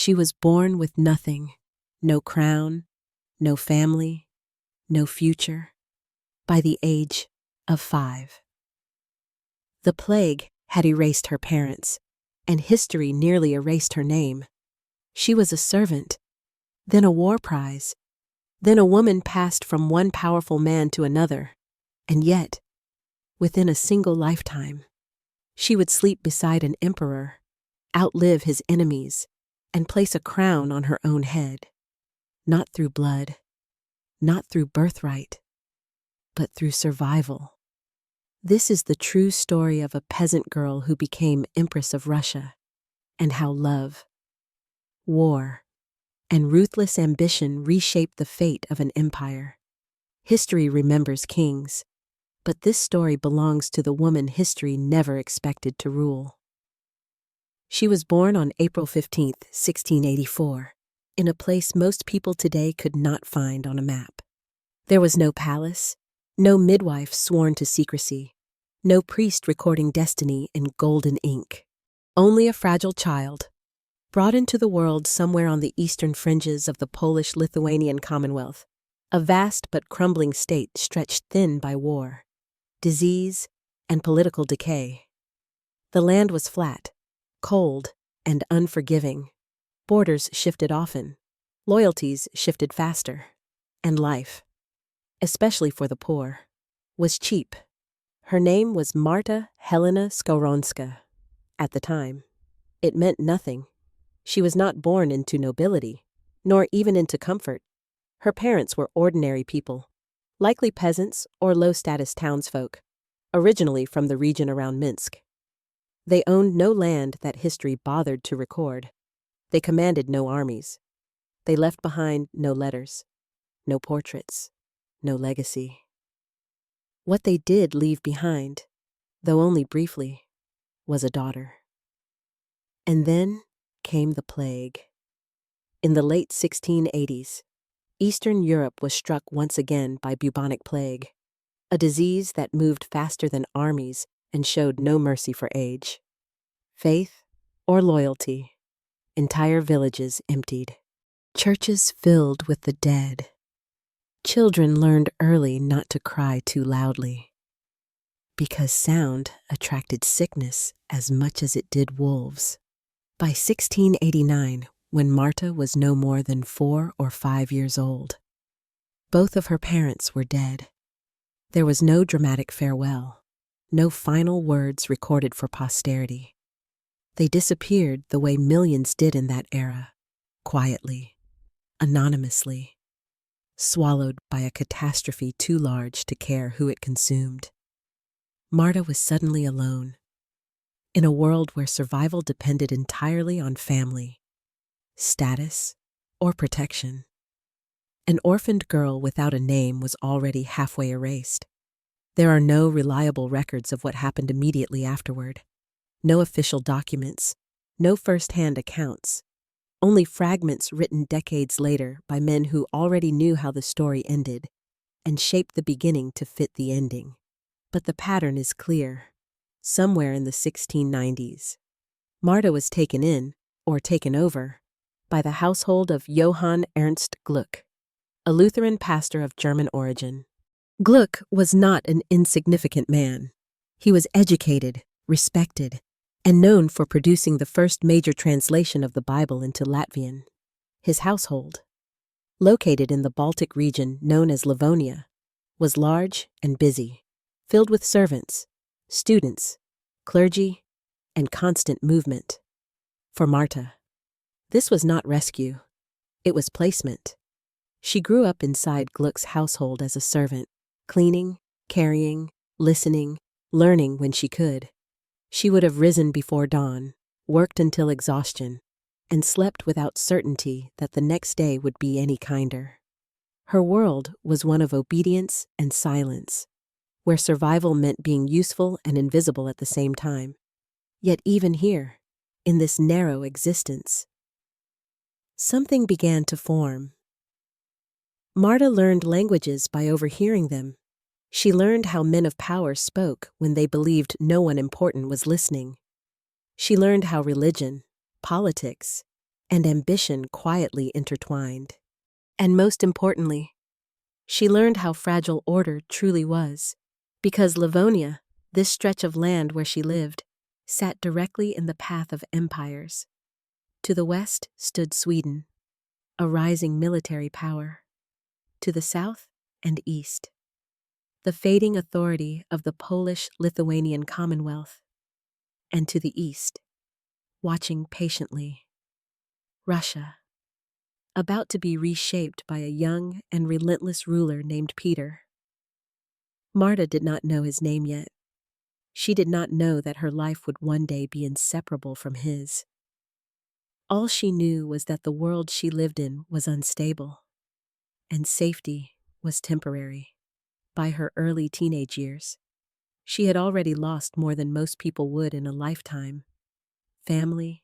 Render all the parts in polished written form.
She was born with nothing, no crown, no family, no future, by the age of 5. The plague had erased her parents, and history nearly erased her name. She was a servant, then a war prize, then a woman passed from one powerful man to another, and yet, within a single lifetime, she would sleep beside an emperor, outlive his enemies, and place a crown on her own head, not through blood, not through birthright, but through survival. This is the true story of a peasant girl who became Empress of Russia, and how love, war, and ruthless ambition reshaped the fate of an empire. History remembers kings, but this story belongs to the woman history never expected to rule. She was born on April 15, 1684, in a place most people today could not find on a map. There was no palace, no midwife sworn to secrecy, no priest recording destiny in golden ink. Only a fragile child, brought into the world somewhere on the eastern fringes of the Polish-Lithuanian Commonwealth, a vast but crumbling state stretched thin by war, disease, and political decay. The land was flat, cold, and unforgiving. Borders shifted often, loyalties shifted faster, and life, especially for the poor, was cheap. Her name was Marta Helena Skowronska. At the time, it meant nothing. She was not born into nobility, nor even into comfort. Her parents were ordinary people, likely peasants or low-status townsfolk, originally from the region around Minsk. They owned no land that history bothered to record. They commanded no armies. They left behind no letters, no portraits, no legacy. What they did leave behind, though only briefly, was a daughter. And then came the plague. In the late 1680s, Eastern Europe was struck once again by bubonic plague, a disease that moved faster than armies and showed no mercy for age, faith, or loyalty. Entire villages emptied. Churches filled with the dead. Children learned early not to cry too loudly, because sound attracted sickness as much as it did wolves. By 1689, when Marta was no more than 4 or 5 years old, both of her parents were dead. There was no dramatic farewell, no final words recorded for posterity. They disappeared the way millions did in that era, quietly, anonymously, swallowed by a catastrophe too large to care who it consumed. Marta was suddenly alone, in a world where survival depended entirely on family, status, or protection. An orphaned girl without a name was already halfway erased. There are no reliable records of what happened immediately afterward. No official documents, no first-hand accounts, only fragments written decades later by men who already knew how the story ended and shaped the beginning to fit the ending. But the pattern is clear. Somewhere in the 1690s, Marta was taken in, or taken over, by the household of Johann Ernst Gluck, a Lutheran pastor of German origin. Gluck was not an insignificant man. He was educated, respected, and known for producing the first major translation of the Bible into Latvian. His household, located in the Baltic region known as Livonia, was large and busy, filled with servants, students, clergy, and constant movement. For Marta, this was not rescue, it was placement. She grew up inside Gluck's household as a servant, cleaning, carrying, listening, learning when she could. She would have risen before dawn, worked until exhaustion, and slept without certainty that the next day would be any kinder. Her world was one of obedience and silence, where survival meant being useful and invisible at the same time. Yet even here, in this narrow existence, something began to form. Marta learned languages by overhearing them. She learned how men of power spoke when they believed no one important was listening. She learned how religion, politics, and ambition quietly intertwined. And most importantly, she learned how fragile order truly was, because Livonia, this stretch of land where she lived, sat directly in the path of empires. To the west stood Sweden, a rising military power. To the south and east, the fading authority of the Polish-Lithuanian Commonwealth. And to the east, watching patiently, Russia, about to be reshaped by a young and relentless ruler named Peter. Marta did not know his name yet. She did not know that her life would one day be inseparable from his. All she knew was that the world she lived in was unstable, and safety was temporary. By her early teenage years, she had already lost more than most people would in a lifetime: family,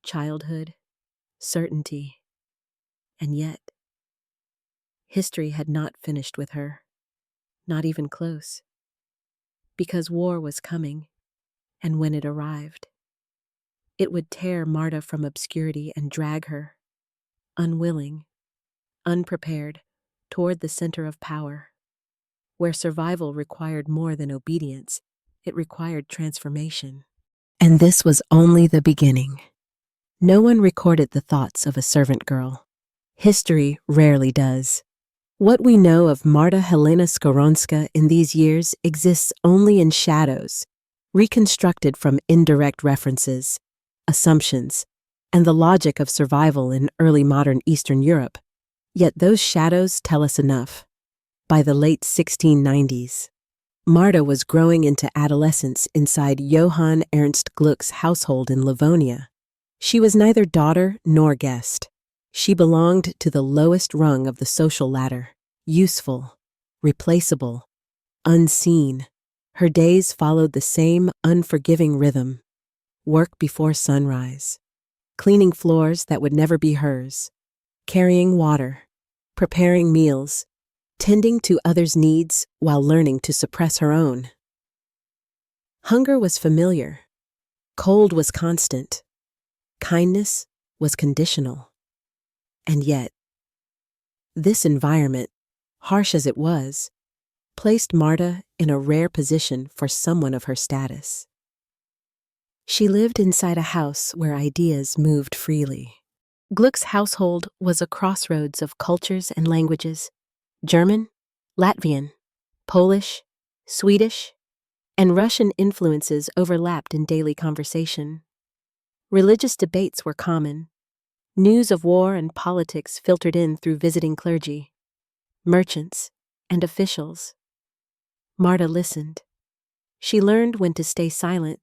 childhood, certainty. And yet, history had not finished with her, not even close. Because war was coming, and when it arrived, it would tear Marta from obscurity and drag her, unwilling, unprepared, toward the center of power. Where survival required more than obedience, it required transformation. And this was only the beginning. No one recorded the thoughts of a servant girl. History rarely does. What we know of Marta Helena Skowronska in these years exists only in shadows, reconstructed from indirect references, assumptions, and the logic of survival in early modern Eastern Europe. Yet those shadows tell us enough. By the late 1690s, Marta was growing into adolescence inside Johann Ernst Gluck's household in Livonia. She was neither daughter nor guest. She belonged to the lowest rung of the social ladder, useful, replaceable, unseen. Her days followed the same unforgiving rhythm: work before sunrise, cleaning floors that would never be hers, carrying water, preparing meals, tending to others' needs while learning to suppress her own. Hunger was familiar, cold was constant, kindness was conditional. And yet, this environment, harsh as it was, placed Marta in a rare position for someone of her status. She lived inside a house where ideas moved freely. Gluck's household was a crossroads of cultures and languages: German, Latvian, Polish, Swedish, and Russian influences overlapped in daily conversation. Religious debates were common. News of war and politics filtered in through visiting clergy, merchants, and officials. Marta listened. She learned when to stay silent,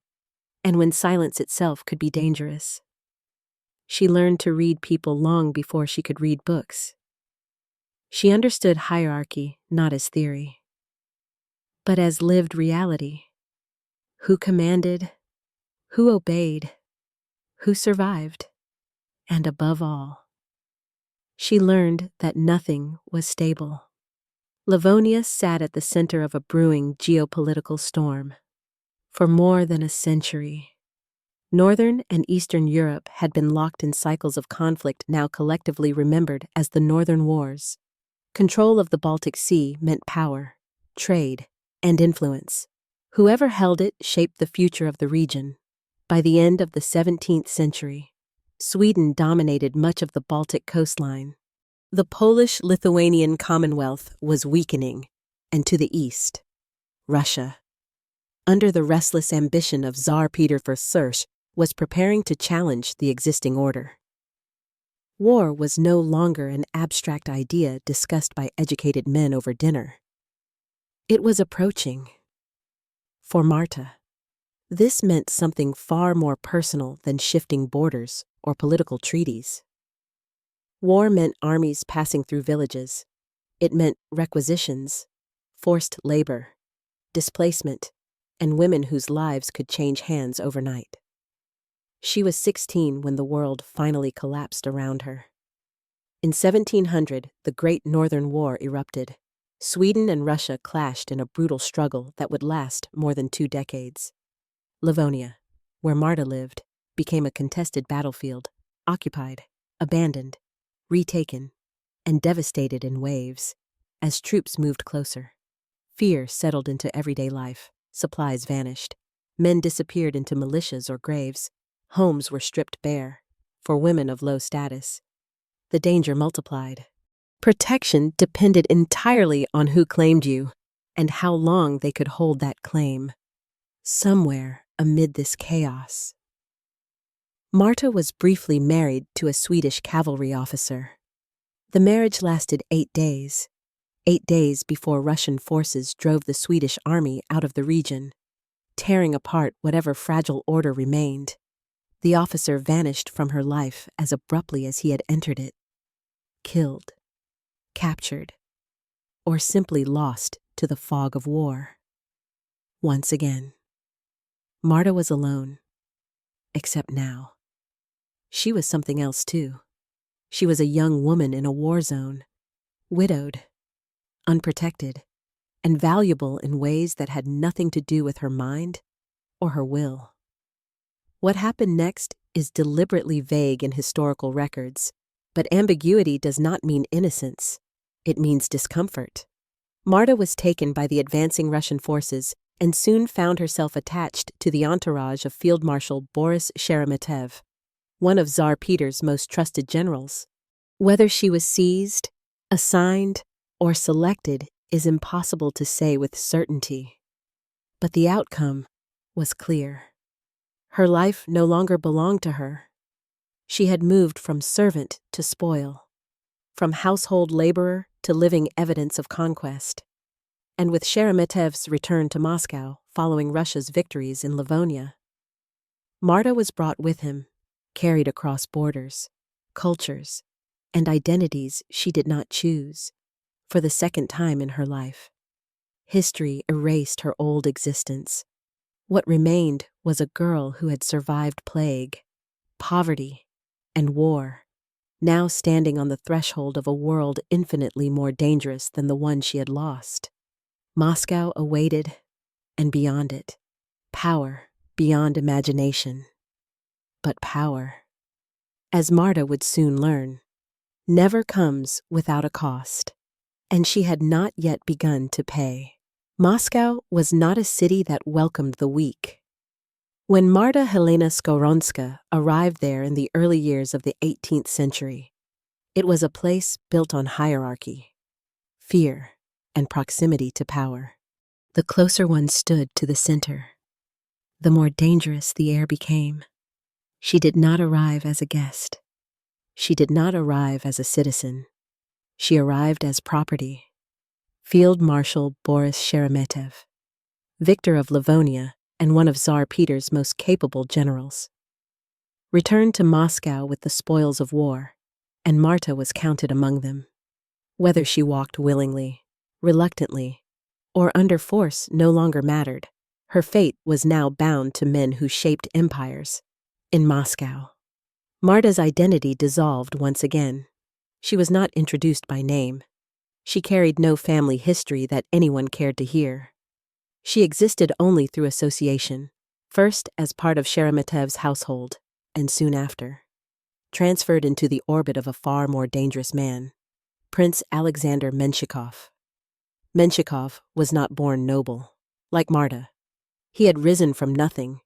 and when silence itself could be dangerous. She learned to read people long before she could read books. She understood hierarchy not as theory, but as lived reality. Who commanded, who obeyed, who survived, and above all, she learned that nothing was stable. Livonia sat at the center of a brewing geopolitical storm. For more than a century, Northern and Eastern Europe had been locked in cycles of conflict now collectively remembered as the Northern Wars. Control of the Baltic Sea meant power, trade, and influence. Whoever held it shaped the future of the region. By the end of the 17th century, Sweden dominated much of the Baltic coastline. The Polish-Lithuanian Commonwealth was weakening, and to the east, Russia, under the restless ambition of Tsar Peter I, was preparing to challenge the existing order. War was no longer an abstract idea discussed by educated men over dinner. It was approaching. For Marta, this meant something far more personal than shifting borders or political treaties. War meant armies passing through villages. It meant requisitions, forced labor, displacement, and women whose lives could change hands overnight. She was 16 when the world finally collapsed around her. In 1700, the Great Northern War erupted. Sweden and Russia clashed in a brutal struggle that would last more than 2 decades. Livonia, where Marta lived, became a contested battlefield. occupied, abandoned, retaken, and devastated in waves. As troops moved closer, fear settled into everyday life, supplies vanished, men disappeared into militias or graves, homes were stripped bare. For women of low status, the danger multiplied. Protection depended entirely on who claimed you and how long they could hold that claim. Somewhere amid this chaos, Marta was briefly married to a Swedish cavalry officer. The marriage lasted 8 days. 8 days before Russian forces drove the Swedish army out of the region, tearing apart whatever fragile order remained. The officer vanished from her life as abruptly as he had entered it, killed, captured, or simply lost to the fog of war. Once again, Marta was alone, except now. She was something else too. She was a young woman in a war zone, widowed, unprotected, and valuable in ways that had nothing to do with her mind or her will. What happened next is deliberately vague in historical records, but ambiguity does not mean innocence. It means discomfort. Marta was taken by the advancing Russian forces and soon found herself attached to the entourage of Field Marshal Boris Sheremetev, one of Tsar Peter's most trusted generals. Whether she was seized, assigned, or selected is impossible to say with certainty. But the outcome was clear. Her life no longer belonged to her. She had moved from servant to spoil, from household laborer to living evidence of conquest. And with Sheremetev's return to Moscow following Russia's victories in Livonia, Marta was brought with him, carried across borders, cultures, and identities she did not choose. For the second time in her life, history erased her old existence. What remained was a girl who had survived plague, poverty, and war, now standing on the threshold of a world infinitely more dangerous than the one she had lost. Moscow awaited, and beyond it, power beyond imagination. But power, as Marta would soon learn, never comes without a cost, and she had not yet begun to pay. Moscow was not a city that welcomed the weak. When Marta Helena Skoronska arrived there in the early years of the 18th century, it was a place built on hierarchy, fear, and proximity to power. The closer one stood to the center, the more dangerous the air became. She did not arrive as a guest. She did not arrive as a citizen. She arrived as property. Field Marshal Boris Sheremetev, victor of Livonia and one of Tsar Peter's most capable generals, returned to Moscow with the spoils of war, and Marta was counted among them. Whether she walked willingly, reluctantly, or under force no longer mattered. Her fate was now bound to men who shaped empires in Moscow. Marta's identity dissolved once again. She was not introduced by name. She carried no family history that anyone cared to hear. She existed only through association, first as part of Sheremetev's household, and soon after, transferred into the orbit of a far more dangerous man, Prince Alexander Menshikov. Menshikov was not born noble, like Marta. He had risen from nothing,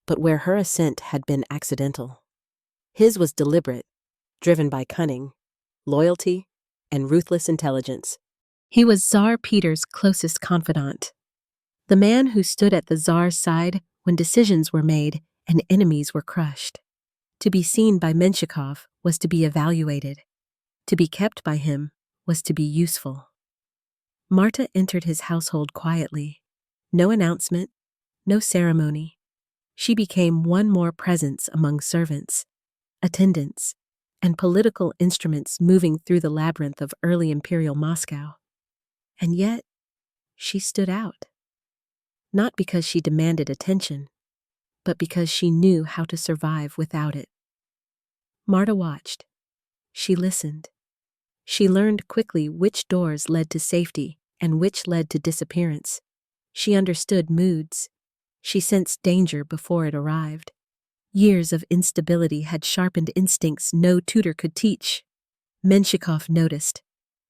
but where her ascent had been accidental. His was deliberate, driven by cunning, loyalty, and ruthless intelligence. He was Tsar Peter's closest confidant, the man who stood at the Tsar's side when decisions were made and enemies were crushed. To be seen by Menshikov was to be evaluated. To be kept by him was to be useful. Marta entered his household quietly. No announcement, no ceremony. She became one more presence among servants, attendants, and political instruments moving through the labyrinth of early imperial Moscow. And yet, she stood out. Not because she demanded attention, but because she knew how to survive without it. Marta watched. She listened. She learned quickly which doors led to safety and which led to disappearance. She understood moods. She sensed danger before it arrived. Years of instability had sharpened instincts no tutor could teach. Menshikov noticed.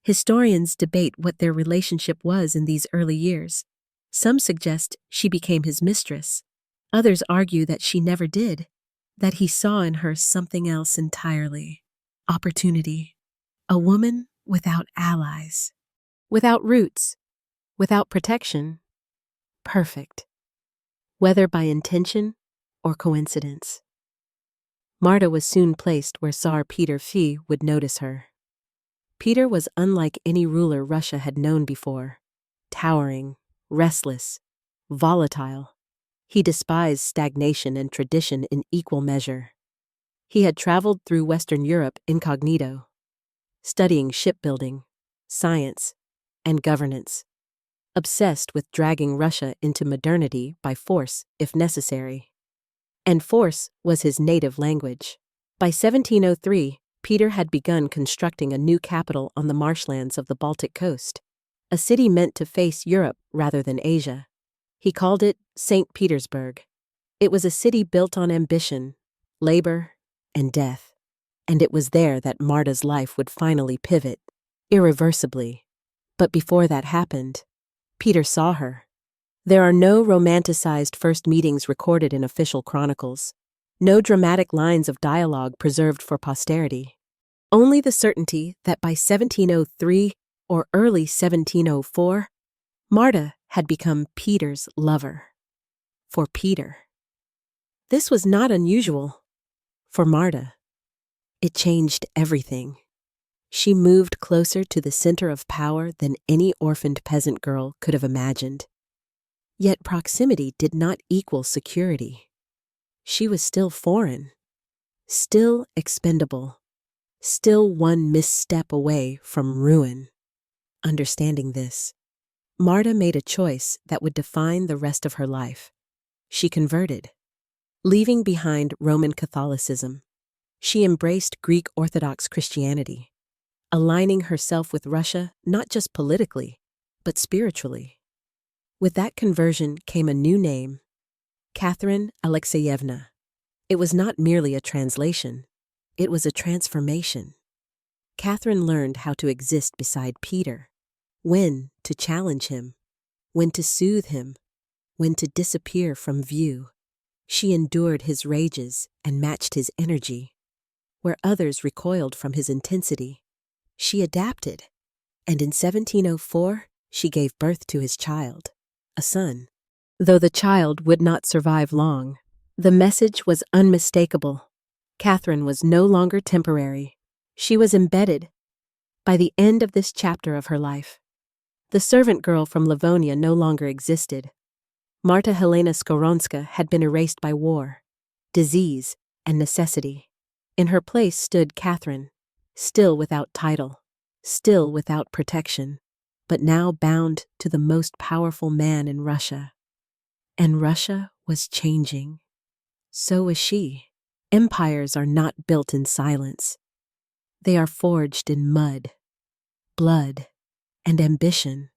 Historians debate what their relationship was in these early years. Some suggest she became his mistress. Others argue that she never did, that he saw in her something else entirely. Opportunity. A woman without allies, without roots, without protection. Perfect. Whether by intention or coincidence. Marta was soon placed where Tsar Peter V would notice her. Peter was unlike any ruler Russia had known before. Towering, restless, volatile. He despised stagnation and tradition in equal measure. He had traveled through Western Europe incognito, studying shipbuilding, science, and governance, obsessed with dragging Russia into modernity by force if necessary. And force was his native language. By 1703, Peter had begun constructing a new capital on the marshlands of the Baltic coast, a city meant to face Europe rather than Asia. He called it St. Petersburg. It was a city built on ambition, labor, and death. And it was there that Marta's life would finally pivot, irreversibly. But before that happened, Peter saw her. There are no romanticized first meetings recorded in official chronicles, no dramatic lines of dialogue preserved for posterity. Only the certainty that by 1703 or early 1704, Marta had become Peter's lover. For Peter. This was not unusual. For Marta. It changed everything. She moved closer to the center of power than any orphaned peasant girl could have imagined. Yet proximity did not equal security. She was still foreign, still expendable, still one misstep away from ruin. Understanding this, Marta made a choice that would define the rest of her life. She converted. Leaving behind Roman Catholicism, she embraced Greek Orthodox Christianity, aligning herself with Russia not just politically, but spiritually. With that conversion came a new name, Catherine Alexeyevna. It was not merely a translation, it was a transformation. Catherine learned how to exist beside Peter, when to challenge him, when to soothe him, when to disappear from view. She endured his rages and matched his energy. Where others recoiled from his intensity, she adapted, and in 1704 she gave birth to his child, a son. Though the child would not survive long, the message was unmistakable. Catherine was no longer temporary. She was embedded. By the end of this chapter of her life, the servant girl from Livonia no longer existed. Marta Helena Skoronska had been erased by war, disease, and necessity. In her place stood Catherine, still without title, still without protection, but now bound to the most powerful man in Russia. And Russia was changing. So was she. Empires are not built in silence. They are forged in mud, blood, and ambition,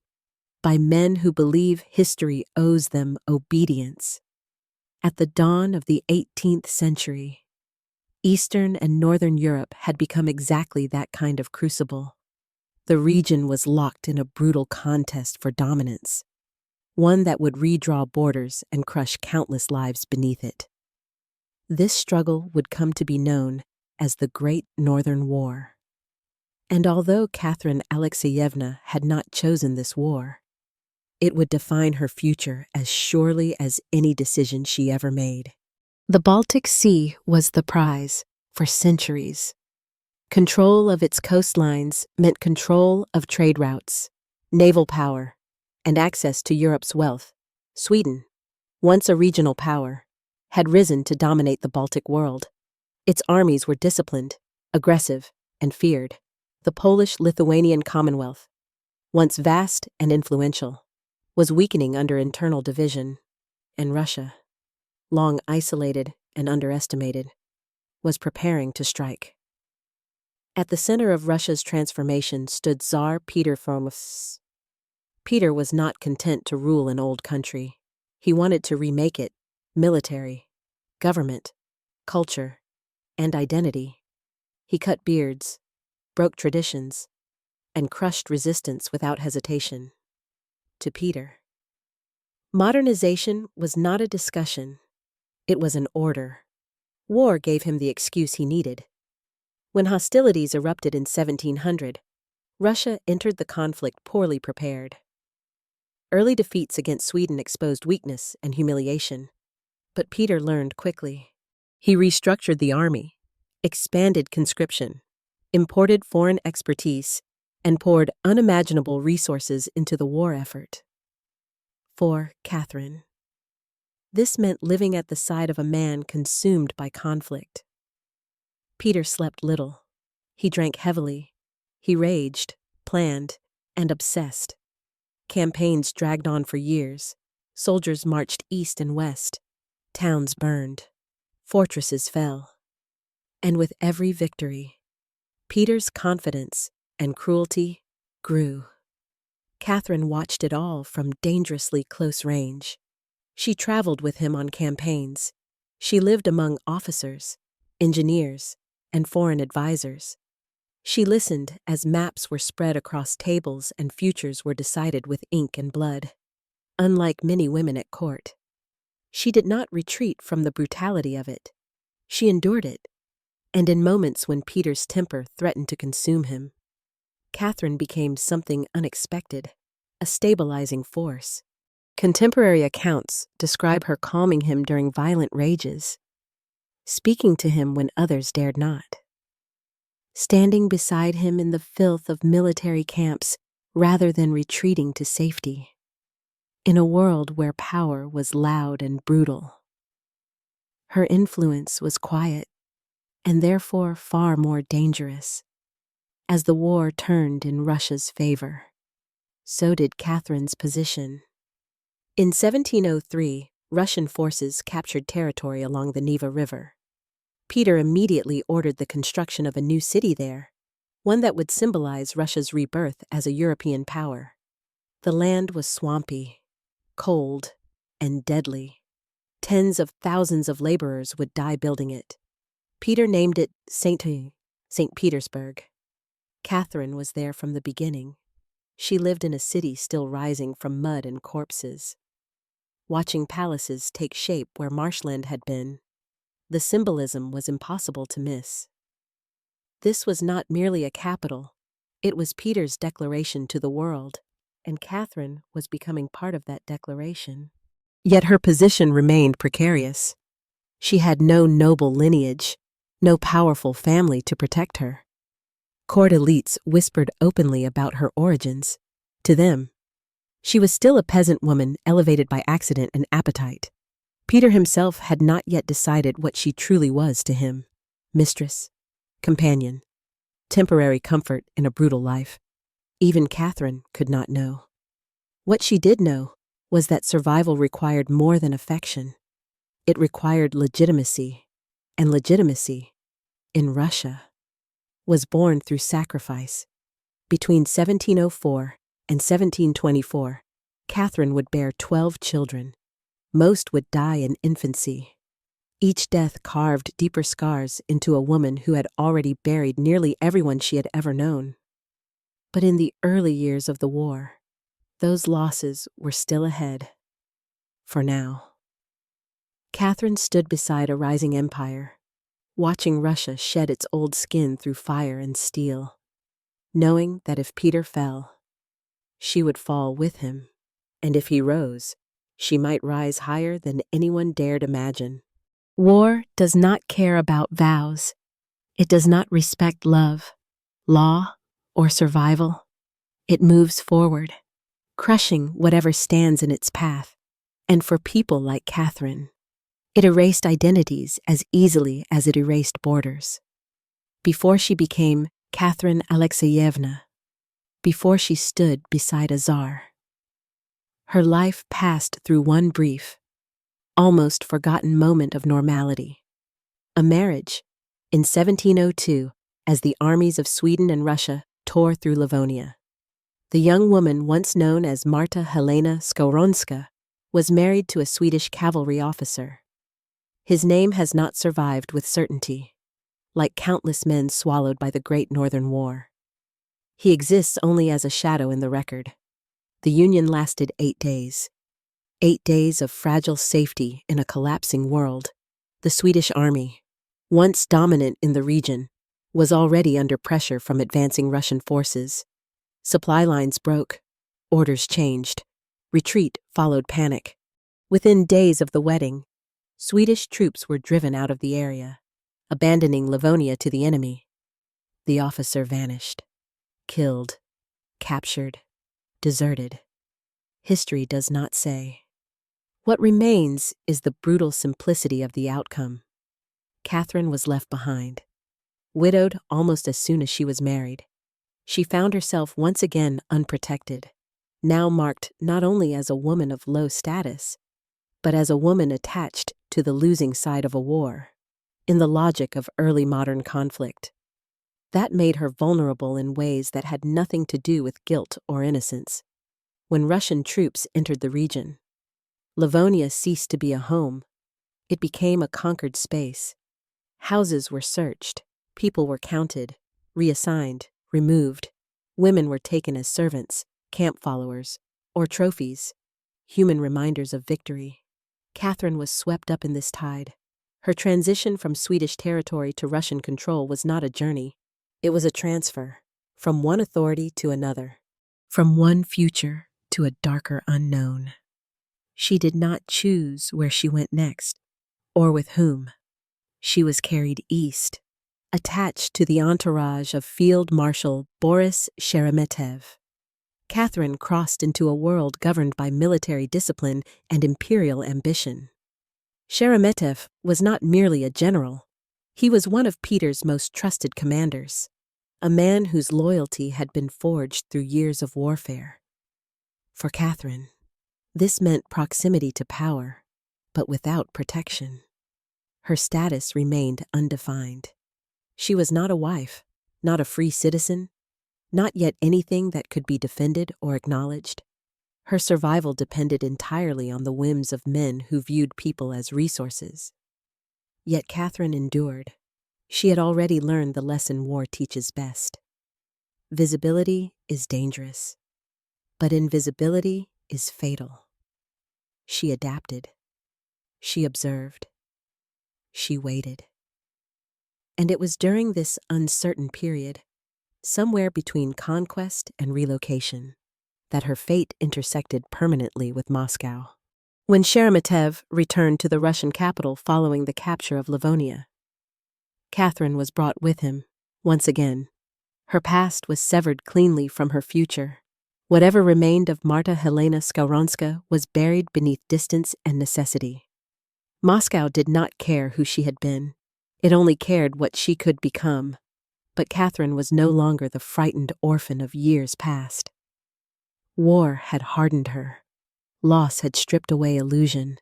by men who believe history owes them obedience. At the dawn of the 18th century, Eastern and Northern Europe had become exactly that kind of crucible. The region was locked in a brutal contest for dominance, one that would redraw borders and crush countless lives beneath it. This struggle would come to be known as the Great Northern War. And although Catherine Alexeyevna had not chosen this war, it would define her future as surely as any decision she ever made. The Baltic Sea was the prize for centuries. Control of its coastlines meant control of trade routes, naval power, and access to Europe's wealth. Sweden, once a regional power, had risen to dominate the Baltic world. Its armies were disciplined, aggressive, and feared. The Polish-Lithuanian Commonwealth, once vast and influential, was weakening under internal division, and Russia, long isolated and underestimated, was preparing to strike. At the center of Russia's transformation stood Tsar Peter I. Peter was not content to rule an old country. He wanted to remake it, military, government, culture, and identity. He cut beards, broke traditions, and crushed resistance without hesitation. To Peter, modernization was not a discussion, it was an order. War gave him the excuse he needed. When hostilities erupted in 1700, Russia entered the conflict poorly prepared. Early defeats against Sweden exposed weakness and humiliation, but Peter learned quickly. He restructured the army, expanded conscription, imported foreign expertise, and poured unimaginable resources into the war effort. For Catherine, this meant living at the side of a man consumed by conflict. Peter slept little. He drank heavily. He raged, planned, and obsessed. Campaigns dragged on for years. Soldiers marched east and west. Towns burned. Fortresses fell. And with every victory, Peter's confidence and cruelty grew. Catherine watched it all from dangerously close range. She traveled with him on campaigns. She lived among officers, engineers, and foreign advisors. She listened as maps were spread across tables and futures were decided with ink and blood. Unlike many women at court, she did not retreat from the brutality of it. She endured it, and in moments when Peter's temper threatened to consume him, Catherine became something unexpected, a stabilizing force. Contemporary accounts describe her calming him during violent rages, speaking to him when others dared not, standing beside him in the filth of military camps rather than retreating to safety. In a world where power was loud and brutal, her influence was quiet and therefore far more dangerous. As the war turned in Russia's favor, so did Catherine's position. In 1703, Russian forces captured territory along the Neva River. Peter immediately ordered the construction of a new city there, one that would symbolize Russia's rebirth as a European power. The land was swampy, cold, and deadly. Tens of thousands of laborers would die building it. Peter named it St. Petersburg. Catherine was there from the beginning. She lived in a city still rising from mud and corpses, watching palaces take shape where marshland had been. The symbolism was impossible to miss. This was not merely a capital, it was Peter's declaration to the world, and Catherine was becoming part of that declaration. Yet her position remained precarious. She had no noble lineage, no powerful family to protect her. Court elites whispered openly about her origins. To them, she was still a peasant woman elevated by accident and appetite. Peter himself had not yet decided what she truly was to him: mistress, companion, temporary comfort in a brutal life. Even Catherine could not know. What she did know was that survival required more than affection. It required legitimacy, and legitimacy, in Russia, was born through sacrifice. Between 1704 and 1724, Catherine would bear 12 children. Most would die in infancy. Each death carved deeper scars into a woman who had already buried nearly everyone she had ever known. But in the early years of the war, those losses were still ahead. For now. Catherine stood beside a rising empire, watching Russia shed its old skin through fire and steel, knowing that if Peter fell, she would fall with him, and if he rose, she might rise higher than anyone dared imagine. War does not care about vows. It does not respect love, law, or survival. It moves forward, crushing whatever stands in its path. And for people like Catherine, it erased identities as easily as it erased borders. Before she became Catherine Alexeyevna, before she stood beside a czar, her life passed through one brief, almost forgotten moment of normality. A marriage in 1702 as the armies of Sweden and Russia tore through Livonia. The young woman once known as Marta Helena Skowronska was married to a Swedish cavalry officer. His name has not survived with certainty, like countless men swallowed by the Great Northern War. He exists only as a shadow in the record. The Union lasted 8 days. 8 days of fragile safety in a collapsing world. The Swedish army, once dominant in the region, was already under pressure from advancing Russian forces. Supply lines broke. Orders changed. Retreat followed panic. Within days of the wedding, Swedish troops were driven out of the area, abandoning Livonia to the enemy. The officer vanished. Killed. Captured. Deserted. History does not say. What remains is the brutal simplicity of the outcome. Catherine was left behind. Widowed almost as soon as she was married, she found herself once again unprotected, now marked not only as a woman of low status, but as a woman attached to the losing side of a war, in the logic of early modern conflict. That made her vulnerable in ways that had nothing to do with guilt or innocence. When Russian troops entered the region, Livonia ceased to be a home. It became a conquered space. Houses were searched, people were counted, reassigned, removed. Women were taken as servants, camp followers, or trophies, human reminders of victory. Catherine was swept up in this tide. Her transition from Swedish territory to Russian control was not a journey. It was a transfer, from one authority to another, from one future to a darker unknown. She did not choose where she went next, or with whom. She was carried east, attached to the entourage of Field Marshal Boris Sheremetev. Catherine crossed into a world governed by military discipline and imperial ambition. Sheremetev was not merely a general. He was one of Peter's most trusted commanders, a man whose loyalty had been forged through years of warfare. For Catherine, this meant proximity to power, but without protection. Her status remained undefined. She was not a wife, not a free citizen, not yet anything that could be defended or acknowledged. Her survival depended entirely on the whims of men who viewed people as resources. Yet Catherine endured. She had already learned the lesson war teaches best. Visibility is dangerous, but invisibility is fatal. She adapted. She observed. She waited. And it was during this uncertain period, somewhere between conquest and relocation, that her fate intersected permanently with Moscow. When Sheremetev returned to the Russian capital following the capture of Livonia, Catherine was brought with him, once again. Her past was severed cleanly from her future. Whatever remained of Marta Helena Skowronska was buried beneath distance and necessity. Moscow did not care who she had been. It only cared what she could become. But Catherine was no longer the frightened orphan of years past. War had hardened her. Loss had stripped away illusion.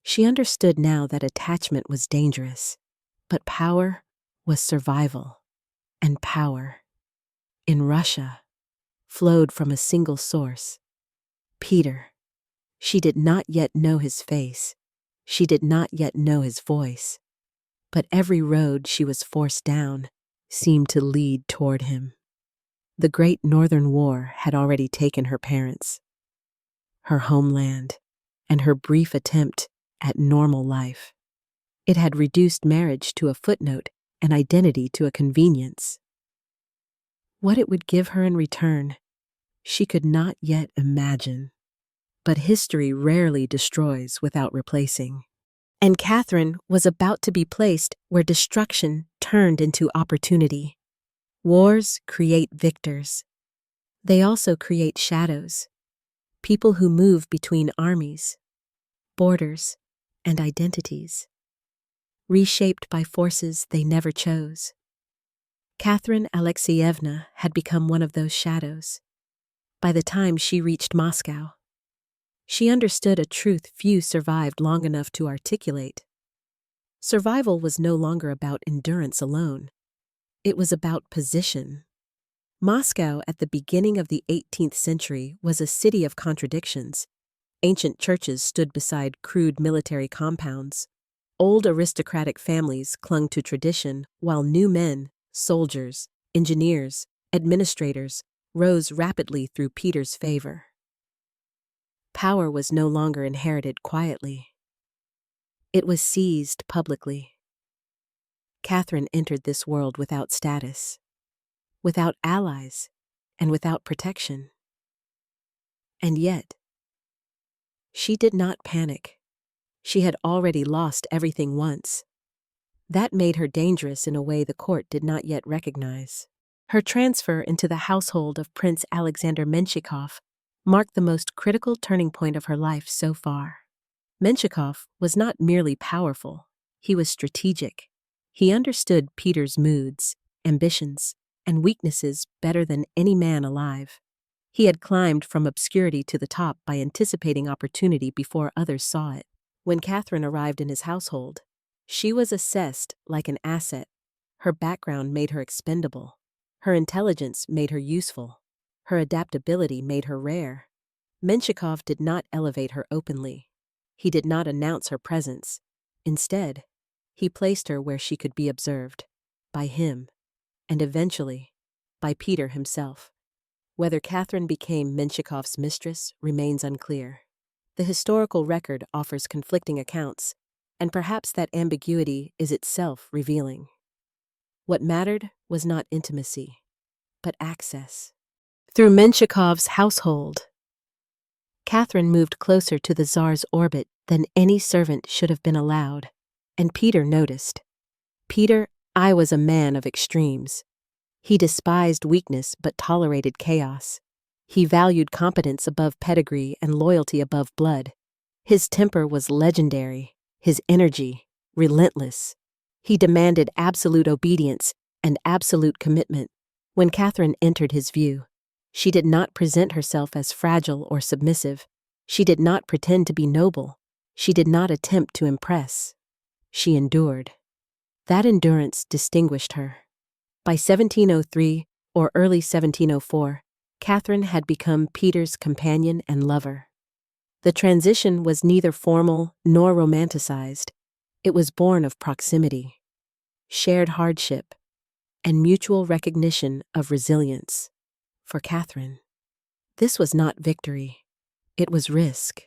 She understood now that attachment was dangerous, but power was survival. And power, in Russia, flowed from a single source: Peter. She did not yet know his face. She did not yet know his voice. But every road she was forced down seemed to lead toward him. The Great Northern War had already taken her parents, her homeland, and her brief attempt at normal life. It had reduced marriage to a footnote and identity to a convenience. What it would give her in return, she could not yet imagine. But history rarely destroys without replacing. And Catherine was about to be placed where destruction turned into opportunity. Wars create victors. They also create shadows, people who move between armies, borders, and identities, reshaped by forces they never chose. Catherine Alexeyevna had become one of those shadows. By the time she reached Moscow, she understood a truth few survived long enough to articulate. Survival was no longer about endurance alone. It was about position. Moscow at the beginning of the 18th century was a city of contradictions. Ancient churches stood beside crude military compounds. Old aristocratic families clung to tradition, while new men, soldiers, engineers, administrators, rose rapidly through Peter's favor. Power was no longer inherited quietly. It was seized publicly. Catherine entered this world without status, without allies, and without protection. And yet, she did not panic. She had already lost everything once. That made her dangerous in a way the court did not yet recognize. Her transfer into the household of Prince Alexander Menshikov marked the most critical turning point of her life so far. Menshikov was not merely powerful, he was strategic. He understood Peter's moods, ambitions, and weaknesses better than any man alive. He had climbed from obscurity to the top by anticipating opportunity before others saw it. When Catherine arrived in his household, she was assessed like an asset. Her background made her expendable. Her intelligence made her useful. Her adaptability made her rare. Menshikov did not elevate her openly. He did not announce her presence. Instead, he placed her where she could be observed, by him, and eventually, by Peter himself. Whether Catherine became Menshikov's mistress remains unclear. The historical record offers conflicting accounts, and perhaps that ambiguity is itself revealing. What mattered was not intimacy, but access. Through Menshikov's household, Catherine moved closer to the Tsar's orbit than any servant should have been allowed, and Peter noticed. I was a man of extremes. He despised weakness but tolerated chaos. He valued competence above pedigree and loyalty above blood. His temper was legendary, his energy relentless. He demanded absolute obedience and absolute commitment. When Catherine entered his view, she did not present herself as fragile or submissive. She did not pretend to be noble. She did not attempt to impress. She endured. That endurance distinguished her. By 1703 or early 1704, Catherine had become Peter's companion and lover. The transition was neither formal nor romanticized. It was born of proximity, shared hardship, and mutual recognition of resilience. For Catherine, this was not victory. It was risk.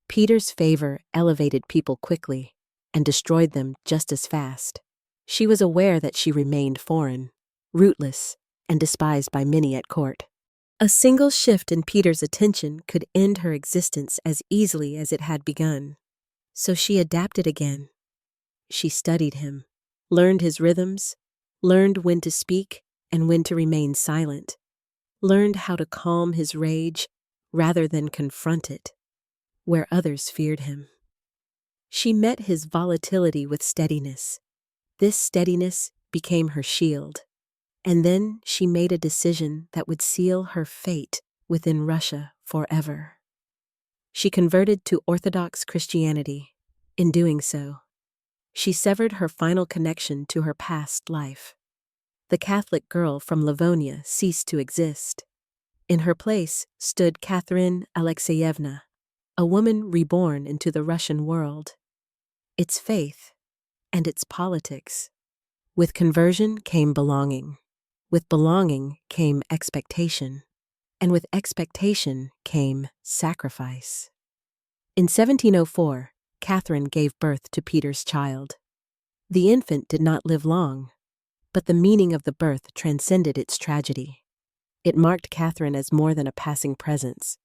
Peter's favor elevated people quickly and destroyed them just as fast. She was aware that she remained foreign, rootless, and despised by many at court. A single shift in Peter's attention could end her existence as easily as it had begun. So she adapted again. She studied him, learned his rhythms, learned when to speak and when to remain silent, learned how to calm his rage rather than confront it, where others feared him. She met his volatility with steadiness. This steadiness became her shield. And then she made a decision that would seal her fate within Russia forever. She converted to Orthodox Christianity. In doing so, she severed her final connection to her past life. The Catholic girl from Livonia ceased to exist. In her place stood Catherine Alexeyevna, a woman reborn into the Russian world, its faith, and its politics. With conversion came belonging. With belonging came expectation, and with expectation came sacrifice. In 1704, Catherine gave birth to Peter's child. The infant did not live long, but the meaning of the birth transcended its tragedy. It marked Catherine as more than a passing presence.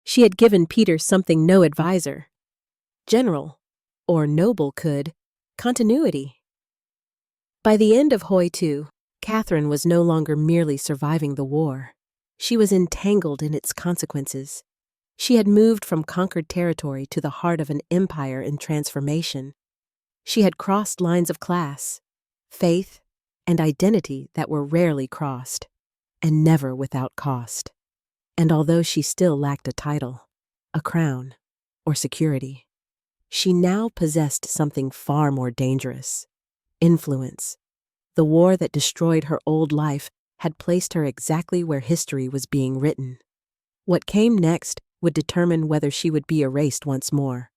She had given Peter something no advisor, general, or noble could: continuity. By the end of Hoi II, Catherine was no longer merely surviving the war. She was entangled in its consequences. She had moved from conquered territory to the heart of an empire in transformation. She had crossed lines of class, faith, and identity that were rarely crossed, and never without cost. And although she still lacked a title, a crown, or security, she now possessed something far more dangerous: influence. The war that destroyed her old life had placed her exactly where history was being written. What came next would determine whether she would be erased once more.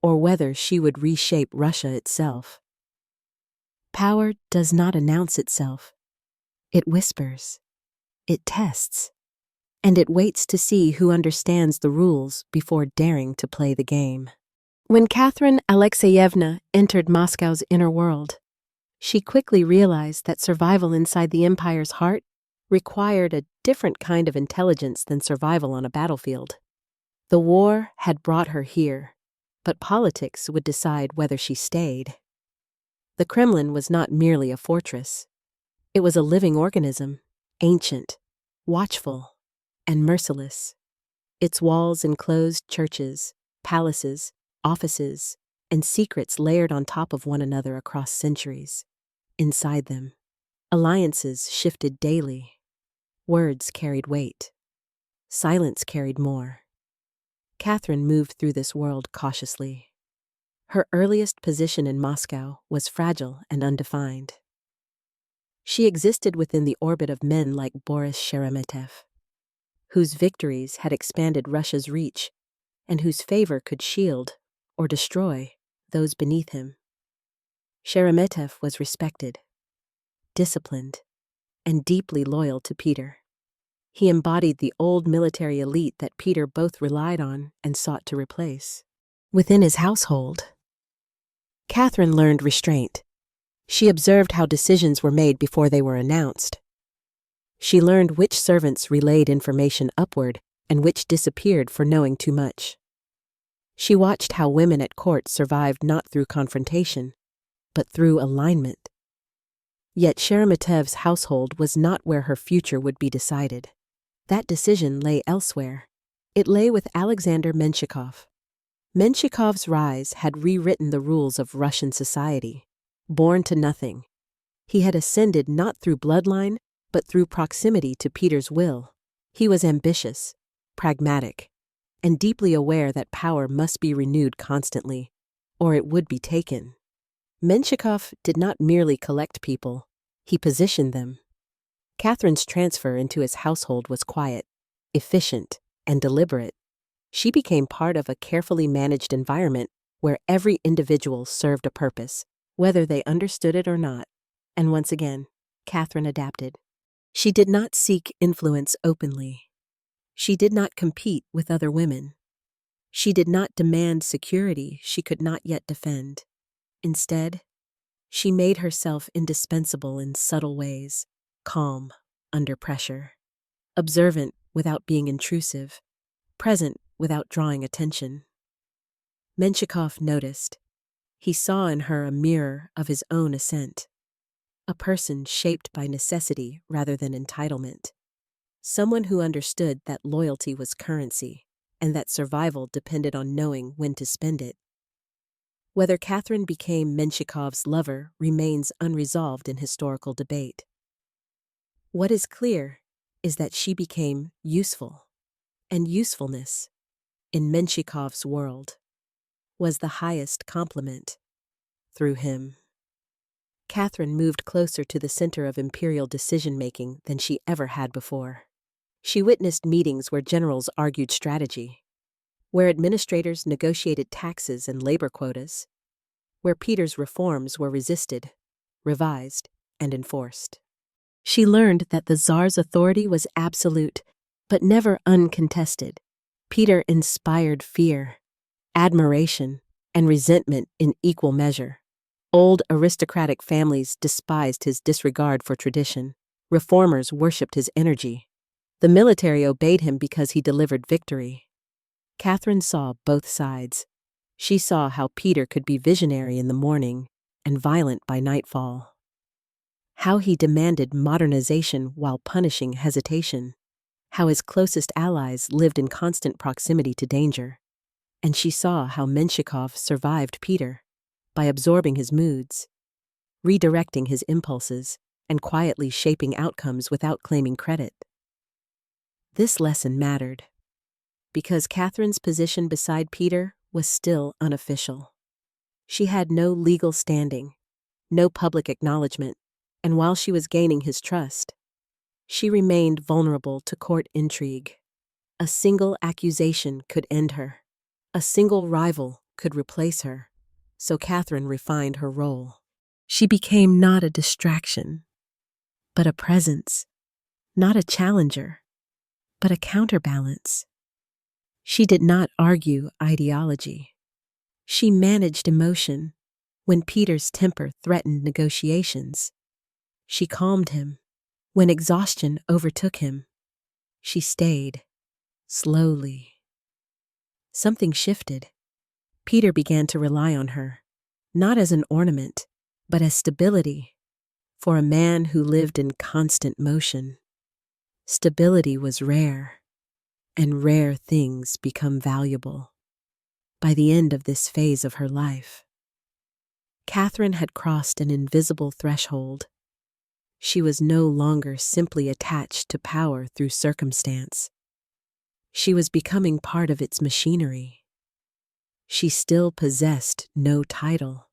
or whether she would reshape Russia itself. Power does not announce itself. It whispers. It tests. And it waits to see who understands the rules before daring to play the game. When Catherine Alexeyevna entered Moscow's inner world, she quickly realized that survival inside the empire's heart required a different kind of intelligence than survival on a battlefield. The war had brought her here, but politics would decide whether she stayed. The Kremlin was not merely a fortress. It was a living organism, ancient, watchful, and merciless. Its walls enclosed churches, palaces, offices, and secrets layered on top of one another across centuries. Inside them, alliances shifted daily. Words carried weight. Silence carried more. Catherine moved through this world cautiously. Her earliest position in Moscow was fragile and undefined. She existed within the orbit of men like Boris Sheremetev, whose victories had expanded Russia's reach and whose favor could shield or destroy those beneath him. Sheremetev was respected, disciplined, and deeply loyal to Peter. He embodied the old military elite that Peter both relied on and sought to replace. Within his household, Catherine learned restraint. She observed how decisions were made before they were announced. She learned which servants relayed information upward and which disappeared for knowing too much. She watched how women at court survived not through confrontation, but through alignment. Yet Sheremetev's household was not where her future would be decided. That decision lay elsewhere. It lay with Alexander Menshikov. Menshikov's rise had rewritten the rules of Russian society. Born to nothing, he had ascended not through bloodline, but through proximity to Peter's will. He was ambitious, pragmatic, and deeply aware that power must be renewed constantly, or it would be taken. Menshikov did not merely collect people, he positioned them. Catherine's transfer into his household was quiet, efficient, and deliberate. She became part of a carefully managed environment where every individual served a purpose, whether they understood it or not. And once again, Catherine adapted. She did not seek influence openly. She did not compete with other women. She did not demand security she could not yet defend. Instead, she made herself indispensable in subtle ways, calm under pressure, observant without being intrusive, present without drawing attention. Menshikov noticed. He saw in her a mirror of his own ascent, a person shaped by necessity rather than entitlement, someone who understood that loyalty was currency and that survival depended on knowing when to spend it. Whether Catherine became Menshikov's lover remains unresolved in historical debate. What is clear is that she became useful, and usefulness, in Menshikov's world, was the highest compliment through him. Catherine moved closer to the center of imperial decision-making than she ever had before. She witnessed meetings where generals argued strategy, where administrators negotiated taxes and labor quotas, where Peter's reforms were resisted, revised, and enforced. She learned that the Tsar's authority was absolute, but never uncontested. Peter inspired fear, admiration, and resentment in equal measure. Old aristocratic families despised his disregard for tradition. Reformers worshipped his energy. The military obeyed him because he delivered victory. Catherine saw both sides. She saw how Peter could be visionary in the morning and violent by nightfall. How he demanded modernization while punishing hesitation. How his closest allies lived in constant proximity to danger. And she saw how Menshikov survived Peter by absorbing his moods, redirecting his impulses, and quietly shaping outcomes without claiming credit. This lesson mattered because Catherine's position beside Peter was still unofficial. She had no legal standing, no public acknowledgement, and while she was gaining his trust, she remained vulnerable to court intrigue. A single accusation could end her. A single rival could replace her, so Catherine refined her role. She became not a distraction, but a presence, not a challenger, but a counterbalance. She did not argue ideology. She managed emotion when Peter's temper threatened negotiations. She calmed him when exhaustion overtook him. She stayed, slowly. Something shifted. Peter began to rely on her, not as an ornament, but as stability. For a man who lived in constant motion, stability was rare, and rare things become valuable. By the end of this phase of her life, Catherine had crossed an invisible threshold. She was no longer simply attached to power through circumstance. She was becoming part of its machinery. She still possessed no title.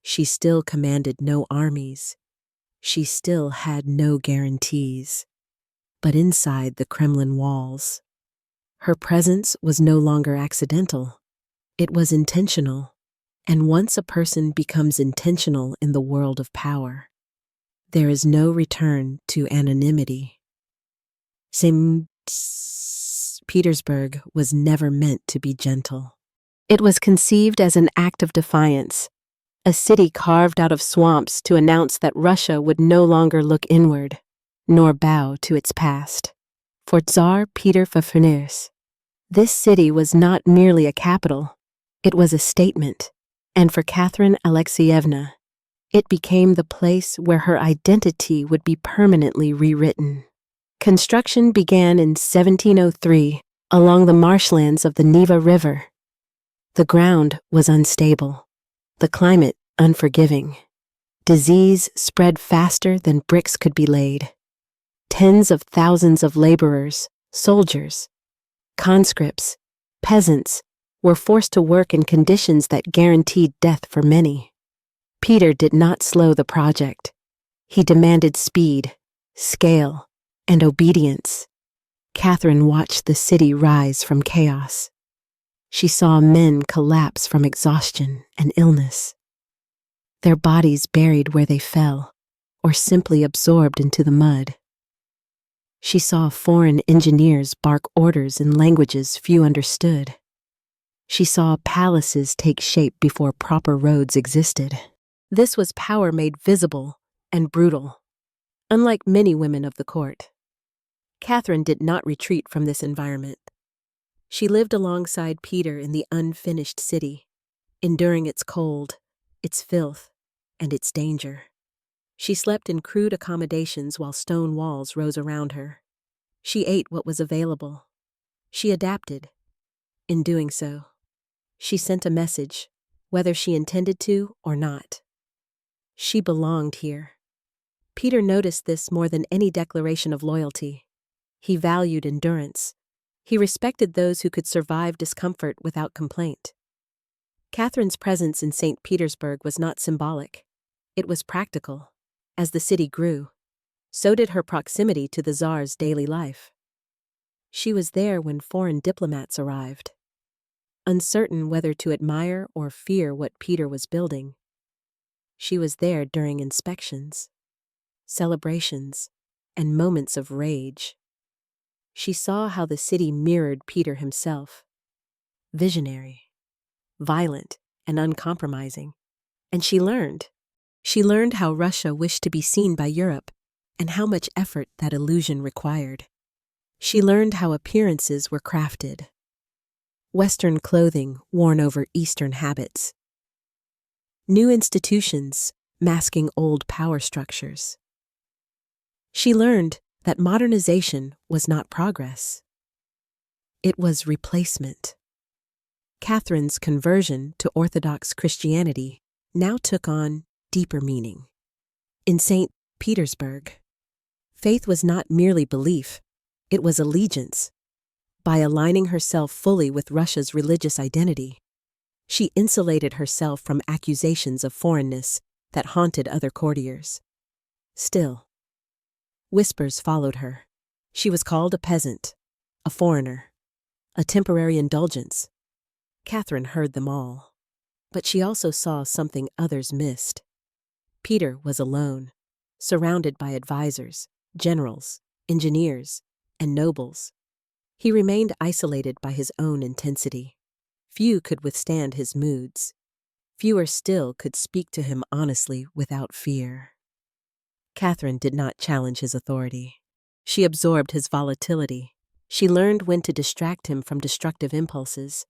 She still commanded no armies. She still had no guarantees. But inside the Kremlin walls, her presence was no longer accidental. It was intentional. And once a person becomes intentional in the world of power, there is no return to anonymity. St. Petersburg was never meant to be gentle. It was conceived as an act of defiance, a city carved out of swamps to announce that Russia would no longer look inward, nor bow to its past. For Tsar Peter Fafners, this city was not merely a capital, it was a statement. And for Catherine Alexeyevna, it became the place where her identity would be permanently rewritten. Construction began in 1703 along the marshlands of the Neva River. The ground was unstable, the climate unforgiving. Disease spread faster than bricks could be laid. Tens of thousands of laborers, soldiers, conscripts, peasants were forced to work in conditions that guaranteed death for many. Peter did not slow the project. He demanded speed, scale, and obedience. Catherine watched the city rise from chaos. She saw men collapse from exhaustion and illness, their bodies buried where they fell, or simply absorbed into the mud. She saw foreign engineers bark orders in languages few understood. She saw palaces take shape before proper roads existed. This was power made visible and brutal. Unlike many women of the court, Catherine did not retreat from this environment. She lived alongside Peter in the unfinished city, enduring its cold, its filth, and its danger. She slept in crude accommodations while stone walls rose around her. She ate what was available. She adapted. In doing so, she sent a message, whether she intended to or not. She belonged here. Peter noticed this more than any declaration of loyalty. He valued endurance. He respected those who could survive discomfort without complaint. Catherine's presence in St. Petersburg was not symbolic. It was practical. As the city grew, so did her proximity to the Tsar's daily life. She was there when foreign diplomats arrived. Uncertain whether to admire or fear what Peter was building, she was there during inspections, celebrations, and moments of rage. She saw how the city mirrored Peter himself, visionary, violent, and uncompromising. And she learned. She learned how Russia wished to be seen by Europe and how much effort that illusion required. She learned how appearances were crafted. Western clothing worn over Eastern habits. New institutions masking old power structures. She learned that modernization was not progress. It was replacement. Catherine's conversion to Orthodox Christianity now took on deeper meaning. In St. Petersburg, faith was not merely belief, it was allegiance. By aligning herself fully with Russia's religious identity, she insulated herself from accusations of foreignness that haunted other courtiers. Still, whispers followed her. She was called a peasant, a foreigner, a temporary indulgence. Catherine heard them all. But she also saw something others missed. Peter was alone, surrounded by advisors, generals, engineers, and nobles. He remained isolated by his own intensity. Few could withstand his moods. Fewer still could speak to him honestly without fear. Catherine did not challenge his authority. She absorbed his volatility. She learned when to distract him from destructive impulses,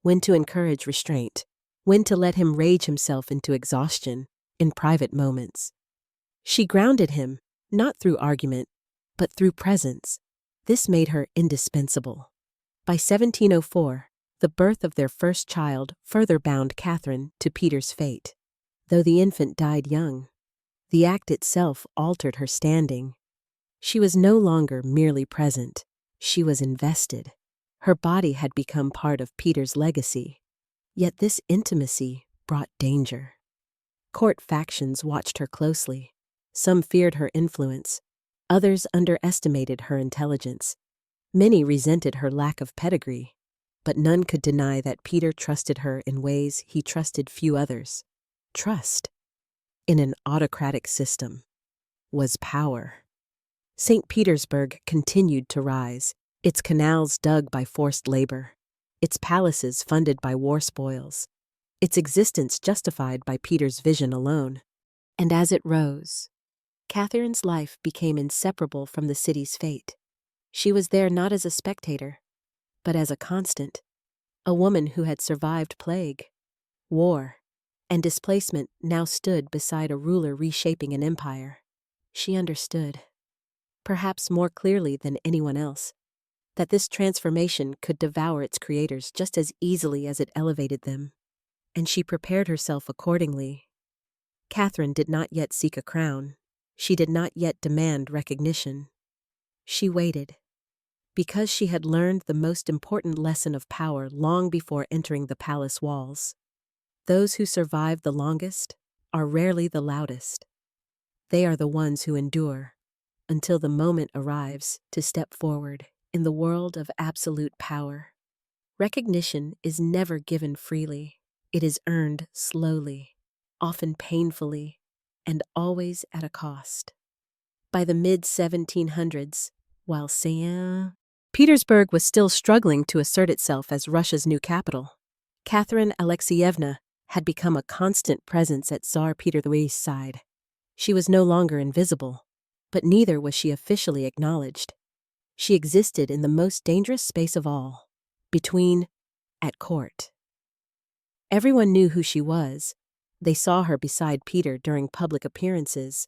when to encourage restraint, when to let him rage himself into exhaustion in private moments. She grounded him, not through argument, but through presence. This made her indispensable. By 1704, the birth of their first child further bound Catherine to Peter's fate. Though the infant died young, the act itself altered her standing. She was no longer merely present. She was invested. Her body had become part of Peter's legacy. Yet this intimacy brought danger. Court factions watched her closely. Some feared her influence. Others underestimated her intelligence. Many resented her lack of pedigree. But none could deny that Peter trusted her in ways he trusted few others. Trust, in an autocratic system, was power. St. Petersburg continued to rise, its canals dug by forced labor, its palaces funded by war spoils, its existence justified by Peter's vision alone. And as it rose, Catherine's life became inseparable from the city's fate. She was there not as a spectator, but as a constant, a woman who had survived plague, war, and displacement now stood beside a ruler reshaping an empire. She understood, perhaps more clearly than anyone else, that this transformation could devour its creators just as easily as it elevated them, and she prepared herself accordingly. Catherine did not yet seek a crown. She did not yet demand recognition. She waited, because she had learned the most important lesson of power long before entering the palace walls. Those who survive the longest are rarely the loudest. They are the ones who endure until the moment arrives to step forward in the world of absolute power. Recognition is never given freely. It is earned slowly, often painfully, and always at a cost. By the mid-1700s, while St. Petersburg was still struggling to assert itself as Russia's new capital, Catherine Alexeyevna had become a constant presence at Tsar Peter II's side. She was no longer invisible, but neither was she officially acknowledged. She existed in the most dangerous space of all, between, at court. Everyone knew who she was. They saw her beside Peter during public appearances.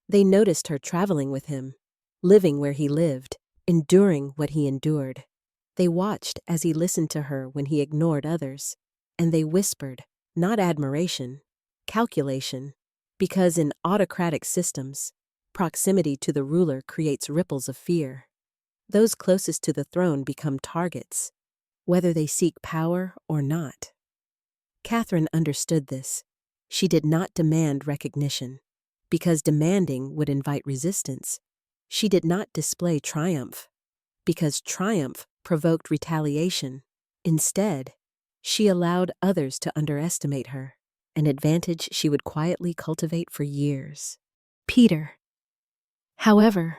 They noticed her traveling with him, living where he lived, enduring what he endured. They watched as he listened to her when he ignored others, and they whispered, not admiration, calculation, because in autocratic systems, proximity to the ruler creates ripples of fear. Those closest to the throne become targets, whether they seek power or not. Catherine understood this. She did not demand recognition, because demanding would invite resistance. She did not display triumph, because triumph provoked retaliation. Instead, she allowed others to underestimate her, an advantage she would quietly cultivate for years. Peter, however,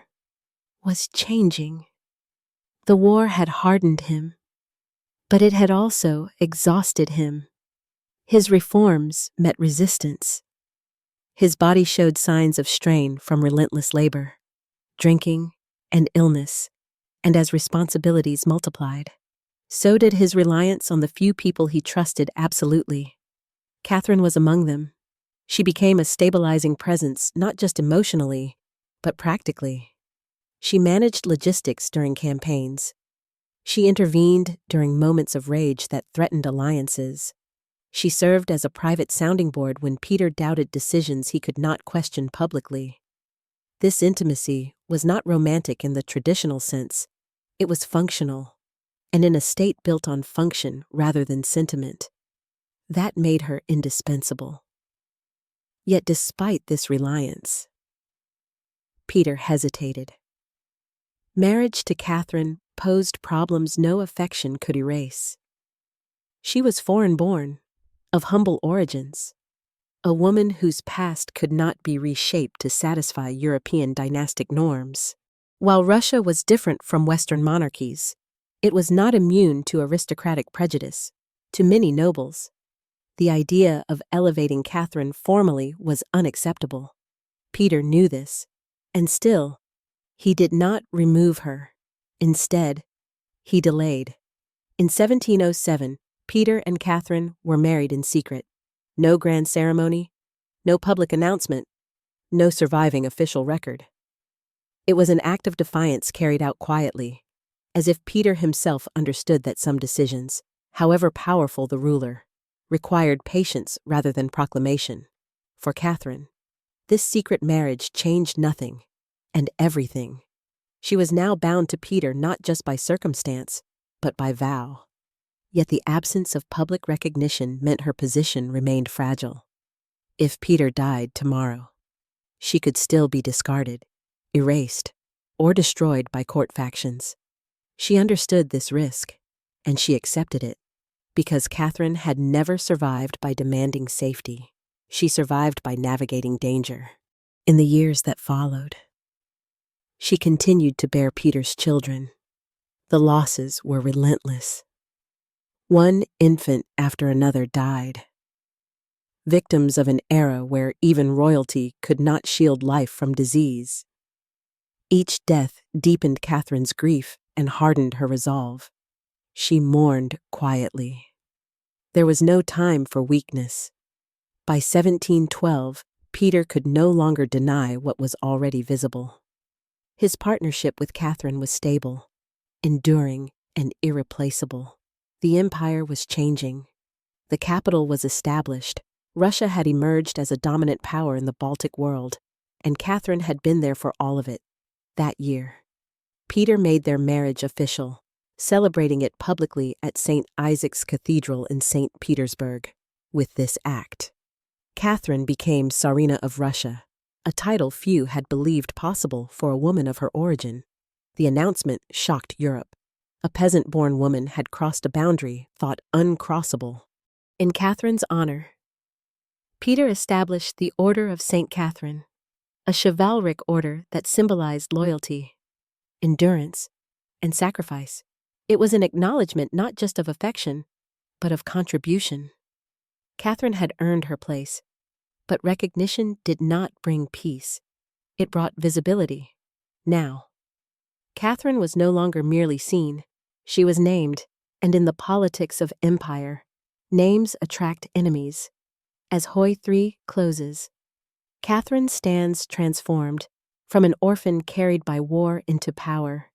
was changing. The war had hardened him, but it had also exhausted him. His reforms met resistance. His body showed signs of strain from relentless labor, drinking, and illness, and as responsibilities multiplied, so did his reliance on the few people he trusted absolutely. Catherine was among them. She became a stabilizing presence not just emotionally, but practically. She managed logistics during campaigns. She intervened during moments of rage that threatened alliances. She served as a private sounding board when Peter doubted decisions he could not question publicly. This intimacy was not romantic in the traditional sense. It was functional, and in a state built on function rather than sentiment. That made her indispensable. Yet despite this reliance, Peter hesitated. Marriage to Catherine posed problems no affection could erase. She was foreign-born, of humble origins, a woman whose past could not be reshaped to satisfy European dynastic norms. While Russia was different from Western monarchies, it was not immune to aristocratic prejudice. To many nobles, the idea of elevating Catherine formally was unacceptable. Peter knew this, and still, he did not remove her. Instead, he delayed. In 1707, Peter and Catherine were married in secret. No grand ceremony, no public announcement, no surviving official record. It was an act of defiance carried out quietly, as if Peter himself understood that some decisions, however powerful the ruler, required patience rather than proclamation. For Catherine, this secret marriage changed nothing and everything. She was now bound to Peter not just by circumstance, but by vow. Yet the absence of public recognition meant her position remained fragile. If Peter died tomorrow, she could still be discarded, erased, or destroyed by court factions. She understood this risk, and she accepted it, because Catherine had never survived by demanding safety. She survived by navigating danger. In the years that followed, she continued to bear Peter's children. The losses were relentless. One infant after another died, victims of an era where even royalty could not shield life from disease. Each death deepened Catherine's grief and hardened her resolve. She mourned quietly. There was no time for weakness. By 1712, Peter could no longer deny what was already visible. His partnership with Catherine was stable, enduring, and irreplaceable. The empire was changing. The capital was established. Russia had emerged as a dominant power in the Baltic world, and Catherine had been there for all of it. That year, Peter made their marriage official, celebrating it publicly at St. Isaac's Cathedral in St. Petersburg. With this act, Catherine became Tsarina of Russia, a title few had believed possible for a woman of her origin. The announcement shocked Europe. A peasant-born woman had crossed a boundary thought uncrossable. In Catherine's honor, Peter established the Order of St. Catherine, a chivalric order that symbolized loyalty, endurance, and sacrifice. It was an acknowledgement not just of affection, but of contribution. Catherine had earned her place, but recognition did not bring peace. It brought visibility. Now, Catherine was no longer merely seen. She was named, and in the politics of empire, names attract enemies. As Hoi 3 closes, Catherine stands transformed, from an orphan carried by war into power,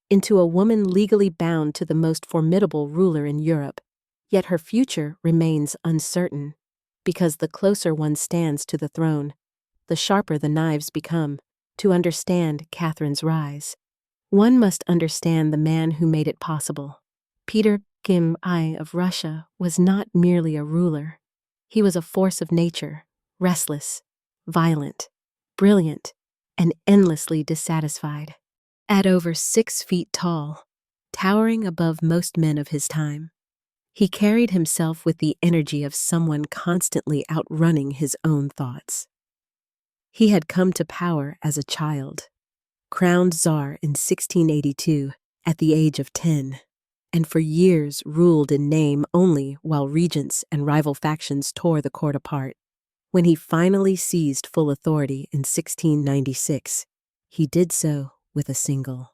into a woman legally bound to the most formidable ruler in Europe. Yet her future remains uncertain, because the closer one stands to the throne, the sharper the knives become. To understand Catherine's rise, one must understand the man who made it possible. Peter Kim I of Russia was not merely a ruler. He was a force of nature, restless, violent, brilliant, and endlessly dissatisfied. At over 6 feet tall, towering above most men of his time, he carried himself with the energy of someone constantly outrunning his own thoughts. He had come to power as a child, crowned Tsar in 1682 at the age of 10, and for years ruled in name only while regents and rival factions tore the court apart. When he finally seized full authority in 1696, he did so with a single,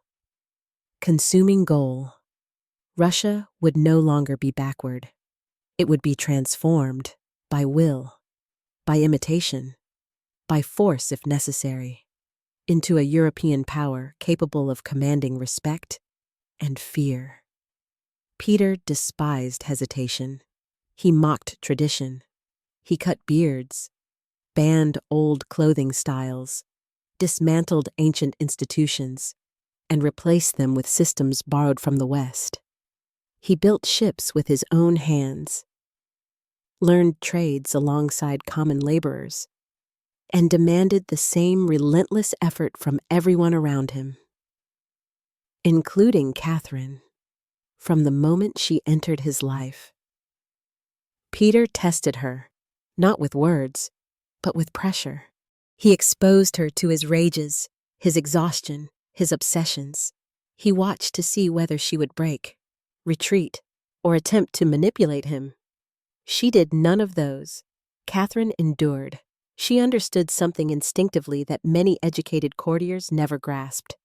consuming goal. Russia would no longer be backward. It would be transformed by will, by imitation, by force if necessary, into a European power capable of commanding respect and fear. Peter despised hesitation. He mocked tradition. He cut beards, banned old clothing styles, dismantled ancient institutions, and replaced them with systems borrowed from the West. He built ships with his own hands, learned trades alongside common laborers, and demanded the same relentless effort from everyone around him, including Catherine, from the moment she entered his life. Peter tested her, not with words, but with pressure. He exposed her to his rages, his exhaustion, his obsessions. He watched to see whether she would break, retreat, or attempt to manipulate him. She did none of those. Catherine endured. She understood something instinctively that many educated courtiers never grasped.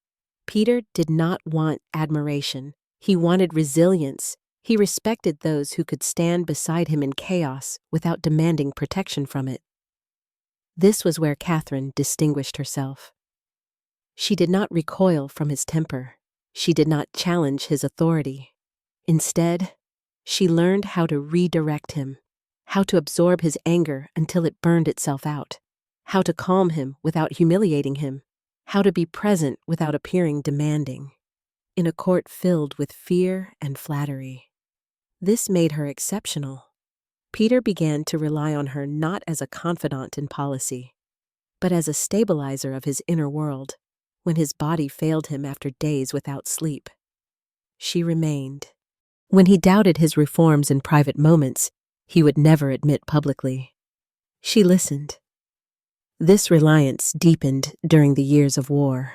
Peter did not want admiration. He wanted resilience. He respected those who could stand beside him in chaos without demanding protection from it. This was where Catherine distinguished herself. She did not recoil from his temper. She did not challenge his authority. Instead, she learned how to redirect him, how to absorb his anger until it burned itself out, how to calm him without humiliating him, how to be present without appearing demanding. In a court filled with fear and flattery. This made her exceptional. Peter began to rely on her not as a confidant in policy, but as a stabilizer of his inner world when his body failed him after days without sleep. She remained. When he doubted his reforms in private moments, he would never admit publicly. She listened. This reliance deepened during the years of war.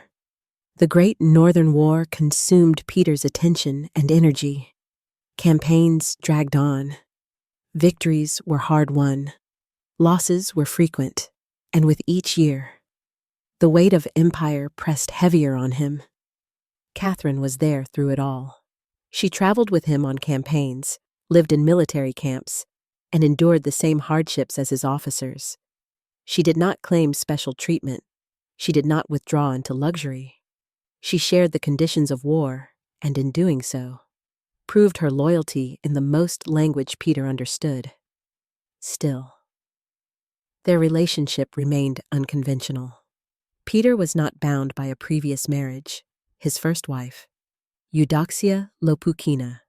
The Great Northern War consumed Peter's attention and energy. Campaigns dragged on. Victories were hard won. Losses were frequent, and with each year, the weight of empire pressed heavier on him. Catherine was there through it all. She traveled with him on campaigns, lived in military camps, and endured the same hardships as his officers. She did not claim special treatment. She did not withdraw into luxury. She shared the conditions of war, and in doing so, proved her loyalty in the most language Peter understood. Still, their relationship remained unconventional. Peter was not bound by a previous marriage. His first wife, Eudoxia Lopukina,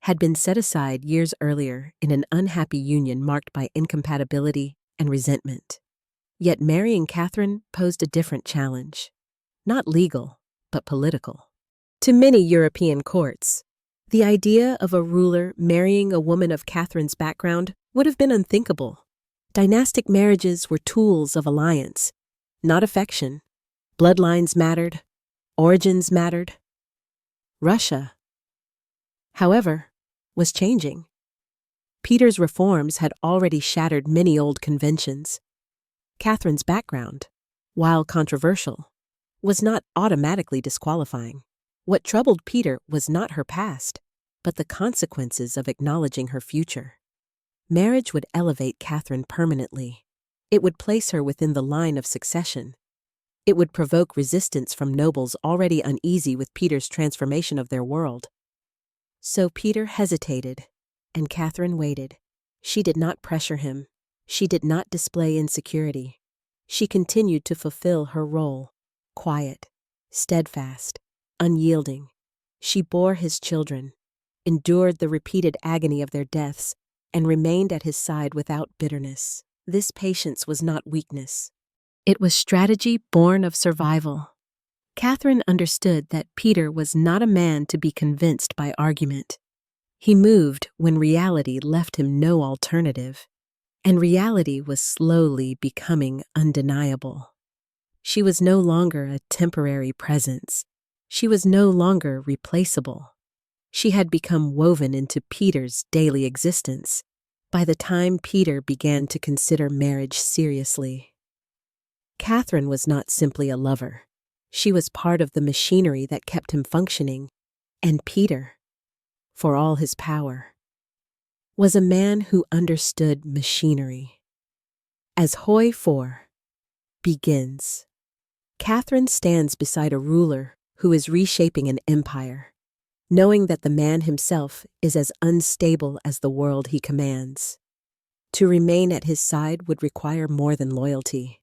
had been set aside years earlier in an unhappy union marked by incompatibility and resentment. Yet marrying Catherine posed a different challenge, not legal, but political. To many European courts, the idea of a ruler marrying a woman of Catherine's background would have been unthinkable. Dynastic marriages were tools of alliance, not affection. Bloodlines mattered, origins mattered. Russia, however, was changing. Peter's reforms had already shattered many old conventions. Catherine's background, while controversial, was not automatically disqualifying. What troubled Peter was not her past, but the consequences of acknowledging her future. Marriage would elevate Catherine permanently. It would place her within the line of succession. It would provoke resistance from nobles already uneasy with Peter's transformation of their world. So Peter hesitated, and Catherine waited. She did not pressure him. She did not display insecurity. She continued to fulfill her role, quiet, steadfast, unyielding. She bore his children, endured the repeated agony of their deaths, and remained at his side without bitterness. This patience was not weakness. It was strategy born of survival. Catherine understood that Peter was not a man to be convinced by argument. He moved when reality left him no alternative, and reality was slowly becoming undeniable. She was no longer a temporary presence. She was no longer replaceable. She had become woven into Peter's daily existence by the time Peter began to consider marriage seriously. Catherine was not simply a lover. She was part of the machinery that kept him functioning, and Peter, for all his power, was a man who understood machinery. As Hoi 4 begins, Catherine stands beside a ruler who is reshaping an empire, knowing that the man himself is as unstable as the world he commands. To remain at his side would require more than loyalty.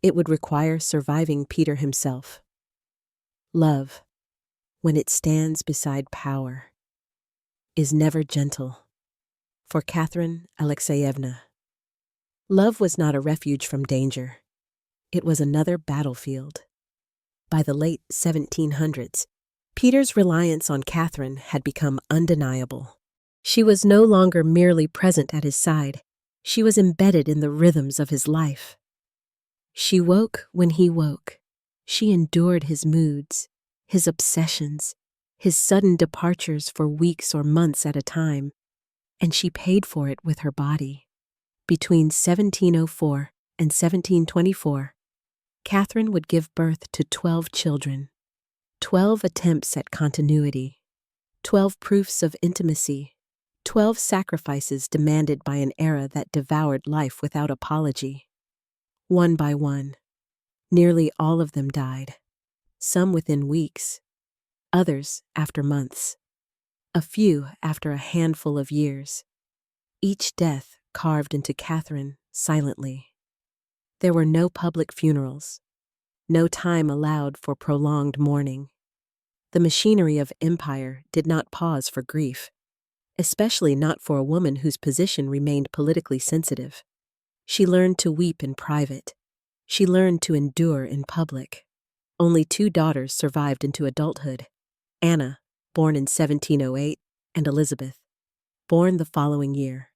It would require surviving Peter himself. Love, when it stands beside power, is never gentle. For Catherine Alexeyevna, love was not a refuge from danger. It was another battlefield. By the late 1700s, Peter's reliance on Catherine had become undeniable. She was no longer merely present at his side. She was embedded in the rhythms of his life. She woke when he woke. She endured his moods, his obsessions, his sudden departures for weeks or months at a time, and she paid for it with her body. Between 1704 and 1724, Catherine would give birth to 12 children, 12 attempts at continuity, 12 proofs of intimacy, 12 sacrifices demanded by an era that devoured life without apology. One by one, nearly all of them died, some within weeks, others after months, a few after a handful of years, each death carved into Catherine silently. There were no public funerals, no time allowed for prolonged mourning. The machinery of empire did not pause for grief, especially not for a woman whose position remained politically sensitive. She learned to weep in private. She learned to endure in public. Only 2 daughters survived into adulthood: Anna, born in 1708, and Elizabeth, born the following year.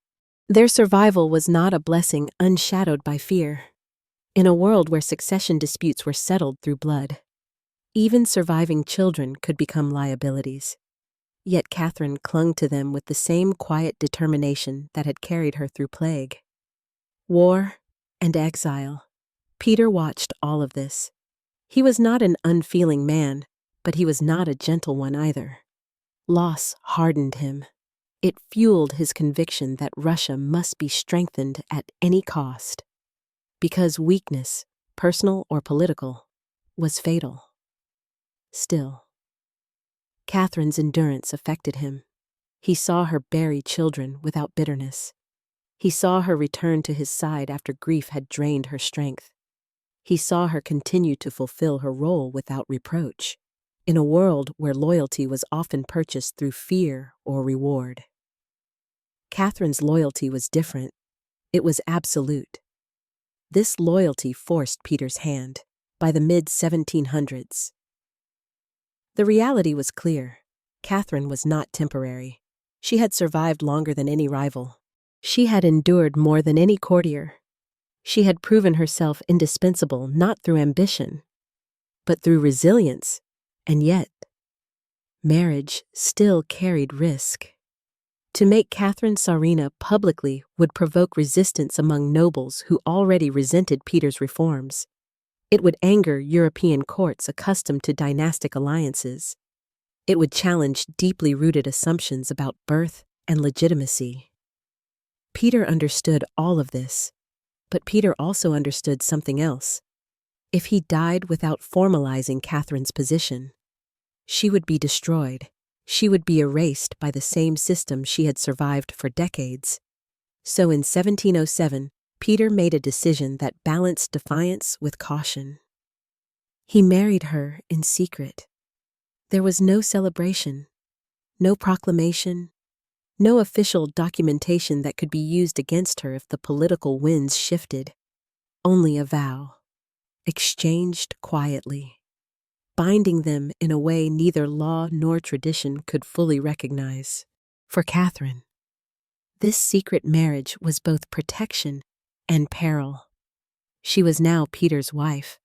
Their survival was not a blessing unshadowed by fear. In a world where succession disputes were settled through blood, even surviving children could become liabilities. Yet Catherine clung to them with the same quiet determination that had carried her through plague, war, and exile. Peter watched all of this. He was not an unfeeling man, but he was not a gentle one either. Loss hardened him. It fueled his conviction that Russia must be strengthened at any cost, because weakness, personal or political, was fatal. Still, Catherine's endurance affected him. He saw her bury children without bitterness. He saw her return to his side after grief had drained her strength. He saw her continue to fulfill her role without reproach, in a world where loyalty was often purchased through fear or reward. Catherine's loyalty was different. It was absolute. This loyalty forced Peter's hand by the mid-1700s. The reality was clear. Catherine was not temporary. She had survived longer than any rival. She had endured more than any courtier. She had proven herself indispensable not through ambition, but through resilience, and yet, marriage still carried risk. To make Catherine Tsarina publicly would provoke resistance among nobles who already resented Peter's reforms. It would anger European courts accustomed to dynastic alliances. It would challenge deeply rooted assumptions about birth and legitimacy. Peter understood all of this, but Peter also understood something else. If he died without formalizing Catherine's position, she would be destroyed. She would be erased by the same system she had survived for decades. So in 1707, Peter made a decision that balanced defiance with caution. He married her in secret. There was no celebration, no proclamation, no official documentation that could be used against her if the political winds shifted. Only a vow, exchanged quietly, binding them in a way neither law nor tradition could fully recognize. For Catherine, this secret marriage was both protection and peril. She was now Peter's wife,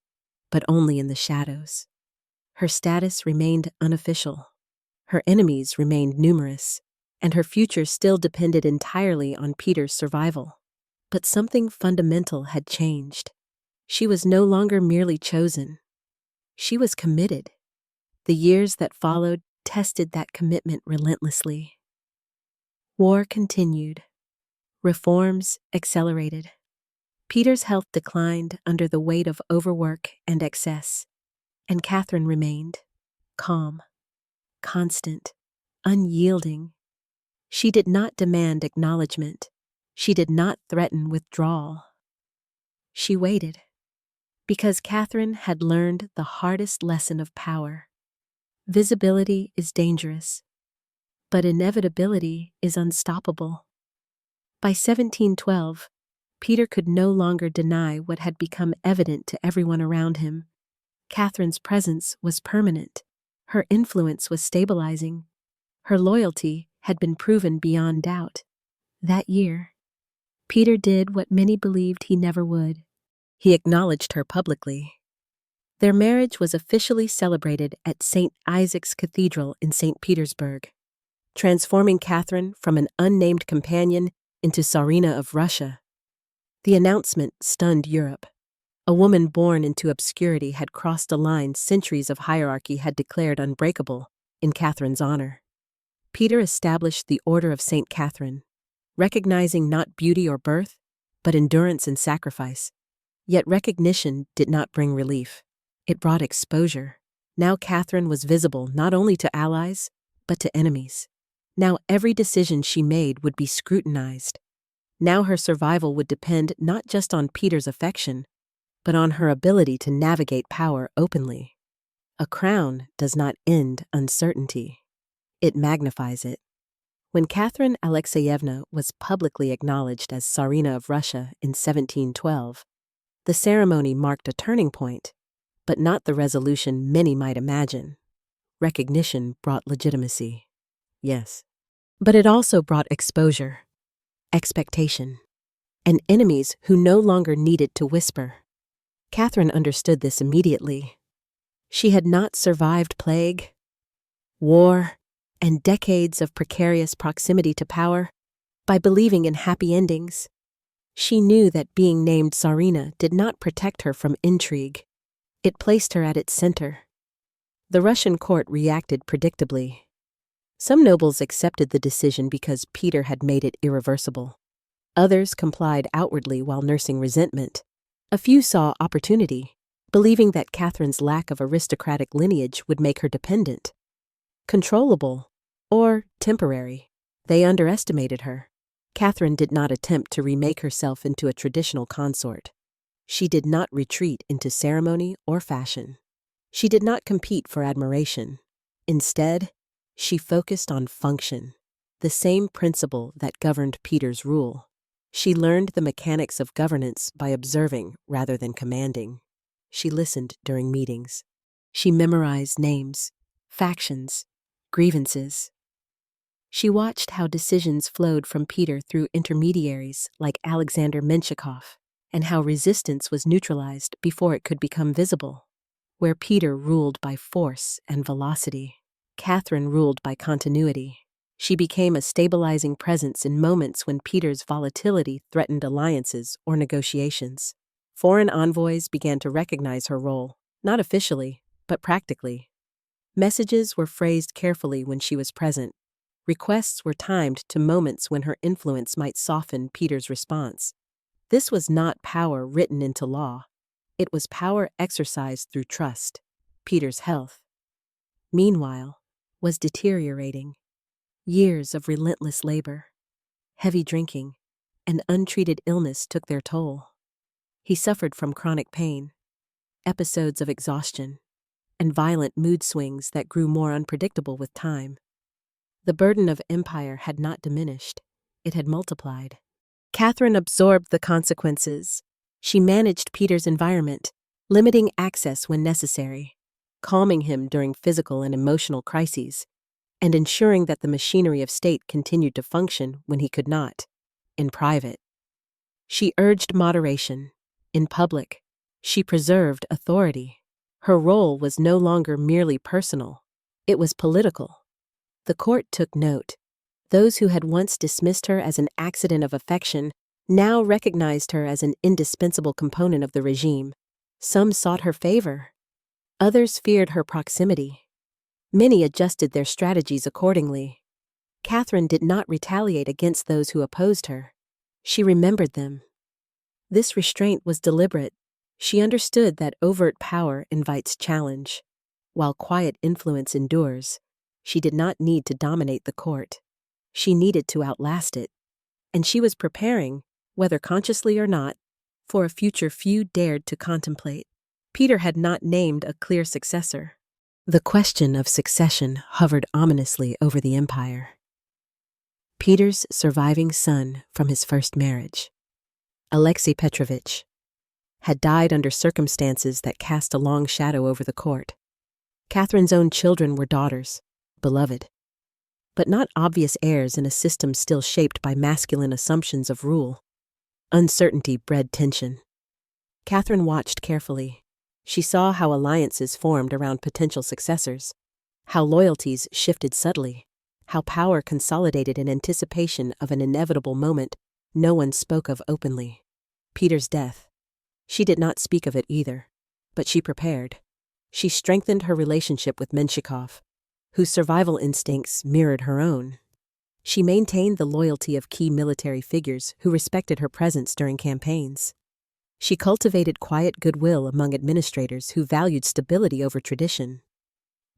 but only in the shadows. Her status remained unofficial. Her enemies remained numerous, and her future still depended entirely on Peter's survival. But something fundamental had changed. She was no longer merely chosen. She was committed. The years that followed tested that commitment relentlessly. War continued. Reforms accelerated. Peter's health declined under the weight of overwork and excess, and Catherine remained calm, constant, unyielding. She did not demand acknowledgement. She did not threaten withdrawal. She waited, because Catherine had learned the hardest lesson of power. Visibility is dangerous, but inevitability is unstoppable. By 1712, Peter could no longer deny what had become evident to everyone around him. Catherine's presence was permanent. Her influence was stabilizing. Her loyalty had been proven beyond doubt. That year, Peter did what many believed he never would. He acknowledged her publicly. Their marriage was officially celebrated at St. Isaac's Cathedral in St. Petersburg, transforming Catherine from an unnamed companion into Tsarina of Russia. The announcement stunned Europe. A woman born into obscurity had crossed a line centuries of hierarchy had declared unbreakable in Catherine's honor. Peter established the Order of St. Catherine, recognizing not beauty or birth, but endurance and sacrifice. Yet recognition did not bring relief. It brought exposure. Now Catherine was visible not only to allies, but to enemies. Now every decision she made would be scrutinized. Now her survival would depend not just on Peter's affection, but on her ability to navigate power openly. A crown does not end uncertainty. It magnifies it. When Catherine Alexeyevna was publicly acknowledged as Tsarina of Russia in 1712, the ceremony marked a turning point, but not the resolution many might imagine. Recognition brought legitimacy. Yes. But it also brought exposure, expectation, and enemies who no longer needed to whisper. Catherine understood this immediately. She had not survived plague, war, and decades of precarious proximity to power by believing in happy endings. She knew that being named Tsarina did not protect her from intrigue. It placed her at its center. The Russian court reacted predictably. Some nobles accepted the decision because Peter had made it irreversible. Others complied outwardly while nursing resentment. A few saw opportunity, believing that Catherine's lack of aristocratic lineage would make her dependent, controllable, or temporary. They underestimated her. Catherine did not attempt to remake herself into a traditional consort. She did not retreat into ceremony or fashion. She did not compete for admiration. Instead, she focused on function, the same principle that governed Peter's rule. She learned the mechanics of governance by observing rather than commanding. She listened during meetings. She memorized names, factions, grievances. She watched how decisions flowed from Peter through intermediaries like Alexander Menshikov, and how resistance was neutralized before it could become visible. Where Peter ruled by force and velocity, Catherine ruled by continuity. She became a stabilizing presence in moments when Peter's volatility threatened alliances or negotiations. Foreign envoys began to recognize her role, not officially, but practically. Messages were phrased carefully when she was present. Requests were timed to moments when her influence might soften Peter's response. This was not power written into law. It was power exercised through trust. Peter's health, meanwhile, was deteriorating. Years of relentless labor, heavy drinking, and untreated illness took their toll. He suffered from chronic pain, episodes of exhaustion, and violent mood swings that grew more unpredictable with time. The burden of empire had not diminished, it had multiplied. Catherine absorbed the consequences. She managed Peter's environment, limiting access when necessary, calming him during physical and emotional crises, and ensuring that the machinery of state continued to function when he could not. In private, she urged moderation. In public, she preserved authority. Her role was no longer merely personal, it was political. The court took note. Those who had once dismissed her as an accident of affection now recognized her as an indispensable component of the regime. Some sought her favor. Others feared her proximity. Many adjusted their strategies accordingly. Catherine did not retaliate against those who opposed her. She remembered them. This restraint was deliberate. She understood that overt power invites challenge. While quiet influence endures, she did not need to dominate the court. She needed to outlast it. And she was preparing, whether consciously or not, for a future few dared to contemplate. Peter had not named a clear successor. The question of succession hovered ominously over the empire. Peter's surviving son from his first marriage, Alexei Petrovich, had died under circumstances that cast a long shadow over the court. Catherine's own children were daughters, beloved. but not obvious heirs in a system still shaped by masculine assumptions of rule. Uncertainty bred tension. Catherine watched carefully. She saw how alliances formed around potential successors, how loyalties shifted subtly, how power consolidated in anticipation of an inevitable moment no one spoke of openly. Peter's death. She did not speak of it either, but she prepared. She strengthened her relationship with Menshikov, whose survival instincts mirrored her own. She maintained the loyalty of key military figures who respected her presence during campaigns. She cultivated quiet goodwill among administrators who valued stability over tradition.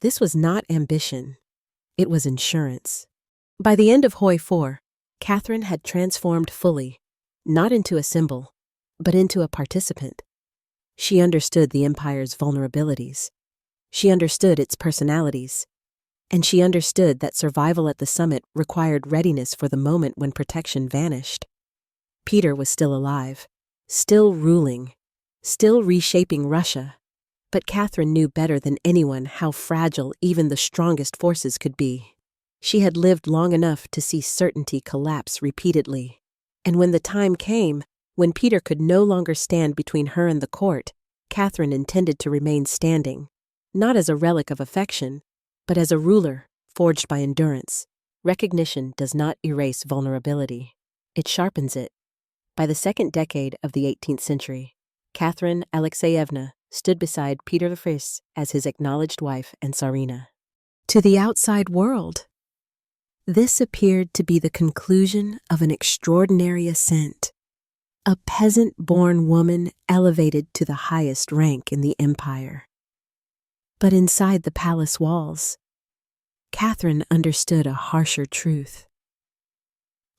This was not ambition. It was insurance. By the end of Hoi 4, Catherine had transformed fully, not into a symbol, but into a participant. She understood the empire's vulnerabilities. She understood its personalities. And she understood that survival at the summit required readiness for the moment when protection vanished. Peter was still alive, still ruling, still reshaping Russia. But Catherine knew better than anyone how fragile even the strongest forces could be. She had lived long enough to see certainty collapse repeatedly. And when the time came, when Peter could no longer stand between her and the court, Catherine intended to remain standing, not as a relic of affection, but as a ruler forged by endurance. Recognition does not erase vulnerability. It sharpens it. By the second decade of the 18th century, Catherine Alexeyevna stood beside Peter I as his acknowledged wife and Tsarina. To the outside world, this appeared to be the conclusion of an extraordinary ascent. A peasant-born woman elevated to the highest rank in the empire. But inside the palace walls, Catherine understood a harsher truth.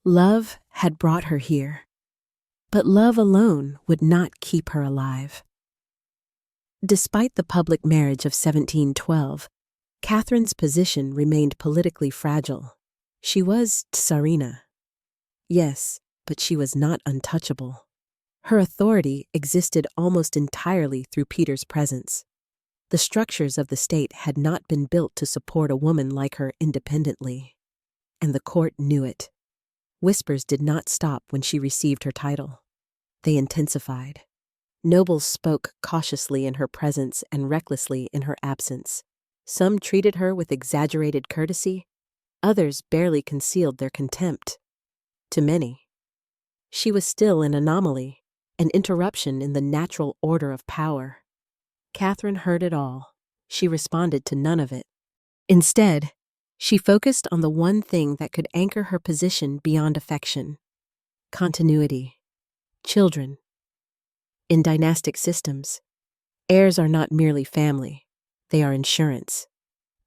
Love had brought her here, but love alone would not keep her alive. Despite the public marriage of 1712, Catherine's position remained politically fragile. She was Tsarina. Yes, but she was not untouchable. Her authority existed almost entirely through Peter's presence. The structures of the state had not been built to support a woman like her independently. And the court knew it. Whispers did not stop when she received her title. They intensified. Nobles spoke cautiously in her presence and recklessly in her absence. Some treated her with exaggerated courtesy. Others barely concealed their contempt. To many, she was still an anomaly, an interruption in the natural order of power. Catherine heard it all. She responded to none of it. Instead, she focused on the one thing that could anchor her position beyond affection: continuity. Children. In dynastic systems, heirs are not merely family. They are insurance.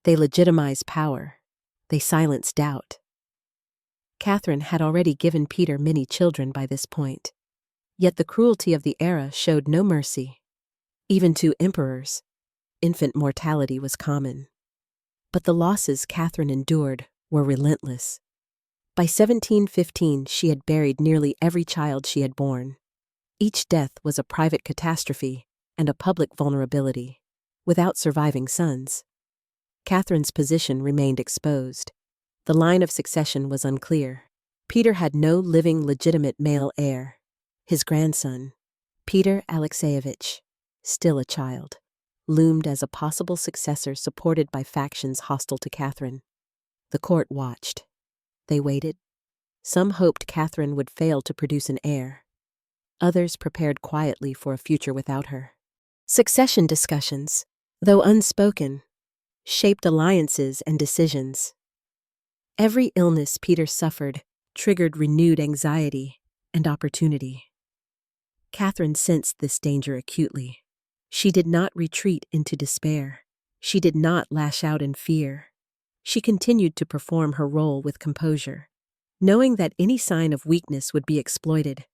They legitimize power. They silence doubt. Catherine had already given Peter many children by this point. Yet the cruelty of the era showed no mercy. Even to emperors, infant mortality was common. But the losses Catherine endured were relentless. By 1715, she had buried nearly every child she had borne. Each death was a private catastrophe and a public vulnerability, without surviving sons. Catherine's position remained exposed. The line of succession was unclear. Peter had no living legitimate male heir. His grandson, Peter Alexeyevich, still a child, loomed as a possible successor supported by factions hostile to Catherine. The court watched. They waited. Some hoped Catherine would fail to produce an heir. Others prepared quietly for a future without her. Succession discussions, though unspoken, shaped alliances and decisions. Every illness Peter suffered triggered renewed anxiety and opportunity. Catherine sensed this danger acutely. She did not retreat into despair. She did not lash out in fear. She continued to perform her role with composure. Knowing that any sign of weakness would be exploited,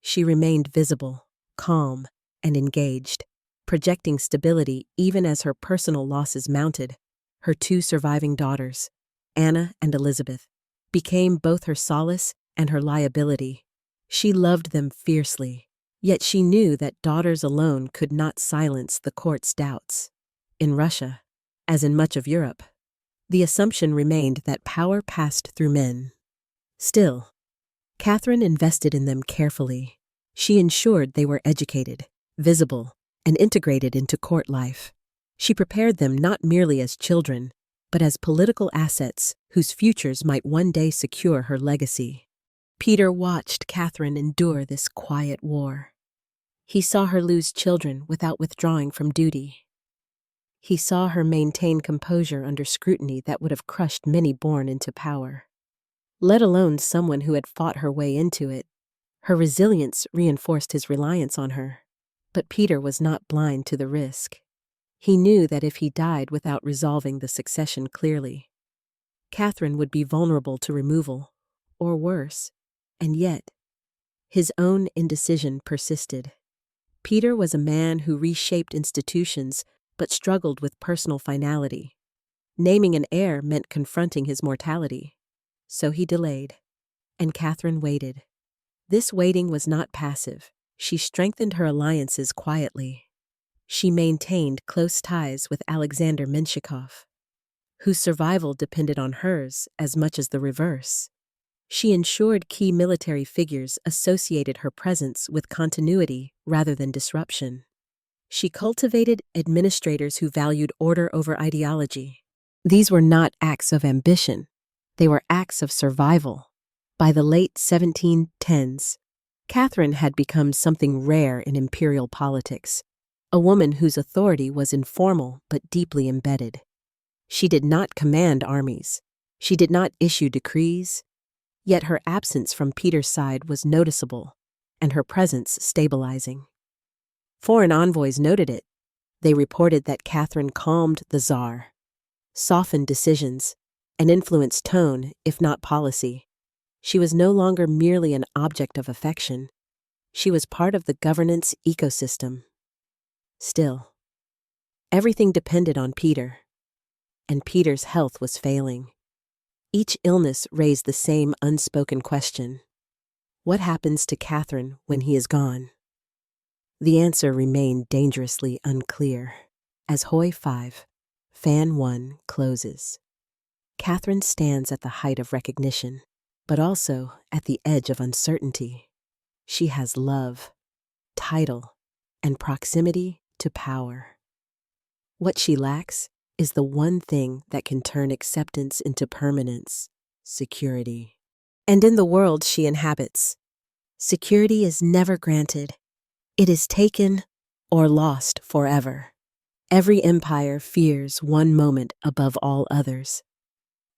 she remained visible, calm, and engaged, projecting stability even as her personal losses mounted. Her two surviving daughters, Anna and Elizabeth, became both her solace and her liability. She loved them fiercely, yet she knew that daughters alone could not silence the court's doubts. In Russia, as in much of Europe, The assumption remained that power passed through men. Still, Catherine invested in them carefully. She ensured they were educated, visible, and integrated into court life. She prepared them not merely as children, but as political assets whose futures might one day secure her legacy. Peter watched Catherine endure this quiet war. He saw her lose children without withdrawing from duty. He saw her maintain composure under scrutiny that would have crushed many born into power, let alone someone who had fought her way into it. Her resilience reinforced his reliance on her. But Peter was not blind to the risk. He knew that if he died without resolving the succession clearly, Catherine would be vulnerable to removal, or worse, and yet, his own indecision persisted. Peter was a man who reshaped institutions but struggled with personal finality. Naming an heir meant confronting his mortality. So he delayed, and Catherine waited. This waiting was not passive. She strengthened her alliances quietly. She maintained close ties with Alexander Menshikov, whose survival depended on hers as much as the reverse. She ensured key military figures associated her presence with continuity rather than disruption. She cultivated administrators who valued order over ideology. These were not acts of ambition. They were acts of survival. By the late 1710s, Catherine had become something rare in imperial politics, a woman whose authority was informal but deeply embedded. She did not command armies. She did not issue decrees. Yet her absence from Peter's side was noticeable, and her presence stabilizing. Foreign envoys noted it. They reported that Catherine calmed the Tsar, softened decisions, and influenced tone, if not policy. She was no longer merely an object of affection. She was part of the governance ecosystem. Still, everything depended on Peter, and Peter's health was failing. Each illness raised the same unspoken question. What happens to Catherine when he is gone? The answer remained dangerously unclear. As Hoi 5, Fan 1 closes, Catherine stands at the height of recognition, but also at the edge of uncertainty. She has love, title, and proximity to power. What she lacks is the one thing that can turn acceptance into permanence: security. And in the world she inhabits, security is never granted. It is taken or lost forever. Every empire fears one moment above all others,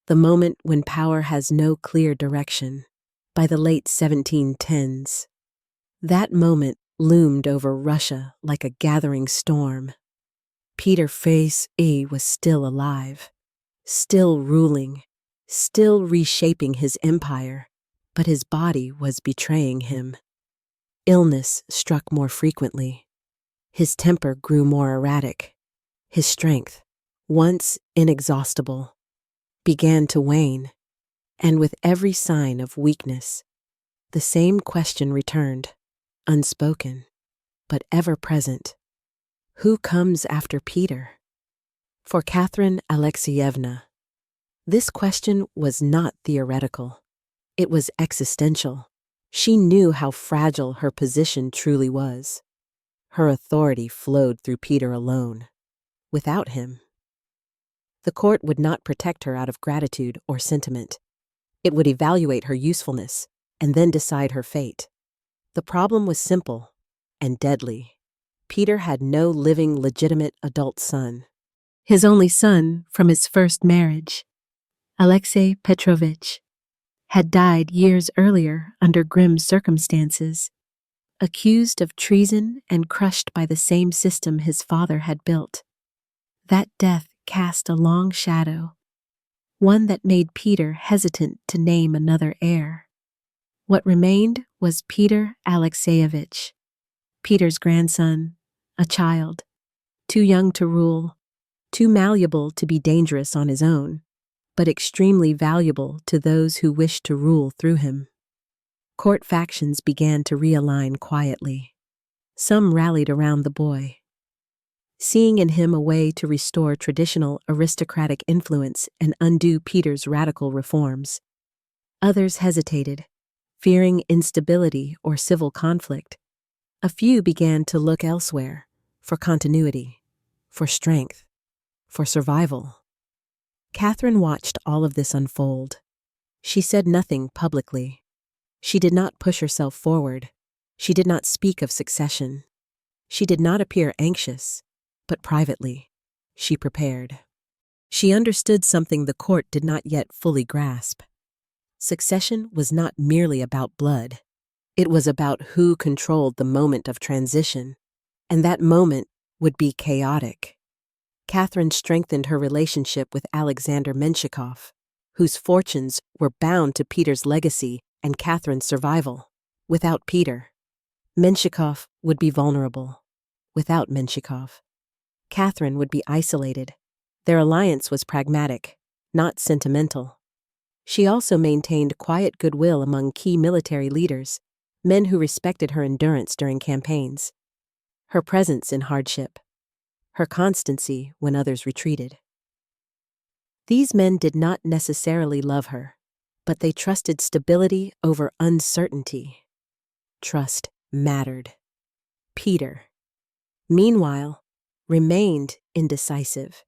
the moment when power has no clear direction. By the late 1710s, that moment loomed over Russia like a gathering storm. Peter Face was still alive, still ruling, still reshaping his empire, but his body was betraying him. Illness struck more frequently. His temper grew more erratic. His strength, once inexhaustible, began to wane, and with every sign of weakness, the same question returned, unspoken, but ever present. Who comes after Peter? For Catherine Alexeyevna, this question was not theoretical. It was existential. She knew how fragile her position truly was. Her authority flowed through Peter alone. Without him, the court would not protect her out of gratitude or sentiment. It would evaluate her usefulness and then decide her fate. The problem was simple and deadly. Peter had no living, legitimate adult son. His only son from his first marriage, Alexei Petrovich, had died years earlier under grim circumstances, accused of treason and crushed by the same system his father had built. That death cast a long shadow, one that made Peter hesitant to name another heir. What remained was Peter Alexeyevich, Peter's grandson, a child, too young to rule, too malleable to be dangerous on his own, but extremely valuable to those who wished to rule through him. Court factions began to realign quietly. Some rallied around the boy. seeing in him a way to restore traditional aristocratic influence and undo Peter's radical reforms. Others hesitated, fearing instability or civil conflict. A few began to look elsewhere, for continuity, for strength, for survival. Catherine watched all of this unfold. She said nothing publicly. She did not push herself forward. She did not speak of succession. She did not appear anxious, but privately, she prepared. She understood something the court did not yet fully grasp. Succession was not merely about blood. It was about who controlled the moment of transition, and that moment would be chaotic. Catherine strengthened her relationship with Alexander Menshikov, whose fortunes were bound to Peter's legacy and Catherine's survival. Without Peter, Menshikov would be vulnerable. Without Menshikov, Catherine would be isolated. Their alliance was pragmatic, not sentimental. She also maintained quiet goodwill among key military leaders, men who respected her endurance during campaigns, her presence in hardship, her constancy when others retreated. These men did not necessarily love her, but they trusted stability over uncertainty. Trust mattered. Peter, meanwhile, remained indecisive.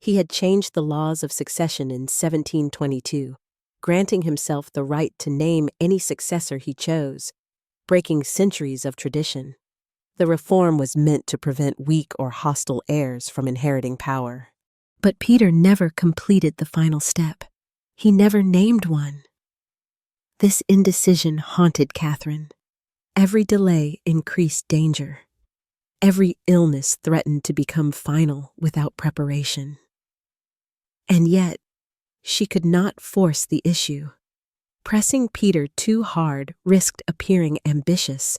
He had changed the laws of succession in 1722, granting himself the right to name any successor he chose, breaking centuries of tradition. The reform was meant to prevent weak or hostile heirs from inheriting power. But Peter never completed the final step. He never named one. This indecision haunted Catherine. Every delay increased danger. Every illness threatened to become final without preparation. And yet, she could not force the issue. Pressing Peter too hard risked appearing ambitious,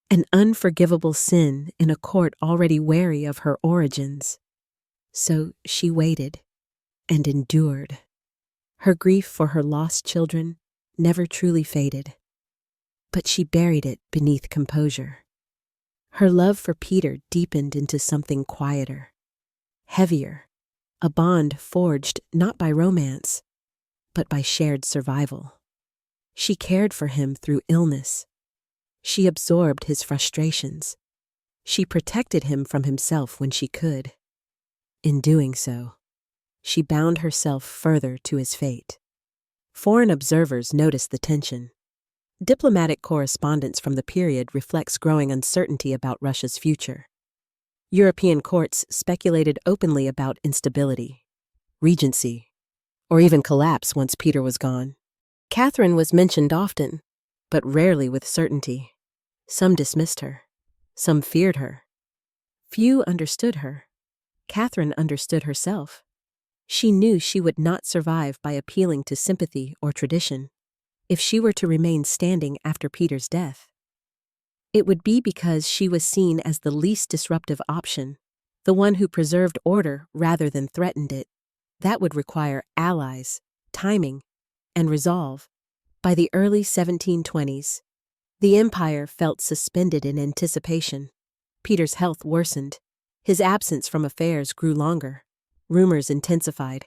an unforgivable sin in a court already wary of her origins. So she waited and endured. Her grief for her lost children never truly faded, but she buried it beneath composure. Her love for Peter deepened into something quieter, heavier, a bond forged not by romance, but by shared survival. She cared for him through illness. She absorbed his frustrations. She protected him from himself when she could. In doing so, she bound herself further to his fate. Foreign observers noticed the tension. Diplomatic correspondence from the period reflects growing uncertainty about Russia's future. European courts speculated openly about instability, regency, or even collapse once Peter was gone. Catherine was mentioned often, but rarely with certainty. Some dismissed her. Some feared her. Few understood her. Catherine understood herself. She knew she would not survive by appealing to sympathy or tradition. If she were to remain standing after Peter's death, it would be because she was seen as the least disruptive option, the one who preserved order rather than threatened it. That would require allies, timing, and resolve. By the early 1720s, the empire felt suspended in anticipation. Peter's health worsened. His absence from affairs grew longer. Rumors intensified.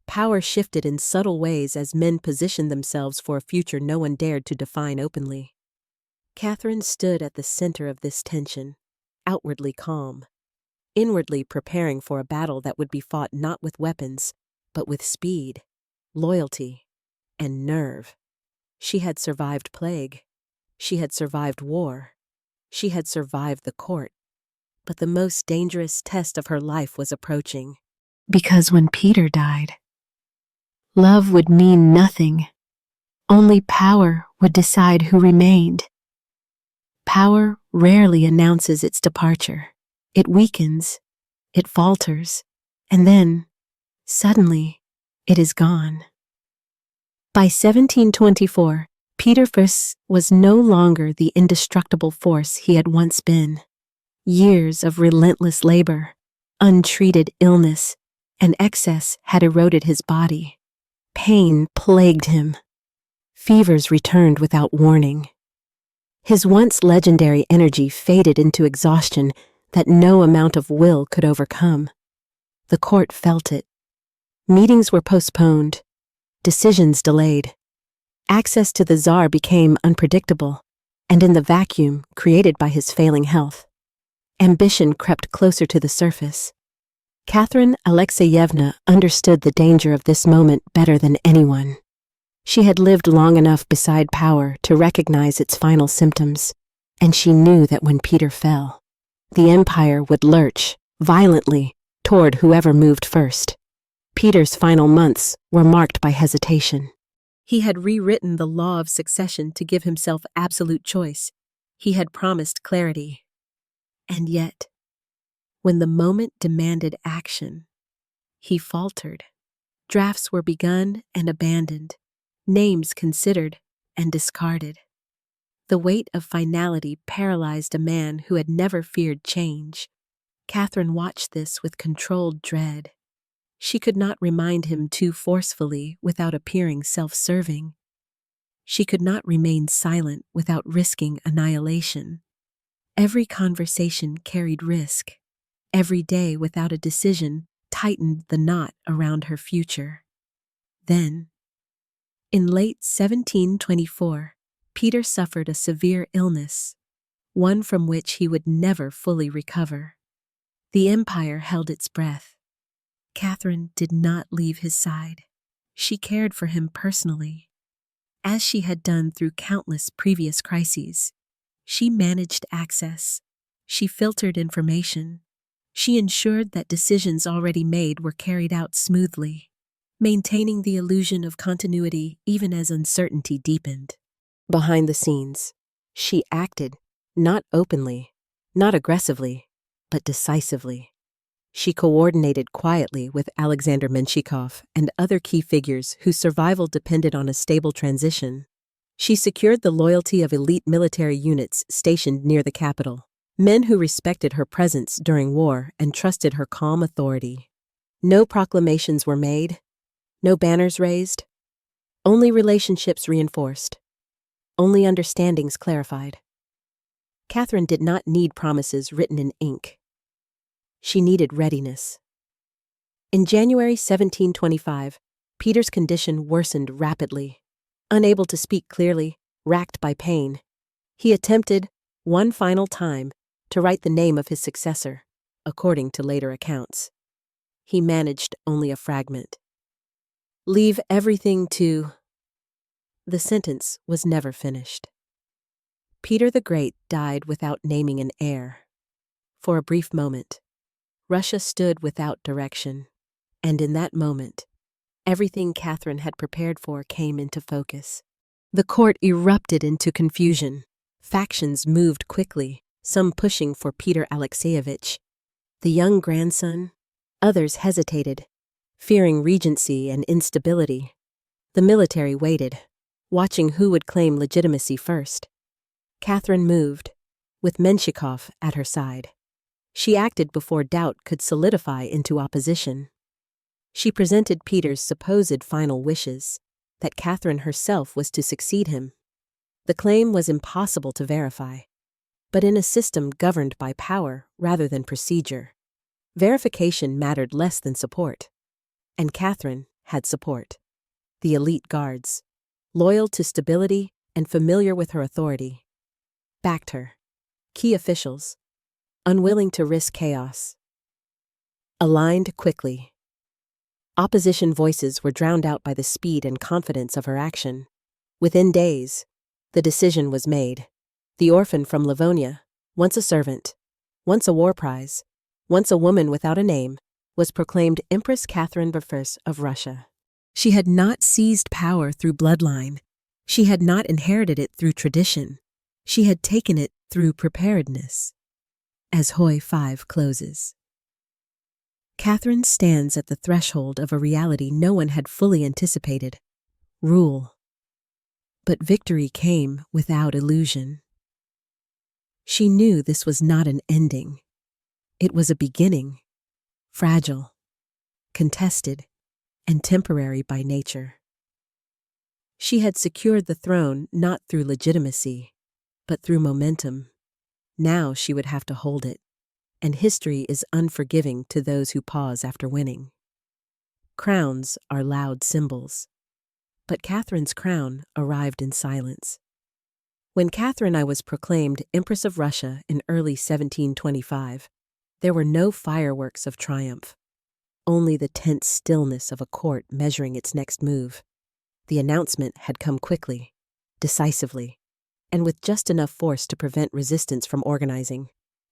Power shifted in subtle ways as men positioned themselves for a future no one dared to define openly. Catherine stood at the center of this tension, outwardly calm, inwardly preparing for a battle that would be fought not with weapons, but with speed, loyalty, and nerve. She had survived plague. She had survived war. She had survived the court. But the most dangerous test of her life was approaching. Because when Peter died, love would mean nothing. Only power would decide who remained. Power rarely announces its departure. It weakens, it falters, and then, suddenly, it is gone. By 1724, Peter Fürst was no longer the indestructible force he had once been. Years of relentless labor, untreated illness, and excess had eroded his body. Pain plagued him. Fevers returned without warning. His once legendary energy faded into exhaustion, that no amount of will could overcome. The court felt it. Meetings were postponed, decisions delayed. Access to the Tsar became unpredictable, and in the vacuum created by his failing health, ambition crept closer to the surface. Catherine Alexeyevna understood the danger of this moment better than anyone. She had lived long enough beside power to recognize its final symptoms, and she knew that when Peter fell, the empire would lurch violently toward whoever moved first. Peter's final months were marked by hesitation. He had rewritten the law of succession to give himself absolute choice. He had promised clarity. And yet, when the moment demanded action, he faltered. Drafts were begun and abandoned, names considered and discarded. The weight of finality paralyzed a man who had never feared change. Catherine watched this with controlled dread. She could not remind him too forcefully without appearing self-serving. She could not remain silent without risking annihilation. Every conversation carried risk. Every day without a decision tightened the knot around her future. Then, in late 1724, Peter suffered a severe illness, one from which he would never fully recover. The empire held its breath. Catherine did not leave his side. She cared for him personally, as she had done through countless previous crises. She managed access. She filtered information. She ensured that decisions already made were carried out smoothly, maintaining the illusion of continuity even as uncertainty deepened. Behind the scenes, she acted, not openly, not aggressively, but decisively. She coordinated quietly with Alexander Menshikov and other key figures whose survival depended on a stable transition. She secured the loyalty of elite military units stationed near the capital, men who respected her presence during war and trusted her calm authority. No proclamations were made, no banners raised, only relationships reinforced, only understandings clarified. Catherine did not need promises written in ink. She needed readiness. In January 1725, Peter's condition worsened rapidly. Unable to speak clearly, racked by pain, he attempted, one final time, to write the name of his successor, according to later accounts. He managed only a fragment. "Leave everything to..." The sentence was never finished. Peter the Great died without naming an heir. For a brief moment, Russia stood without direction, and in that moment, everything Catherine had prepared for came into focus. The court erupted into confusion. Factions moved quickly, some pushing for Peter Alexeyevich, the young grandson. Others hesitated, fearing regency and instability. The military waited, watching who would claim legitimacy first. Catherine moved, with Menshikov at her side. She acted before doubt could solidify into opposition. She presented Peter's supposed final wishes, that Catherine herself was to succeed him. The claim was impossible to verify, but in a system governed by power rather than procedure, verification mattered less than support. And Catherine had support. The elite guards, loyal to stability and familiar with her authority, backed her. Key officials, unwilling to risk chaos, aligned quickly. Opposition voices were drowned out by the speed and confidence of her action. Within days, the decision was made. The orphan from Livonia, once a servant, once a war prize, once a woman without a name, was proclaimed Empress Catherine I of Russia. She had not seized power through bloodline. She had not inherited it through tradition. She had taken it through preparedness. As Hoi 5 closes, Catherine stands at the threshold of a reality no one had fully anticipated: rule. But victory came without illusion. She knew this was not an ending. It was a beginning, fragile, contested, and temporary by nature. She had secured the throne not through legitimacy, but through momentum. Now she would have to hold it, and history is unforgiving to those who pause after winning. Crowns are loud symbols. But Catherine's crown arrived in silence. When Catherine I was proclaimed Empress of Russia in early 1725, there were no fireworks of triumph, only the tense stillness of a court measuring its next move. The announcement had come quickly, decisively, and with just enough force to prevent resistance from organizing.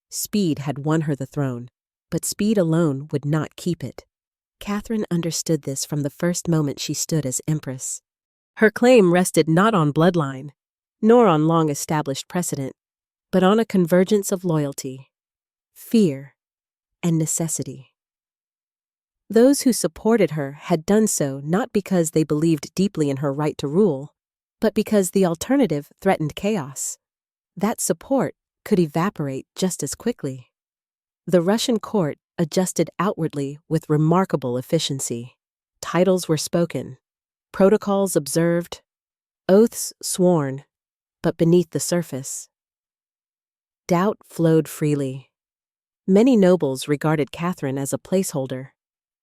Speed had won her the throne, but speed alone would not keep it. Catherine understood this from the first moment she stood as empress. Her claim rested not on bloodline, nor on long-established precedent, but on a convergence of loyalty, fear, and necessity. Those who supported her had done so not because they believed deeply in her right to rule, but because the alternative threatened chaos. That support could evaporate just as quickly. The Russian court adjusted outwardly with remarkable efficiency. Titles were spoken, protocols observed, oaths sworn, but beneath the surface, doubt flowed freely. Many nobles regarded Catherine as a placeholder,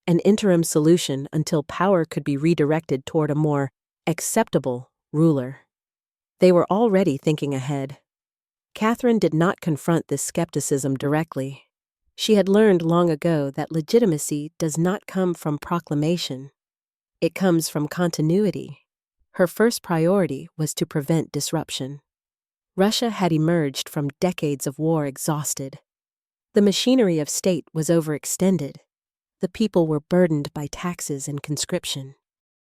an interim solution until power could be redirected toward a more acceptable ruler. They were already thinking ahead. Catherine did not confront this skepticism directly. She had learned long ago that legitimacy does not come from proclamation. It comes from continuity. Her first priority was to prevent disruption. Russia had emerged from decades of war exhausted. The machinery of state was overextended. The people were burdened by taxes and conscription.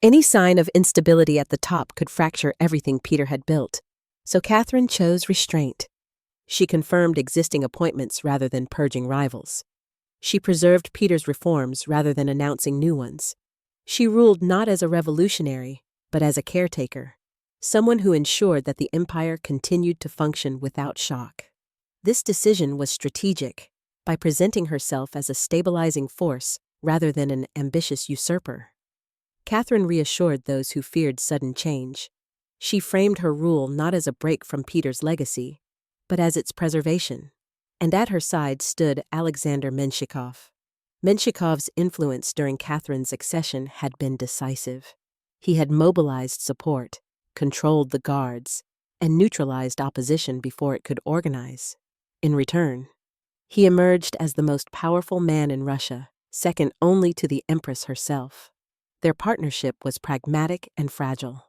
Any sign of instability at the top could fracture everything Peter had built, so Catherine chose restraint. She confirmed existing appointments rather than purging rivals. She preserved Peter's reforms rather than announcing new ones. She ruled not as a revolutionary, but as a caretaker, someone who ensured that the empire continued to function without shock. This decision was strategic, by presenting herself as a stabilizing force rather than an ambitious usurper. Catherine reassured those who feared sudden change. She framed her rule not as a break from Peter's legacy, but as its preservation. And at her side stood Alexander Menshikov. Menshikov's influence during Catherine's accession had been decisive. He had mobilized support, controlled the guards, and neutralized opposition before it could organize. In return, he emerged as the most powerful man in Russia, second only to the Empress herself. Their partnership was pragmatic and fragile.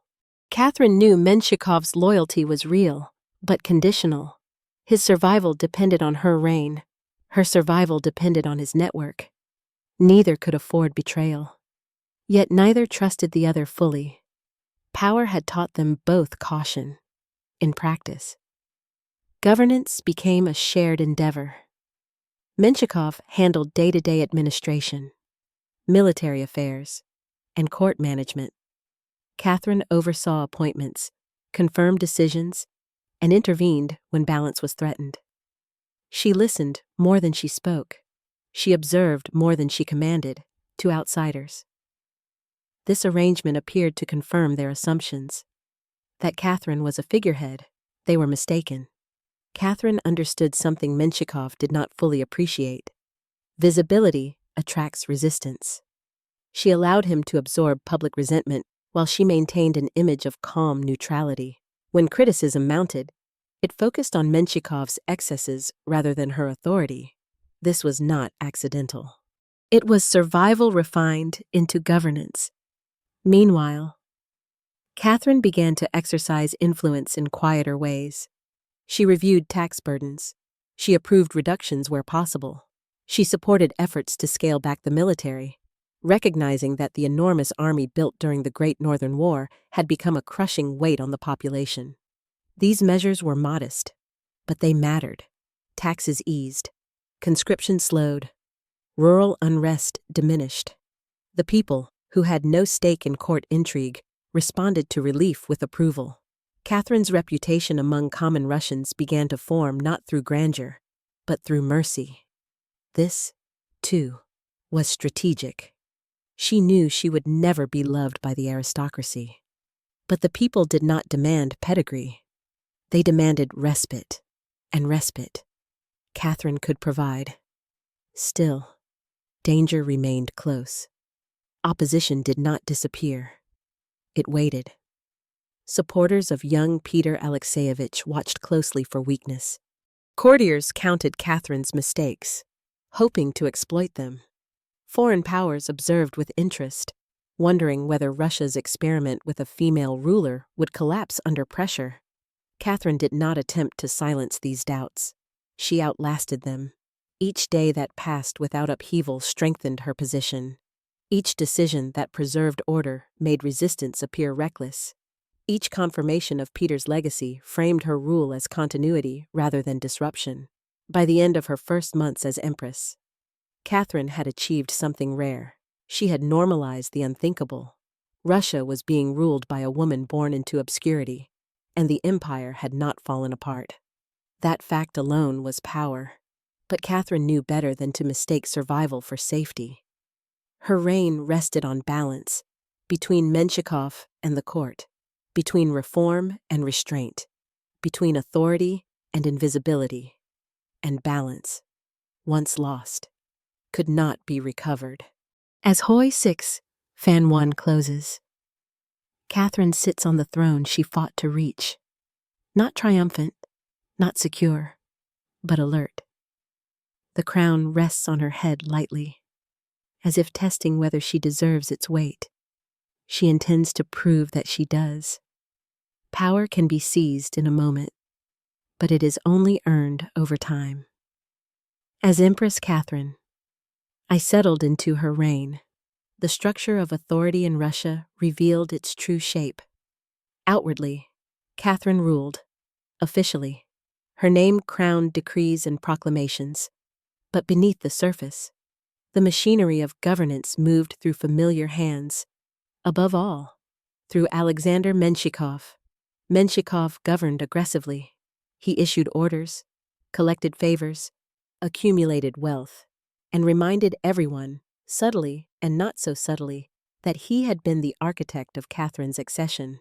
Catherine knew Menshikov's loyalty was real, but conditional. His survival depended on her reign. Her survival depended on his network. Neither could afford betrayal. Yet neither trusted the other fully. Power had taught them both caution. In practice, governance became a shared endeavor. Menshikov handled day-to-day administration, military affairs, and court management. Catherine oversaw appointments, confirmed decisions, and intervened when balance was threatened. She listened more than she spoke. She observed more than she commanded to outsiders. This arrangement appeared to confirm their assumptions. That Catherine was a figurehead, they were mistaken. Catherine understood something Menshikov did not fully appreciate. Visibility attracts resistance. She allowed him to absorb public resentment while she maintained an image of calm neutrality. When criticism mounted, it focused on Menshikov's excesses rather than her authority. This was not accidental. It was survival refined into governance. Meanwhile, Catherine began to exercise influence in quieter ways. She reviewed tax burdens. She approved reductions where possible. She supported efforts to scale back the military, recognizing that the enormous army built during the Great Northern War had become a crushing weight on the population. These measures were modest, but they mattered. Taxes eased, conscription slowed, rural unrest diminished. The people, who had no stake in court intrigue, responded to relief with approval. Catherine's reputation among common Russians began to form not through grandeur, but through mercy. This, too, was strategic. She knew she would never be loved by the aristocracy. But the people did not demand pedigree. They demanded respite, and respite Catherine could provide. Still, danger remained close. Opposition did not disappear. It waited. Supporters of young Peter Alexeyevich watched closely for weakness. Courtiers counted Catherine's mistakes, hoping to exploit them. Foreign powers observed with interest, wondering whether Russia's experiment with a female ruler would collapse under pressure. Catherine did not attempt to silence these doubts. She outlasted them. Each day that passed without upheaval strengthened her position. Each decision that preserved order made resistance appear reckless. Each confirmation of Peter's legacy framed her rule as continuity rather than disruption. By the end of her first months as empress, Catherine had achieved something rare. She had normalized the unthinkable. Russia was being ruled by a woman born into obscurity, and the empire had not fallen apart. That fact alone was power. But Catherine knew better than to mistake survival for safety. Her reign rested on balance, between Menshikov and the court, between reform and restraint, between authority and invisibility. And balance, once lost, could not be recovered. As Hoi 6, Fan 1 closes, Catherine sits on the throne she fought to reach. Not triumphant, not secure, but alert. The crown rests on her head lightly, as if testing whether she deserves its weight. She intends to prove that she does. Power can be seized in a moment, but it is only earned over time. As Empress Catherine, I settled into her reign. The structure of authority in Russia revealed its true shape. Outwardly, Catherine ruled. Officially, her name crowned decrees and proclamations. But beneath the surface, the machinery of governance moved through familiar hands. Above all, through Alexander Menshikov. Menshikov governed aggressively. He issued orders, collected favors, accumulated wealth, and reminded everyone, subtly and not so subtly, that he had been the architect of Catherine's accession.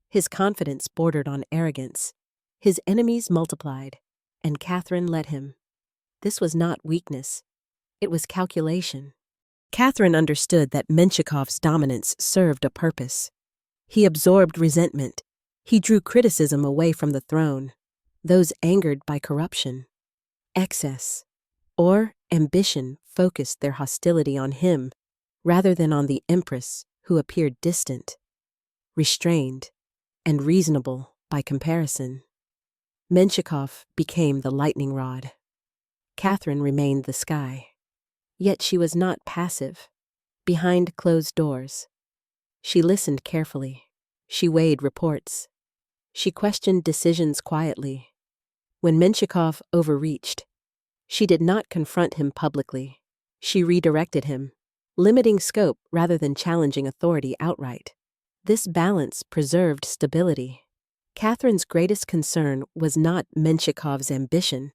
His confidence bordered on arrogance. His enemies multiplied, and Catherine let him. This was not weakness. It was calculation. Catherine understood that Menshikov's dominance served a purpose. He absorbed resentment. He drew criticism away from the throne, those angered by corruption. Excess or ambition focused their hostility on him rather than on the empress, who appeared distant, restrained, and reasonable by comparison. Menshikov became the lightning rod. Catherine remained the sky. Yet she was not passive. Behind closed doors, she listened carefully. She weighed reports. She questioned decisions quietly. When Menshikov overreached, she did not confront him publicly. She redirected him, limiting scope rather than challenging authority outright. This balance preserved stability. Catherine's greatest concern was not Menshikov's ambition.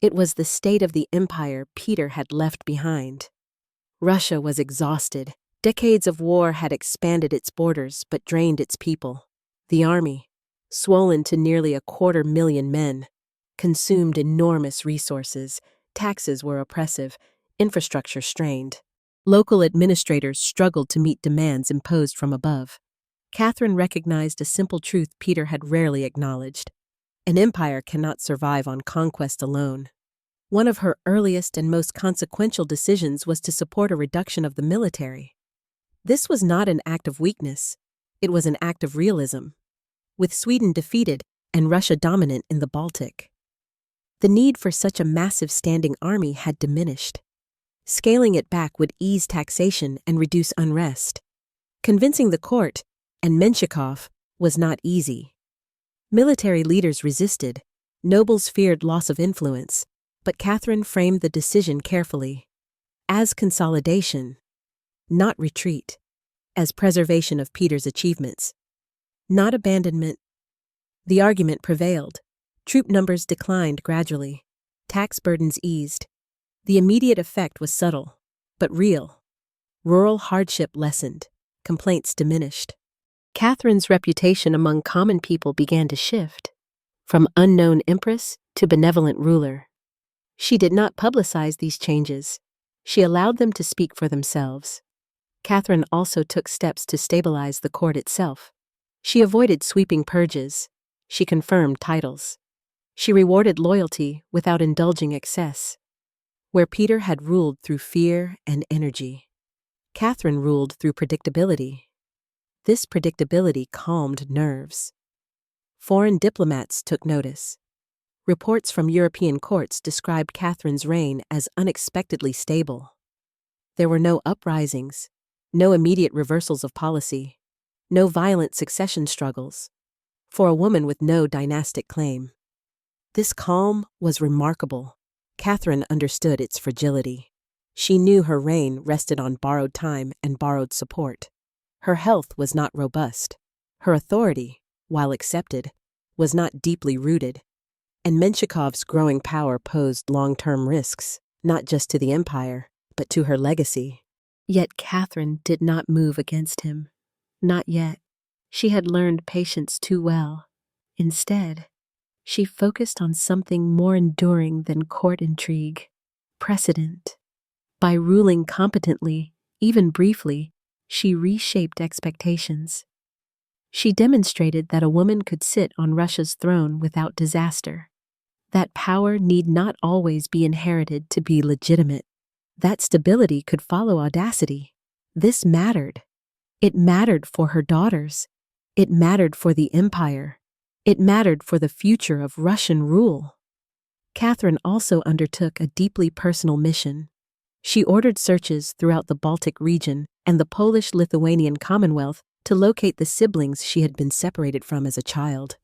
It was the state of the empire Peter had left behind. Russia was exhausted. Decades of war had expanded its borders but drained its people. The army, swollen to nearly 250,000 men, consumed enormous resources. Taxes were oppressive, infrastructure strained. Local administrators struggled to meet demands imposed from above. Catherine recognized a simple truth Peter had rarely acknowledged. An empire cannot survive on conquest alone. One of her earliest and most consequential decisions was to support a reduction of the military. This was not an act of weakness. It was an act of realism. With Sweden defeated and Russia dominant in the Baltic, the need for such a massive standing army had diminished. Scaling it back would ease taxation and reduce unrest. Convincing the court and Menshikov was not easy. Military leaders resisted, nobles feared loss of influence, but Catherine framed the decision carefully. As consolidation, not retreat. As preservation of Peter's achievements, not abandonment. The argument prevailed. Troop numbers declined gradually. Tax burdens eased. The immediate effect was subtle, but real. Rural hardship lessened. Complaints diminished. Catherine's reputation among common people began to shift, from unknown empress to benevolent ruler. She did not publicize these changes. She allowed them to speak for themselves. Catherine also took steps to stabilize the court itself. She avoided sweeping purges. She confirmed titles. She rewarded loyalty without indulging excess. Where Peter had ruled through fear and energy, Catherine ruled through predictability. This predictability calmed nerves. Foreign diplomats took notice. Reports from European courts described Catherine's reign as unexpectedly stable. There were no uprisings, no immediate reversals of policy, no violent succession struggles, for a woman with no dynastic claim. This calm was remarkable. Catherine understood its fragility. She knew her reign rested on borrowed time and borrowed support. Her health was not robust. Her authority, while accepted, was not deeply rooted. And Menshikoff's growing power posed long-term risks, not just to the empire, but to her legacy. Yet Catherine did not move against him. Not yet. She had learned patience too well. Instead, she focused on something more enduring than court intrigue: precedent. By ruling competently, even briefly, she reshaped expectations. She demonstrated that a woman could sit on Russia's throne without disaster. That power need not always be inherited to be legitimate. That stability could follow audacity. This mattered. It mattered for her daughters. It mattered for the empire. It mattered for the future of Russian rule. Catherine also undertook a deeply personal mission. She ordered searches throughout the Baltic region and the Polish-Lithuanian Commonwealth to locate the siblings she had been separated from as a child.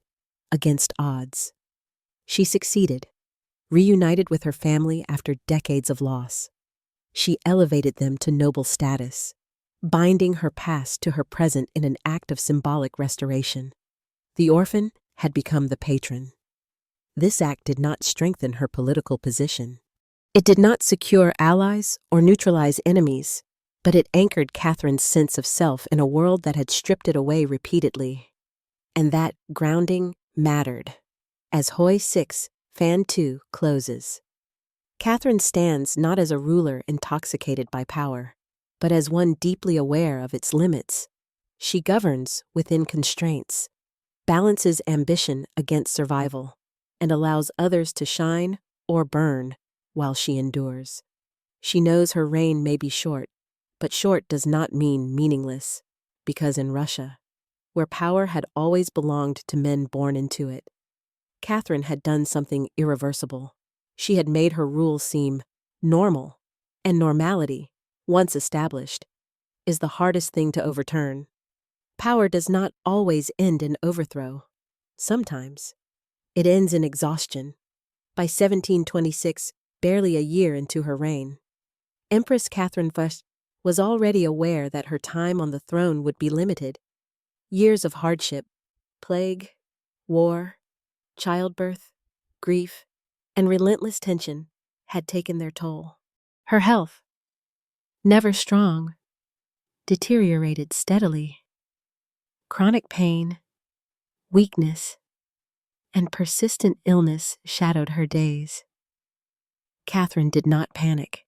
Against odds. She succeeded, reunited with her family after decades of loss. She elevated them to noble status, binding her past to her present in an act of symbolic restoration. The orphan had become the patron. This act did not strengthen her political position. It did not secure allies or neutralize enemies, but it anchored Catherine's sense of self in a world that had stripped it away repeatedly. And that grounding mattered. As Hoi 6, Fan 2 closes, Catherine stands not as a ruler intoxicated by power, but as one deeply aware of its limits. She governs within constraints, balances ambition against survival, and allows others to shine or burn while she endures. She knows her reign may be short, but short does not mean meaningless, because in Russia, where power had always belonged to men born into it, Catherine had done something irreversible. She had made her rule seem normal, and normality, once established, is the hardest thing to overturn. Power does not always end in overthrow. Sometimes, it ends in exhaustion. By 1726, barely a year into her reign, Empress Catherine was already aware that her time on the throne would be limited. Years of hardship, plague, war, childbirth, grief, and relentless tension had taken their toll. Her health, never strong, deteriorated steadily. Chronic pain, weakness, and persistent illness shadowed her days. Catherine did not panic.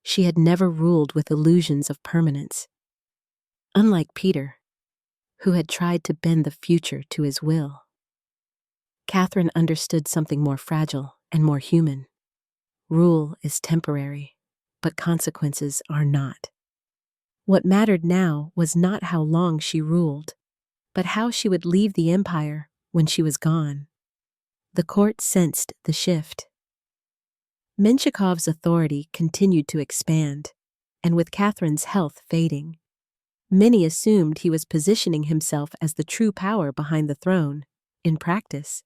She had never ruled with illusions of permanence. Unlike Peter, who had tried to bend the future to his will, Catherine understood something more fragile and more human. Rule is temporary, but consequences are not. What mattered now was not how long she ruled, but how she would leave the empire when she was gone. The court sensed the shift. Menshikov's authority continued to expand, and with Catherine's health fading, many assumed he was positioning himself as the true power behind the throne. In practice,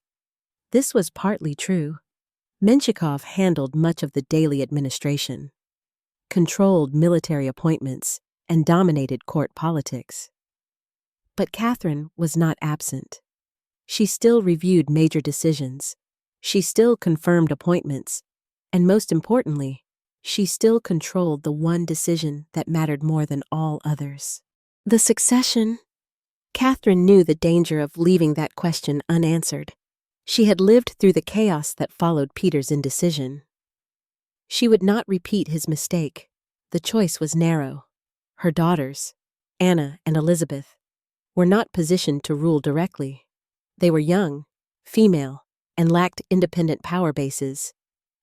this was partly true. Menshikov handled much of the daily administration, controlled military appointments, and dominated court politics. But Catherine was not absent. She still reviewed major decisions. She still confirmed appointments. And most importantly, she still controlled the one decision that mattered more than all others: the succession. Catherine knew the danger of leaving that question unanswered. She had lived through the chaos that followed Peter's indecision. She would not repeat his mistake. The choice was narrow. Her daughters, Anna and Elizabeth, were not positioned to rule directly. They were young, female, and lacked independent power bases.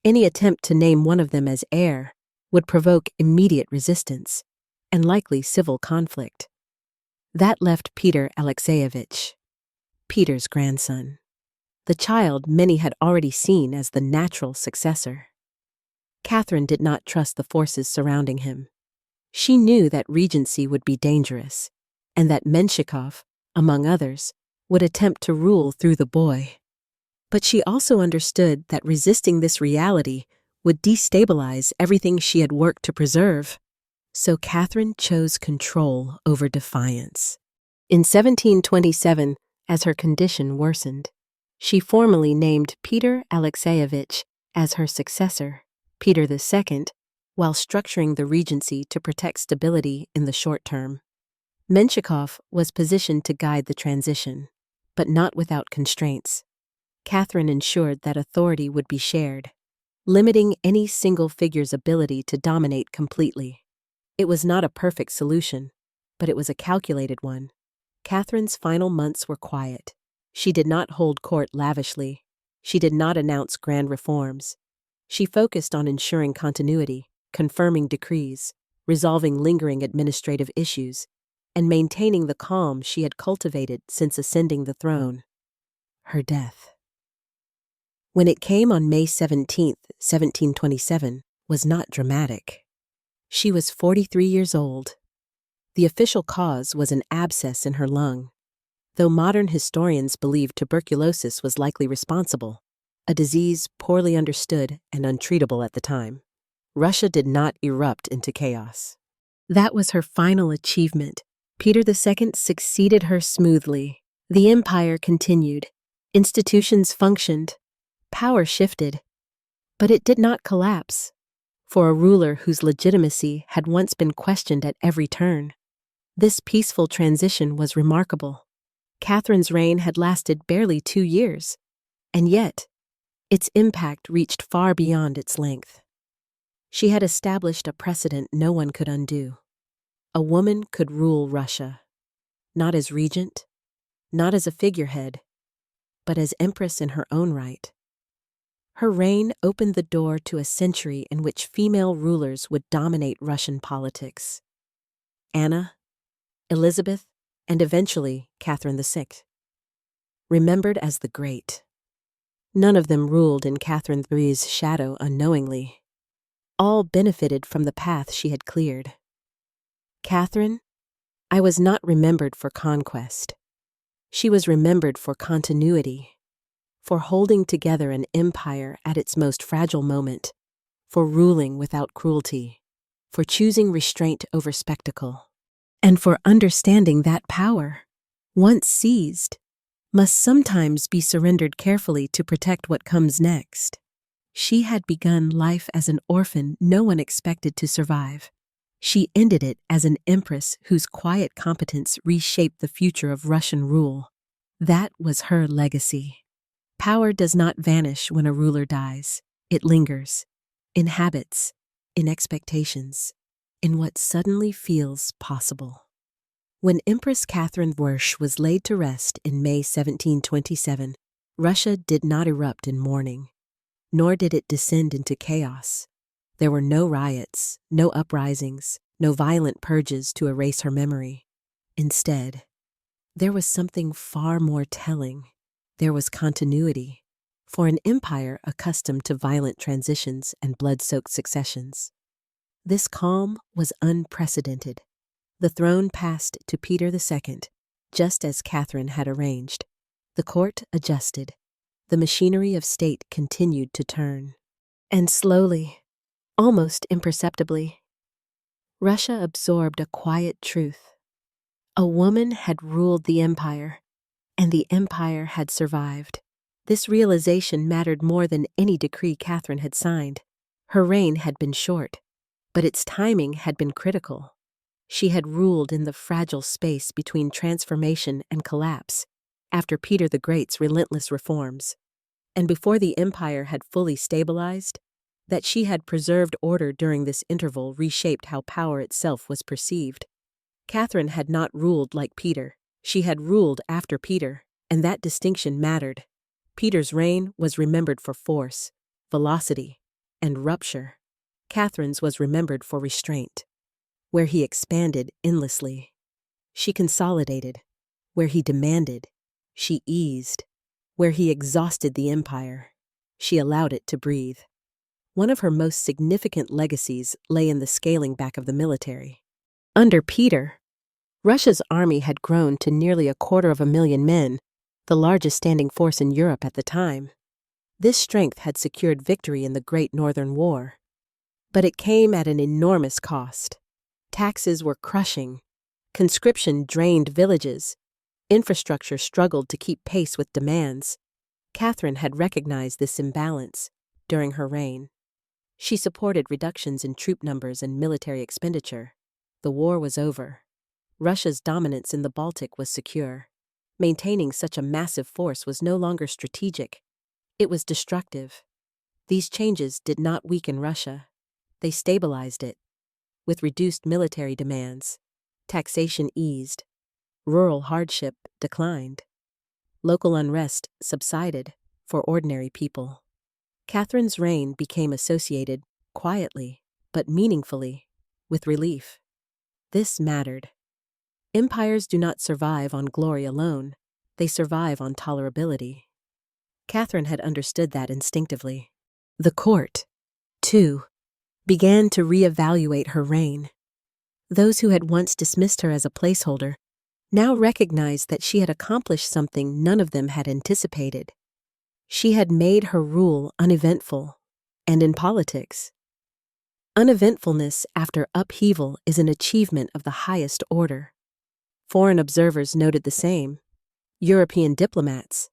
Any attempt to name one of them as heir would provoke immediate resistance and likely civil conflict. That left Peter Alexeyevich, Peter's grandson, the child many had already seen as the natural successor. Catherine did not trust the forces surrounding him. She knew that regency would be dangerous, and that Menshikov, among others, would attempt to rule through the boy. But she also understood that resisting this reality would destabilize everything she had worked to preserve. So Catherine chose control over defiance. In 1727, as her condition worsened, she formally named Peter Alexeyevich as her successor, Peter II, while structuring the regency to protect stability in the short term. Menshikov was positioned to guide the transition, but not without constraints. Catherine ensured that authority would be shared, limiting any single figure's ability to dominate completely. It was not a perfect solution, but it was a calculated one. Catherine's final months were quiet. She did not hold court lavishly. She did not announce grand reforms. She focused on ensuring continuity, confirming decrees, resolving lingering administrative issues, and maintaining the calm she had cultivated since ascending the throne. Her death, when it came on May 17, 1727, was not dramatic. She was 43 years old. The official cause was an abscess in her lung, though modern historians believe tuberculosis was likely responsible, a disease poorly understood and untreatable at the time. Russia did not erupt into chaos. That was her final achievement. Peter II succeeded her smoothly. The empire continued. Institutions functioned. Power shifted. But it did not collapse. For a ruler whose legitimacy had once been questioned at every turn, this peaceful transition was remarkable. Catherine's reign had lasted barely 2 years, and yet, its impact reached far beyond its length. She had established a precedent no one could undo. A woman could rule Russia, not as regent, not as a figurehead, but as empress in her own right. Her reign opened the door to a century in which female rulers would dominate Russian politics. Anna, Elizabeth, and eventually Catherine VI, remembered as the Great. None of them ruled in Catherine III's shadow unknowingly. All benefited from the path she had cleared. Catherine, I was not remembered for conquest. She was remembered for continuity, for holding together an empire at its most fragile moment, for ruling without cruelty, for choosing restraint over spectacle, and for understanding that power, once seized, must sometimes be surrendered carefully to protect what comes next. She had begun life as an orphan no one expected to survive. She ended it as an empress whose quiet competence reshaped the future of Russian rule. That was her legacy. Power does not vanish when a ruler dies. It lingers, in habits, in expectations, in what suddenly feels possible. When Empress Catherine was laid to rest in May 1727, Russia did not erupt in mourning, nor did it descend into chaos. There were no riots, no uprisings, no violent purges to erase her memory. Instead, there was something far more telling. There was continuity, for an empire accustomed to violent transitions and blood-soaked successions. This calm was unprecedented. The throne passed to Peter II, just as Catherine had arranged. The court adjusted. The machinery of state continued to turn. And slowly, almost imperceptibly, Russia absorbed a quiet truth. A woman had ruled the empire, and the empire had survived. This realization mattered more than any decree Catherine had signed. Her reign had been short, but its timing had been critical. She had ruled in the fragile space between transformation and collapse, after Peter the Great's relentless reforms. And before the empire had fully stabilized, That she had preserved order during this interval reshaped how power itself was perceived. Catherine had not ruled like Peter. She had ruled after Peter, and that distinction mattered. Peter's reign was remembered for force, velocity, and rupture. Catherine's was remembered for restraint, where he expanded endlessly. She consolidated. Where he demanded, she eased. Where he exhausted the empire, she allowed it to breathe. One of her most significant legacies lay in the scaling back of the military. Under Peter, Russia's army had grown to nearly 250,000 men, the largest standing force in Europe at the time. This strength had secured victory in the Great Northern War. But it came at an enormous cost. Taxes were crushing. Conscription drained villages. Infrastructure struggled to keep pace with demands. Catherine had recognized this imbalance during her reign. She supported reductions in troop numbers and military expenditure. The war was over. Russia's dominance in the Baltic was secure. Maintaining such a massive force was no longer strategic. It was destructive. These changes did not weaken Russia. They stabilized it. With reduced military demands, taxation eased. Rural hardship declined. Local unrest subsided for ordinary people. Catherine's reign became associated, quietly, but meaningfully, with relief. This mattered. Empires do not survive on glory alone. They survive on tolerability. Catherine had understood that instinctively. The court, too, began to reevaluate her reign. Those who had once dismissed her as a placeholder now recognized that she had accomplished something none of them had anticipated. She had made her rule uneventful, and in politics, uneventfulness after upheaval is an achievement of the highest order. Foreign observers noted the same. European diplomats,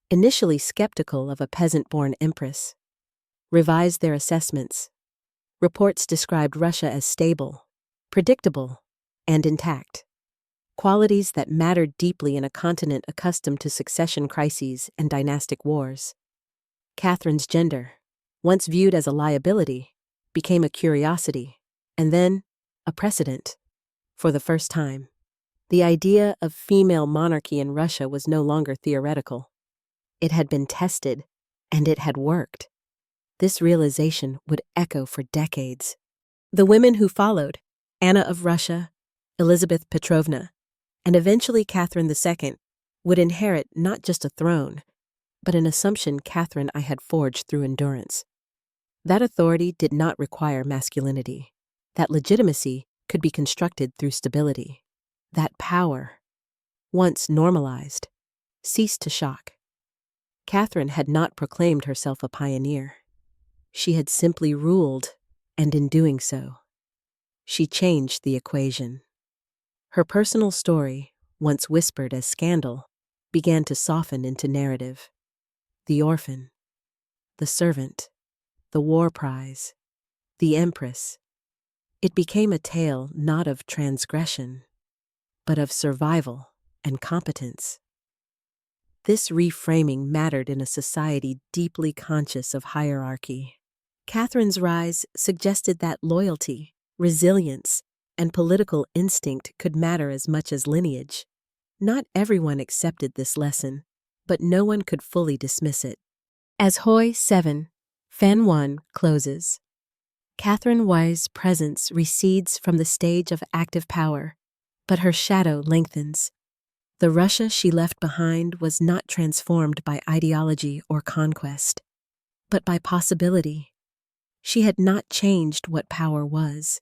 initially skeptical of a peasant-born empress, revised their assessments. Reports described Russia as stable, predictable, and intact. Qualities that mattered deeply in a continent accustomed to succession crises and dynastic wars. Catherine's gender, once viewed as a liability, became a curiosity, and then a precedent. For the first time, the idea of female monarchy in Russia was no longer theoretical. It had been tested, and it had worked. This realization would echo for decades. The women who followed, Anna of Russia, Elizabeth Petrovna, and eventually Catherine II, would inherit not just a throne, but an assumption Catherine I had forged through endurance. That authority did not require masculinity. That legitimacy could be constructed through stability. That power, once normalized, ceased to shock. Catherine had not proclaimed herself a pioneer. She had simply ruled, and in doing so, she changed the equation. Her personal story, once whispered as scandal, began to soften into narrative. The orphan, the servant, the war prize, the empress. It became a tale not of transgression, but of survival and competence. This reframing mattered in a society deeply conscious of hierarchy. Catherine's rise suggested that loyalty, resilience, and political instinct could matter as much as lineage. Not everyone accepted this lesson, but no one could fully dismiss it. As Hoi 7, Fan 1 closes, Catherine Y's presence recedes from the stage of active power, but her shadow lengthens. The Russia she left behind was not transformed by ideology or conquest, but by possibility. She had not changed what power was.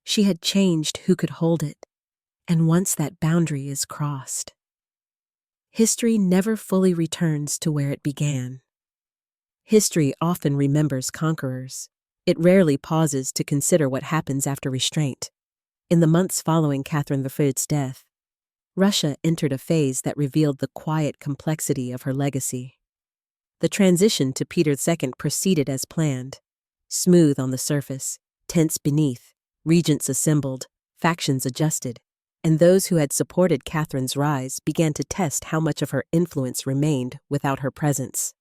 She had changed who could hold it, and once that boundary is crossed, history never fully returns to where it began. History often remembers conquerors. It rarely pauses to consider what happens after restraint. In the months following Catherine III's death, Russia entered a phase that revealed the quiet complexity of her legacy. The transition to Peter II proceeded as planned, smooth on the surface, tense beneath. Regents assembled, factions adjusted, and those who had supported Catherine's rise began to test how much of her influence remained without her presence.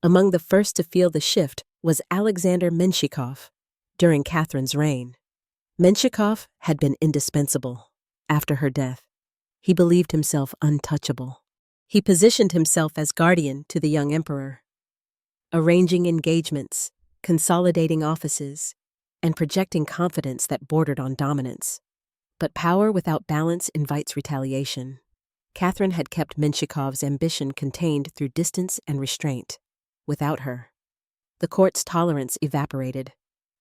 Among the first to feel the shift was Alexander Menshikov during Catherine's reign. Menshikov had been indispensable. After her death, he believed himself untouchable. He positioned himself as guardian to the young emperor, arranging engagements, consolidating offices, and projecting confidence that bordered on dominance. But power without balance invites retaliation. Catherine had kept Menshikov's ambition contained through distance and restraint. Without her, the court's tolerance evaporated.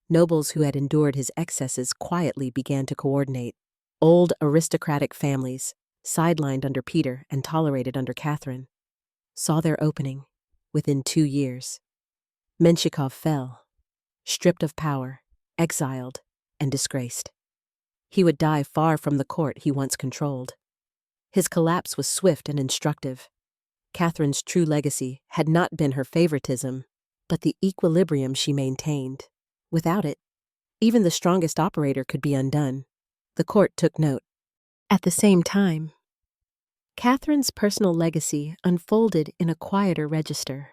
Nobles who had endured his excesses quietly began to coordinate. Old aristocratic families, sidelined under Peter and tolerated under Catherine, saw their opening within 2 years. Menshikov fell, stripped of power, exiled, and disgraced. He would die far from the court he once controlled. His collapse was swift and instructive. Catherine's true legacy had not been her favoritism, but the equilibrium she maintained. Without it, even the strongest operator could be undone. The court took note. At the same time, Catherine's personal legacy unfolded in a quieter register,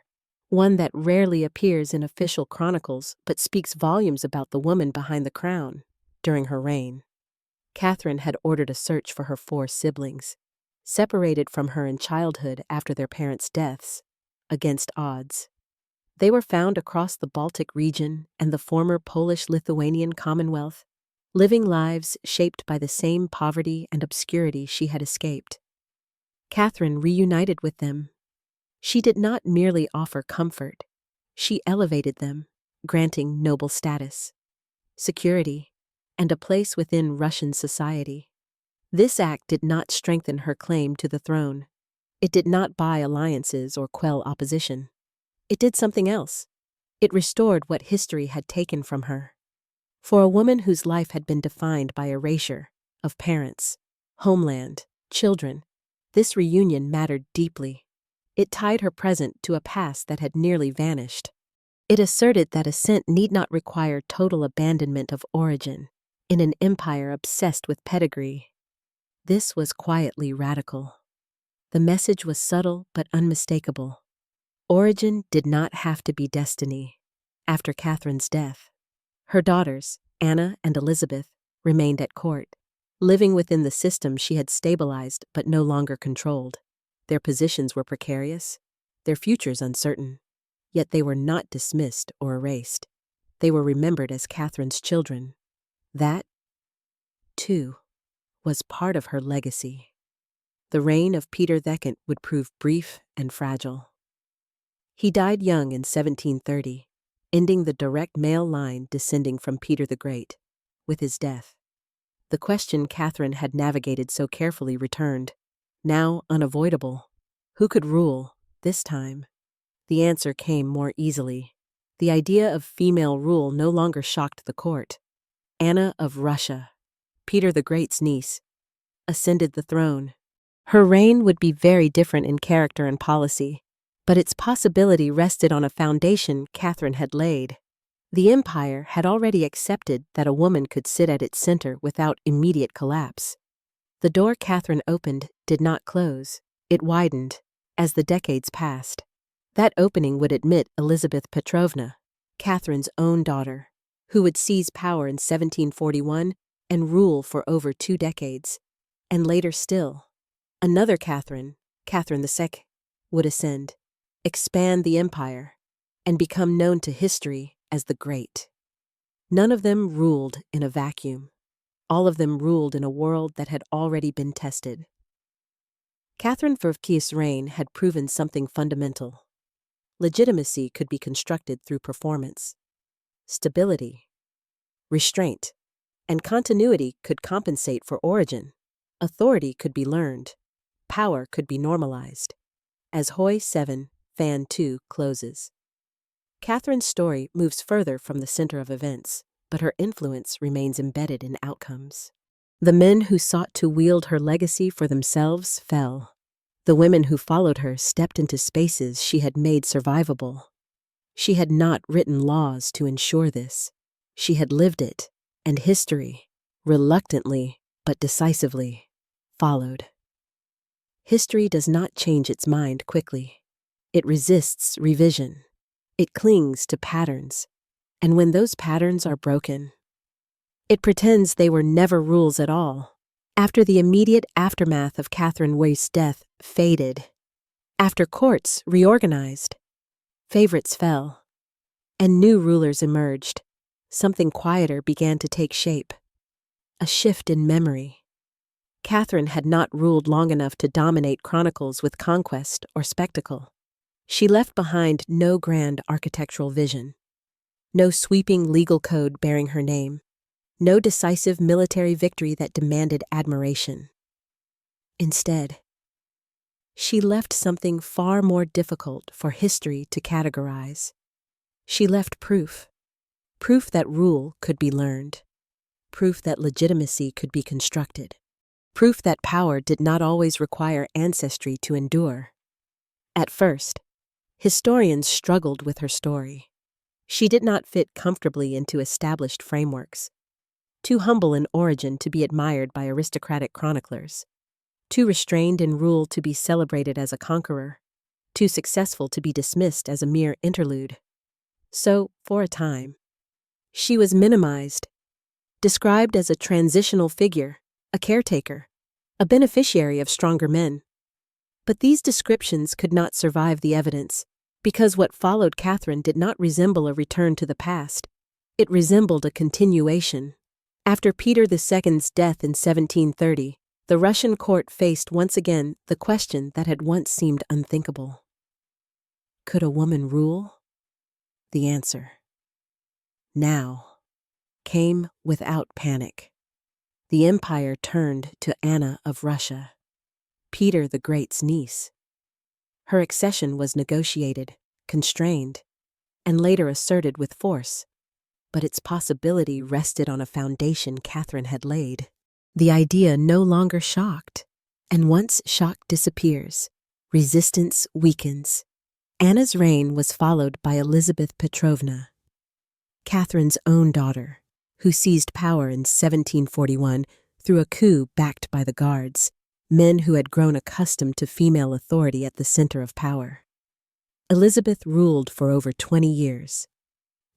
one that rarely appears in official chronicles but speaks volumes about the woman behind the crown. During her reign, Catherine had ordered a search for her 4 siblings, separated from her in childhood after their parents' deaths, against odds. They were found across the Baltic region and the former Polish-Lithuanian Commonwealth, living lives shaped by the same poverty and obscurity she had escaped. Catherine reunited with them. She did not merely offer comfort, she elevated them, granting noble status, security, and a place within Russian society. This act did not strengthen her claim to the throne. It did not buy alliances or quell opposition. It did something else. It restored what history had taken from her. For a woman whose life had been defined by erasure of parents, homeland, children, this reunion mattered deeply. It tied her present to a past that had nearly vanished. It asserted that ascent need not require total abandonment of origin in an empire obsessed with pedigree. This was quietly radical. The message was subtle but unmistakable. Origin did not have to be destiny. After Catherine's death, her daughters, Anna and Elizabeth, remained at court, living within the system she had stabilized but no longer controlled. Their positions were precarious, their futures uncertain, yet they were not dismissed or erased. They were remembered as Catherine's children. That, too, was part of her legacy. The reign of Peter II would prove brief and fragile. He died young in 1730, ending the direct male line descending from Peter the Great. With his death, the question Catherine had navigated so carefully returned, now unavoidable. Who could rule, this time? The answer came more easily. The idea of female rule no longer shocked the court. Anna of Russia, Peter the Great's niece, ascended the throne. Her reign would be very different in character and policy, but its possibility rested on a foundation Catherine had laid. The empire had already accepted that a woman could sit at its center without immediate collapse. The door Catherine opened did not close. It widened as the decades passed. That opening would admit Elizabeth Petrovna, Catherine's own daughter, who would seize power in 1741 and rule for over 2 decades. And later still, another Catherine, Catherine II, would ascend, expand the empire, and become known to history as the Great. None of them ruled in a vacuum. All of them ruled in a world that had already been tested. Catherine Verki's reign had proven something fundamental. Legitimacy could be constructed through performance. Stability, restraint, and continuity could compensate for origin. Authority could be learned. Power could be normalized. As Hoi 7, Fan 2 closes, Catherine's story moves further from the center of events, but her influence remains embedded in outcomes. The men who sought to wield her legacy for themselves fell. The women who followed her stepped into spaces she had made survivable. She had not written laws to ensure this. She had lived it, and history, reluctantly but decisively, followed. History does not change its mind quickly. It resists revision. It clings to patterns, and when those patterns are broken, it pretends they were never rules at all. After the immediate aftermath of Catherine Wace's death faded, after courts reorganized, favorites fell, and new rulers emerged, something quieter began to take shape. A shift in memory. Catherine had not ruled long enough to dominate chronicles with conquest or spectacle. She left behind no grand architectural vision, no sweeping legal code bearing her name, no decisive military victory that demanded admiration. Instead, she left something far more difficult for history to categorize. She left proof that rule could be learned, proof that legitimacy could be constructed, proof that power did not always require ancestry to endure. At first, historians struggled with her story. She did not fit comfortably into established frameworks. Too humble in origin to be admired by aristocratic chroniclers, too restrained in rule to be celebrated as a conqueror, too successful to be dismissed as a mere interlude. So, for a time, she was minimized, described as a transitional figure, a caretaker, a beneficiary of stronger men. But these descriptions could not survive the evidence, because what followed Catherine did not resemble a return to the past. It resembled a continuation. After Peter II's death in 1730, the Russian court faced once again the question that had once seemed unthinkable. Could a woman rule? The answer, now, came without panic. The empire turned to Anna of Russia, Peter the Great's niece. Her accession was negotiated, constrained, and later asserted with force. But its possibility rested on a foundation Catherine had laid. The idea no longer shocked, and once shock disappears, resistance weakens. Anna's reign was followed by Elizabeth Petrovna, Catherine's own daughter, who seized power in 1741 through a coup backed by the Guards, men who had grown accustomed to female authority at the center of power. Elizabeth ruled for over 20 years,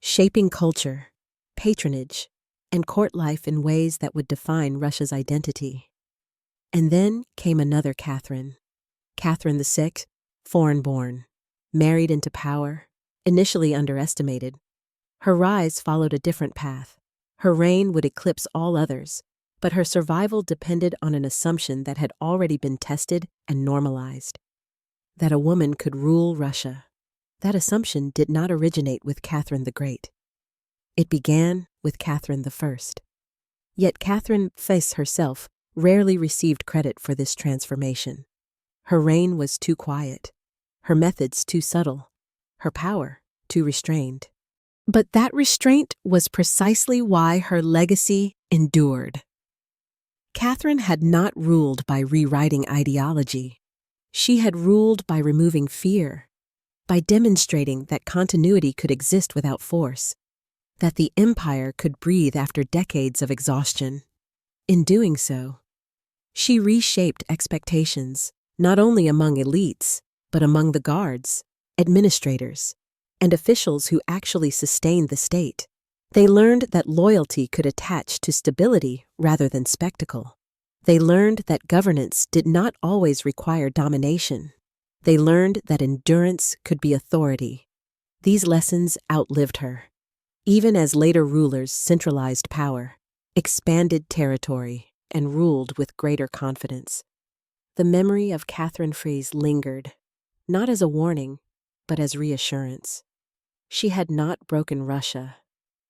shaping culture, patronage, and court life in ways that would define Russia's identity. And then came another Catherine, Catherine VI, foreign-born, married into power, initially underestimated. Her rise followed a different path. Her reign would eclipse all others, but her survival depended on an assumption that had already been tested and normalized, that a woman could rule Russia. That assumption did not originate with Catherine the Great. It began with Catherine I. Yet Catherine Fes herself rarely received credit for this transformation. Her reign was too quiet, her methods too subtle, her power too restrained. But that restraint was precisely why her legacy endured. Catherine had not ruled by rewriting ideology. She had ruled by removing fear, by demonstrating that continuity could exist without force, that the empire could breathe after decades of exhaustion. In doing so, she reshaped expectations, not only among elites, but among the guards, administrators, and officials who actually sustained the state. They learned that loyalty could attach to stability rather than spectacle. They learned that governance did not always require domination. They learned that endurance could be authority. These lessons outlived her, even as later rulers centralized power, expanded territory, and ruled with greater confidence. The memory of Catherine Fries lingered, not as a warning, but as reassurance. She had not broken Russia.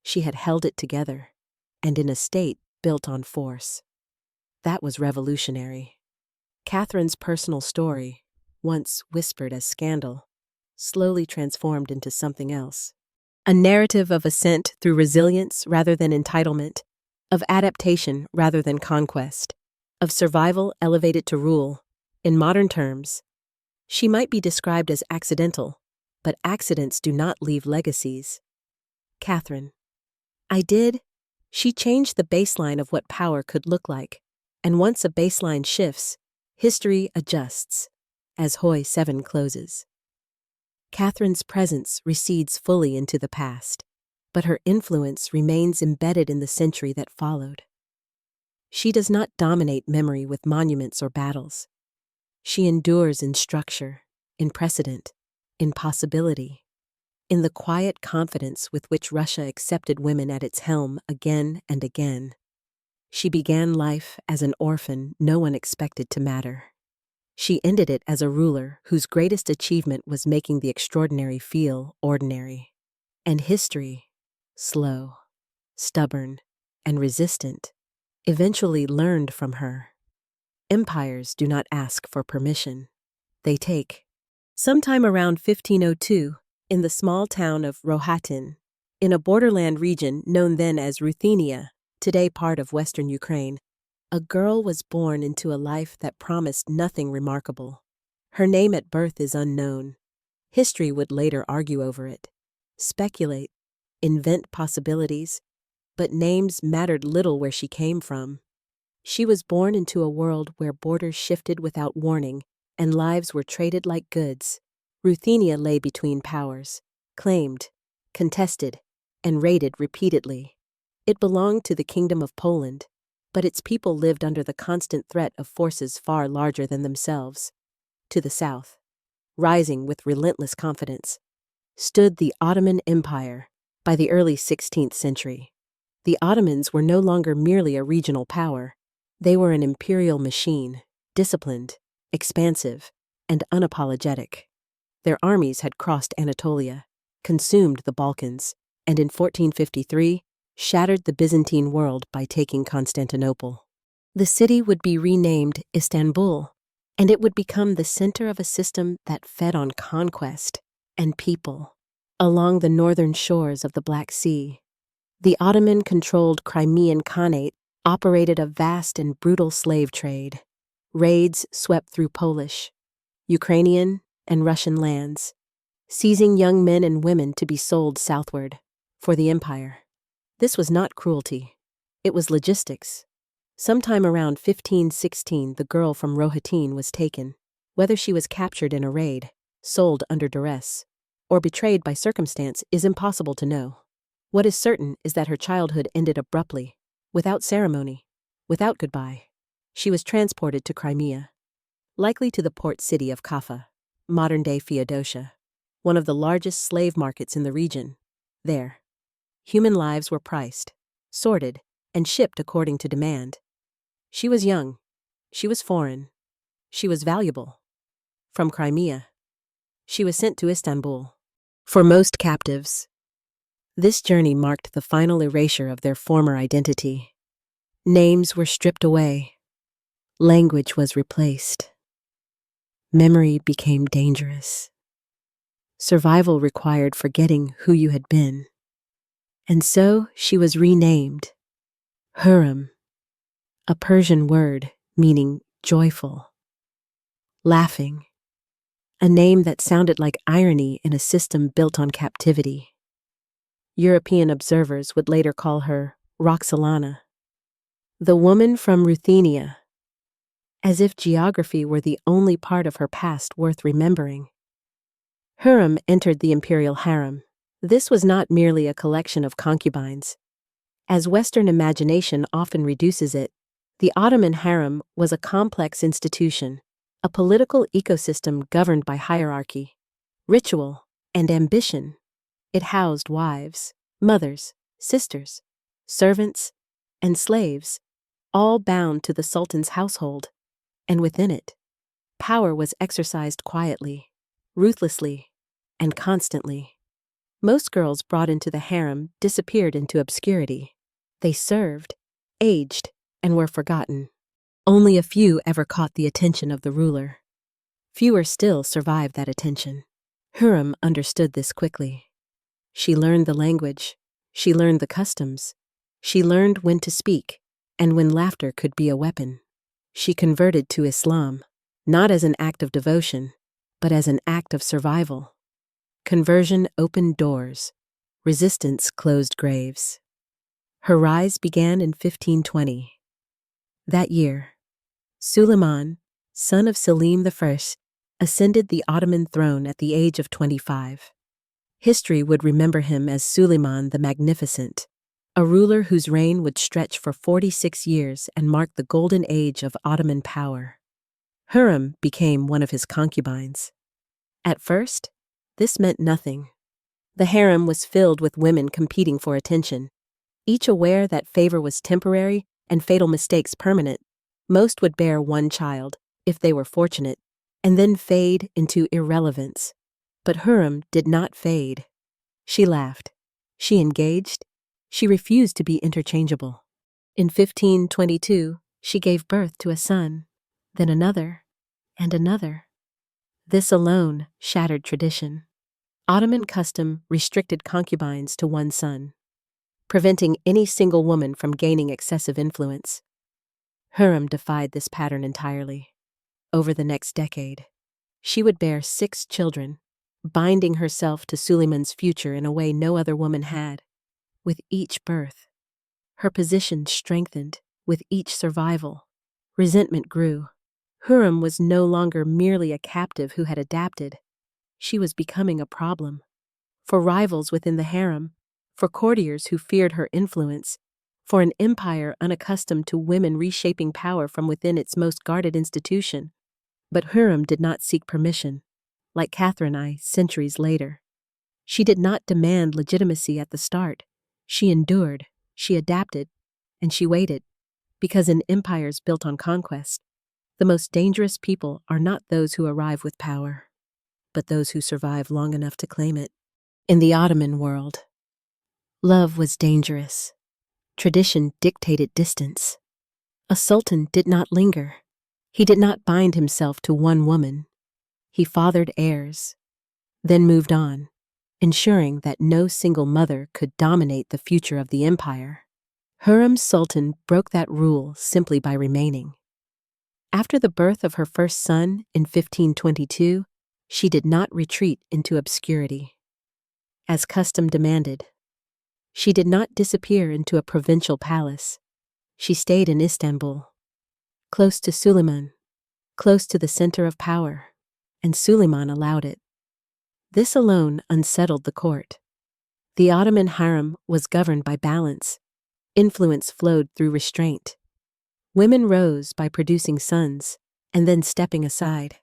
She had held it together, and in a state built on force. That was revolutionary. Catherine's personal story, once whispered as scandal, slowly transformed into something else. A narrative of ascent through resilience rather than entitlement, of adaptation rather than conquest, of survival elevated to rule. In modern terms, she might be described as accidental, but accidents do not leave legacies. Catherine. She changed the baseline of what power could look like, and once a baseline shifts, history adjusts, as Hoy 7 closes. Catherine's presence recedes fully into the past, but her influence remains embedded in the century that followed. She does not dominate memory with monuments or battles. She endures in structure, in precedent, in possibility, in the quiet confidence with which Russia accepted women at its helm again and again. She began life as an orphan no one expected to matter. She ended it as a ruler whose greatest achievement was making the extraordinary feel ordinary. And history, slow, stubborn, and resistant, eventually learned from her. Empires do not ask for permission. They take. Sometime around 1502, in the small town of Rohatin, in a borderland region known then as Ruthenia, today part of western Ukraine, a girl was born into a life that promised nothing remarkable. Her name at birth is unknown. History would later argue over it, speculate, invent possibilities, but names mattered little where she came from. She was born into a world where borders shifted without warning and lives were traded like goods. Ruthenia lay between powers, claimed, contested, and raided repeatedly. It belonged to the Kingdom of Poland, but its people lived under the constant threat of forces far larger than themselves. To the south, rising with relentless confidence, stood the Ottoman Empire by the early 16th century. The Ottomans were no longer merely a regional power. They were an imperial machine, disciplined, expansive, and unapologetic. Their armies had crossed Anatolia, consumed the Balkans, and in 1453, shattered the Byzantine world by taking Constantinople. The city would be renamed Istanbul, and it would become the center of a system that fed on conquest and people. Along the northern shores of the Black Sea, the Ottoman-controlled Crimean Khanate operated a vast and brutal slave trade. Raids swept through Polish, Ukrainian, and Russian lands, seizing young men and women to be sold southward for the empire. This was not cruelty. It was logistics. Sometime around 1516, the girl from Rohatin was taken. Whether she was captured in a raid, sold under duress, or betrayed by circumstance is impossible to know. What is certain is that her childhood ended abruptly, without ceremony, without goodbye. She was transported to Crimea, likely to the port city of Kaffa, modern-day Feodosia, one of the largest slave markets in the region. There, human lives were priced, sorted, and shipped according to demand. She was young. She was foreign. She was valuable. From Crimea, she was sent to Istanbul. For most captives, this journey marked the final erasure of their former identity. Names were stripped away. Language was replaced. Memory became dangerous. Survival required forgetting who you had been. And so she was renamed Hurrem, a Persian word meaning joyful, laughing, a name that sounded like irony in a system built on captivity. European observers would later call her Roxolana, the woman from Ruthenia, as if geography were the only part of her past worth remembering. Hurrem entered the imperial harem. This was not merely a collection of concubines. As Western imagination often reduces it, the Ottoman harem was a complex institution, a political ecosystem governed by hierarchy, ritual, and ambition. It housed wives, mothers, sisters, servants, and slaves, all bound to the sultan's household. And within it, power was exercised quietly, ruthlessly, and constantly. Most girls brought into the harem disappeared into obscurity. They served, aged, and were forgotten. Only a few ever caught the attention of the ruler. Fewer still survived that attention. Hurrem understood this quickly. She learned the language. She learned the customs. She learned when to speak, and when laughter could be a weapon. She converted to Islam, not as an act of devotion, but as an act of survival. Conversion opened doors. Resistance closed graves. Her rise began in 1520. That year, Suleiman, son of Selim I, ascended the Ottoman throne at the age of 25. History would remember him as Suleiman the Magnificent, a ruler whose reign would stretch for 46 years and mark the golden age of Ottoman power. Hurrem became one of his concubines. At first, this meant nothing. The harem was filled with women competing for attention, each aware that favor was temporary and fatal mistakes permanent. Most would bear one child, if they were fortunate, and then fade into irrelevance. But Hurrem did not fade. She laughed. She engaged. She refused to be interchangeable. In 1522, she gave birth to a son, then another, and another. This alone shattered tradition. Ottoman custom restricted concubines to one son, preventing any single woman from gaining excessive influence. Hurrem defied this pattern entirely. Over the next decade, she would bear 6 children, binding herself to Suleiman's future in a way no other woman had. With each birth, her position strengthened. With each survival, resentment grew. Hurrem was no longer merely a captive who had adapted. She was becoming a problem. For rivals within the harem, for courtiers who feared her influence, for an empire unaccustomed to women reshaping power from within its most guarded institution. But Hurrem did not seek permission, like Catherine I centuries later. She did not demand legitimacy at the start. She endured, she adapted, and she waited, because in empires built on conquest, the most dangerous people are not those who arrive with power, but those who survive long enough to claim it. In the Ottoman world, love was dangerous. Tradition dictated distance. A sultan did not linger. He did not bind himself to one woman. He fathered heirs, then moved on, ensuring that no single mother could dominate the future of the empire. Hurrem's sultan broke that rule simply by remaining. After the birth of her first son in 1522, she did not retreat into obscurity. As custom demanded, she did not disappear into a provincial palace. She stayed in Istanbul, close to Suleiman, close to the center of power, and Suleiman allowed it. This alone unsettled the court. The Ottoman harem was governed by balance. Influence flowed through restraint. Women rose by producing sons and then stepping aside.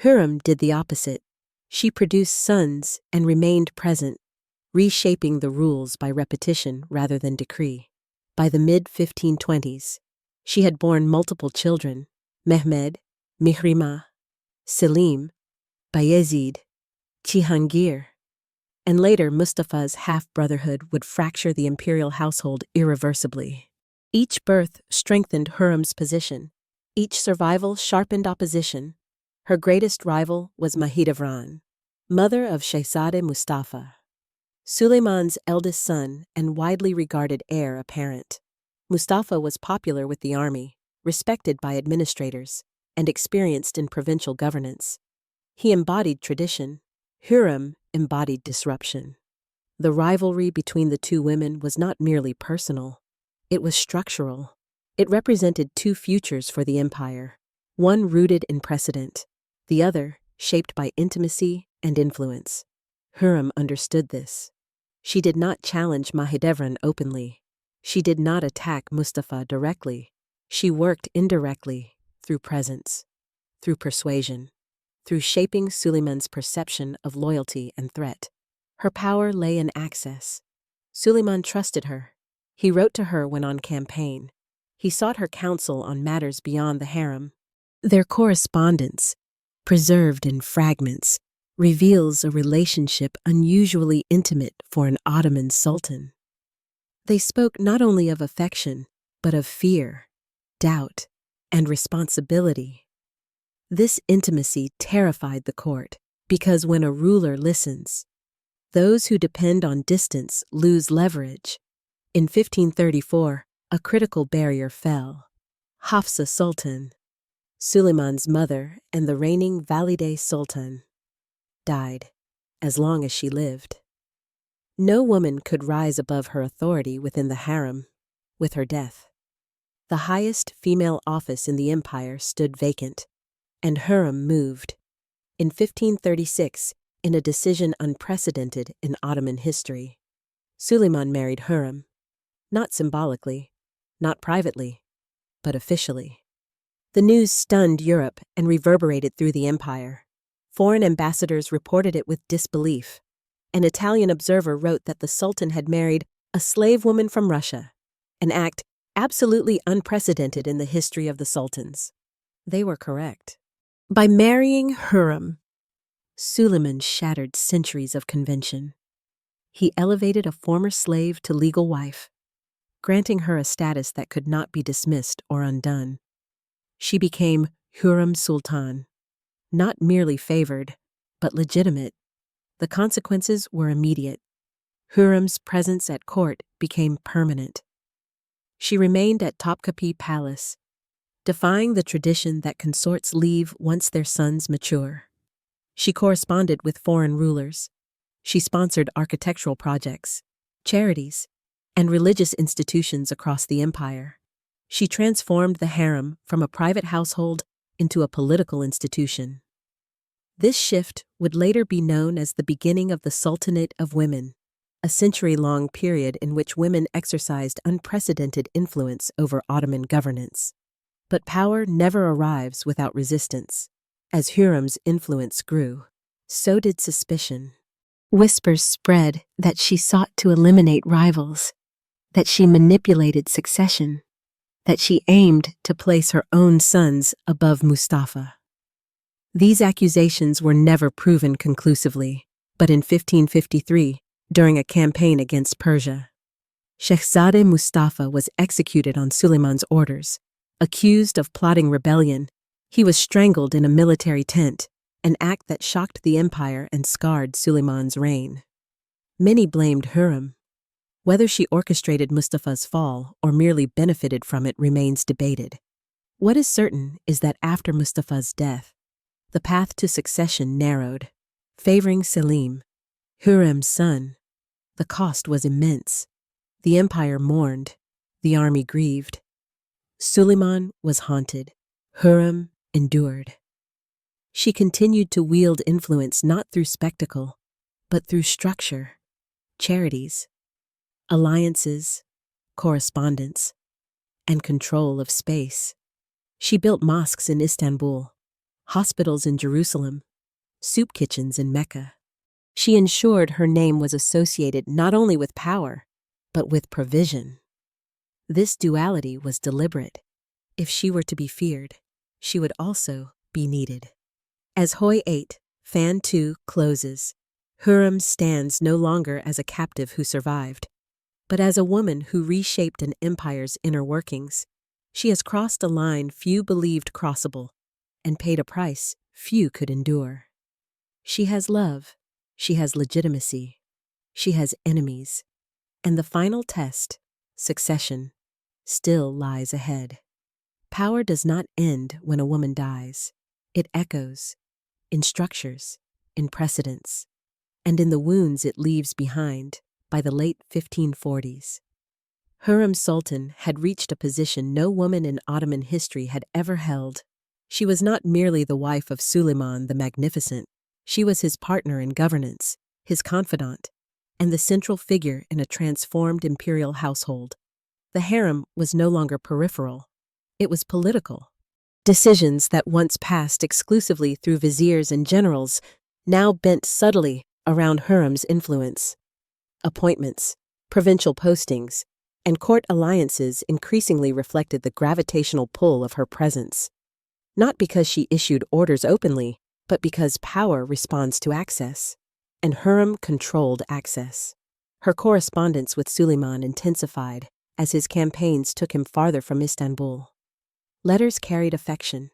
Hurrem did the opposite. She produced sons and remained present, reshaping the rules by repetition rather than decree. By the mid-1520s, she had borne multiple children: Mehmed, Mihrima, Selim, Bayezid, Cihangir, and later Mustafa's half-brotherhood would fracture the imperial household irreversibly. Each birth strengthened Hurrem's position. Each survival sharpened opposition. Her greatest rival was Mahidevran, mother of Shehzadeh Mustafa, Suleiman's eldest son and widely regarded heir apparent. Mustafa was popular with the army, respected by administrators, and experienced in provincial governance. He embodied tradition. Hurrem embodied disruption. The rivalry between the two women was not merely personal. It was structural. It represented two futures for the empire, one rooted in precedent, the other shaped by intimacy and influence. Hurrem understood this. She did not challenge Mahidevran openly. She did not attack Mustafa directly. She worked indirectly, through presence, through persuasion, through shaping Suleiman's perception of loyalty and threat. Her power lay in access. Suleiman trusted her. He wrote to her when on campaign. He sought her counsel on matters beyond the harem. Their correspondence, preserved in fragments, reveals a relationship unusually intimate for an Ottoman sultan. They spoke not only of affection, but of fear, doubt, and responsibility. This intimacy terrified the court, because when a ruler listens, those who depend on distance lose leverage. In 1534, a critical barrier fell. Hafsa Sultan, Suleiman's mother and the reigning Valide Sultan, died as long as she lived. No woman could rise above her authority within the harem. With her death, the highest female office in the empire stood vacant, and Hurrem moved In 1536, in a decision unprecedented in Ottoman history, Suleiman married Hürrem, not symbolically, not privately, but officially. The news stunned Europe and reverberated through the empire. Foreign ambassadors reported it with disbelief. An Italian observer wrote that the Sultan had married a slave woman from Russia, an act absolutely unprecedented in the history of the sultans. They were correct. By marrying Hürrem, Suleiman shattered centuries of convention. He elevated a former slave to legal wife, granting her a status that could not be dismissed or undone. She became Hürrem Sultan, not merely favored, but legitimate. The consequences were immediate. Hürrem's presence at court became permanent. She remained at Topkapi Palace, defying the tradition that consorts leave once their sons mature. She corresponded with foreign rulers. She sponsored architectural projects, charities, and religious institutions across the empire. She transformed the harem from a private household into a political institution. This shift would later be known as the beginning of the Sultanate of Women, a century-long period in which women exercised unprecedented influence over Ottoman governance. But power never arrives without resistance. As Hürrem's influence grew, so did suspicion. Whispers spread that she sought to eliminate rivals, that she manipulated succession, that she aimed to place her own sons above Mustafa. These accusations were never proven conclusively, but in 1553, during a campaign against Persia, Shehzadeh Mustafa was executed on Suleiman's orders. Accused of plotting rebellion, he was strangled in a military tent, an act that shocked the empire and scarred Suleiman's reign. Many blamed Hürrem. Whether she orchestrated Mustafa's fall or merely benefited from it remains debated. What is certain is that after Mustafa's death, the path to succession narrowed, favoring Selim, Hürrem's son. The cost was immense. The empire mourned, the army grieved. Suleiman was haunted. Hürrem endured. She continued to wield influence not through spectacle, but through structure, charities, alliances, correspondence, and control of space. She built mosques in Istanbul, hospitals in Jerusalem, soup kitchens in Mecca. She ensured her name was associated not only with power, but with provision. This duality was deliberate. If she were to be feared, she would also be needed. As Hoi 8, Fan 2 closes, Hürrem stands no longer as a captive who survived, but as a woman who reshaped an empire's inner workings. She has crossed a line few believed crossable, and paid a price few could endure. She has love, she has legitimacy, she has enemies, and the final test, succession, still lies ahead. Power does not end when a woman dies. It echoes, in structures, in precedents, and in the wounds it leaves behind by the late 1540s. Hürrem Sultan had reached a position no woman in Ottoman history had ever held. She was not merely the wife of Suleiman the Magnificent. She was his partner in governance, his confidant, and the central figure in a transformed imperial household. The harem was no longer peripheral. It was political. Decisions that once passed exclusively through viziers and generals now bent subtly around Hürrem's influence. Appointments, provincial postings, and court alliances increasingly reflected the gravitational pull of her presence. Not because she issued orders openly, but because power responds to access. And Hürrem controlled access. Her correspondence with Suleiman intensified as his campaigns took him farther from Istanbul. Letters carried affection,